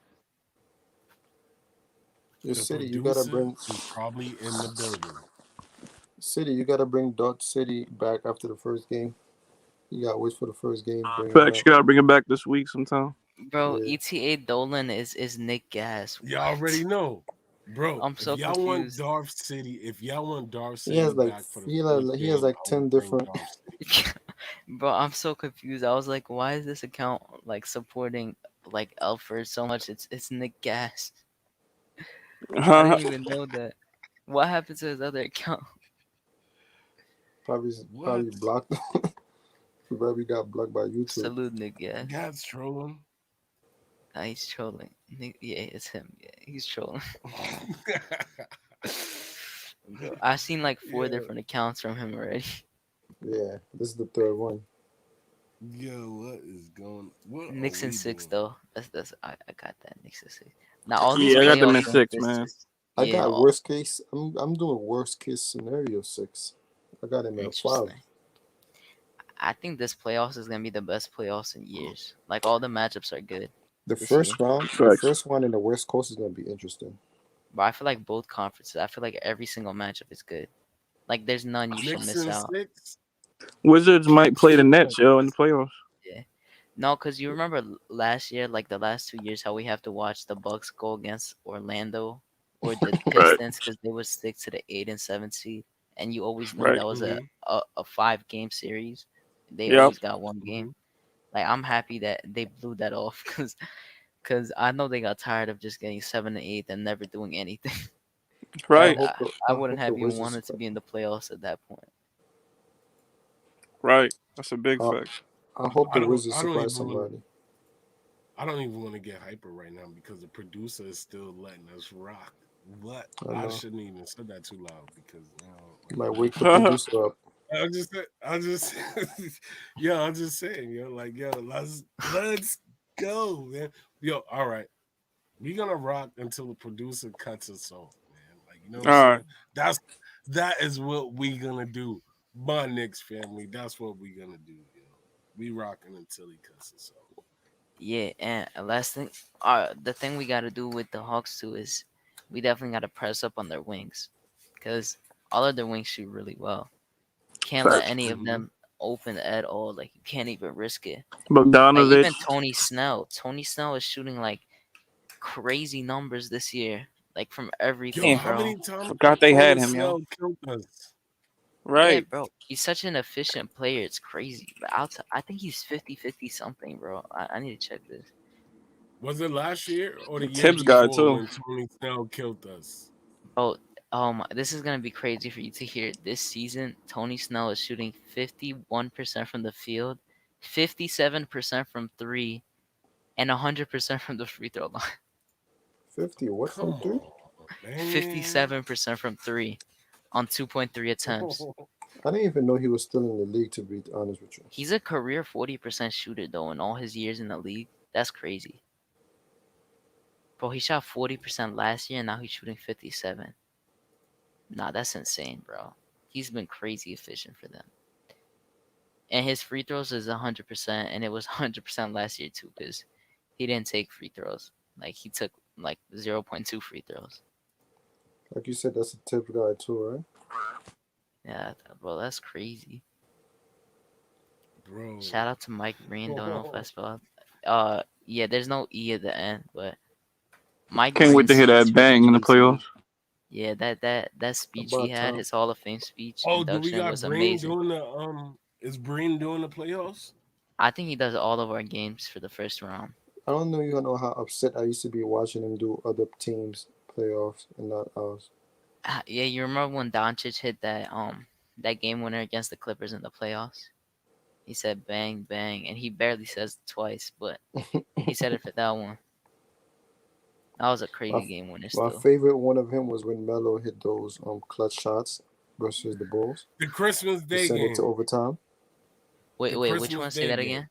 Your The city, you gotta producer bring is probably in the building. city. You gotta bring Dot City back after the first game. You gotta wait for the first game. Bring him Facts. back. You gotta bring it back this week sometime. Bro, Yeah. ETA Dolan is Nick Gas. Y'all already What? know. Bro, I'm if so y'all want confused. Darth City, if y'all want Darth He City has like back for the first he has game, like I will 10 bring different. Darth City. Bro, I'm so confused. I was like, why is this account like supporting like Alfred so much? It's Nick Gas. I didn't even know that. What happened to his other account? What? Probably blocked. He probably got blocked by YouTube. Salute Nick Gas. God's trolling. Nah, he's trolling. Nick, yeah, it's him. Yeah, he's trolling. Bro, I've seen like four Yeah. different accounts from him already. Yeah, this is the third one. Yo, what is going? What are Knicks in we 6 doing? though. I got that Knicks in 6. Now all these Yeah, I got them playoff in games, 6, man. I yeah, got worst case. I'm doing worst case scenario 6. I got him at 5. interesting. I think this playoffs is gonna be the best playoffs in years. Like all the matchups are good The this year. first round, the Facts. first one in the West Coast is gonna be interesting. But I feel like both conferences. I feel like every single matchup is good. Like there's none you should Knicks miss in out. 6. Wizards might Knicks play the in Nets, 6. yo, in the playoffs. Yeah. No, because you remember last year, like the last 2 years, how we have to watch the Bucks go against Orlando or the Right. Pistons because they would stick to the 8 and 7 seed, and you always knew Right. that was Mhm. a 5 game series. They Yep. always got one game. Mhm. Like I'm happy that they blew that off because I know they got tired of just getting 7 and 8 and never doing anything. I Because Right. hope the I I wouldn't hope the have even Wizards. wanted to be in the playoffs at that point. Right. That's a big I, fact. I hope I the don't. Wizards I don't surprise even. somebody. I don't even want to get hyper right now because the producer is still letting us rock. But I I know. shouldn't even said that too loud because You might wake the producer up. I just, yo, I'm just saying, yo, like, yo, let's go, man. Yo, all right, we gonna rock until the producer cuts us off, man. Like, you know what I'm All saying? right. That is what we gonna do, my Knicks family. That's what we gonna do, yo. We rocking until he cuts us off. Yeah, and last thing, the thing we gotta do with the Hawks too is we definitely gotta press up on their wings, because all of their wings shoot really well. Can't let Facts. any of Mhm. them open at all. Like you can't even risk it. Like Bogdanovich. even Tony Snell. Tony Snell is shooting like crazy numbers this year, like from Yo, everything, Damn. how bro. many times Forgot they Tony had him, yo. Snell killed us? Yeah, Right. bro. He's such an efficient player. It's crazy. But I think he's 50-50 something, bro. I need to check this. Was it last year or the year Tibbs guy before too. when Tony Snell killed us? Bro, this is gonna be crazy for you to hear. This season, Tony Snell is shooting 51% from the field, 57% from three, and 100% from the free throw line. 50 what from Come 3? on, man. 57% from three on 2.3 attempts. I didn't even know he was still in the league, to be honest with you. He's a career 40% shooter though in all his years in the league. That's crazy. Bro, he shot 40% last year and now he's shooting 57. Nah, that's insane, bro. He's been crazy efficient for them. And his free throws is 100%, and it was 100% last year too, because he didn't take free throws. Like he took like 0.2 free throws. Like you said, that's a tip guy too, right? Yeah, bro, that's crazy. Bro. Shout out to Mike Green. Don't know if I spelled. Yeah, there's no e at the end, but Mike Can't wait Green's to hear that speech bang in the playoffs. Yeah, that speech he About had, time. his Hall of Fame speech Oh, do we induction got was Breen amazing. doing the Is Breen doing the playoffs? I think he does all of our games for the first round. I don't know you know how upset I used to be watching him do other teams playoffs and not ours. Yeah, you remember when Doncic hit that game winner against the Clippers in the playoffs? He said bang bang, and he barely says it twice, but he said it for that one. That was a crazy game winner My still. favorite one of him was when Melo hit those clutch shots versus the Bulls. The Christmas To Day send it to game. overtime. Wait, The which Christmas one? Say Day that game. again.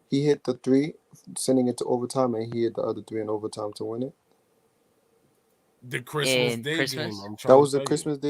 He hit the 3, sending it to overtime, and he hit the other 3 in overtime to win it. The Christmas In Day game. Christmas? I'm That trying was to the tell you. Christmas Day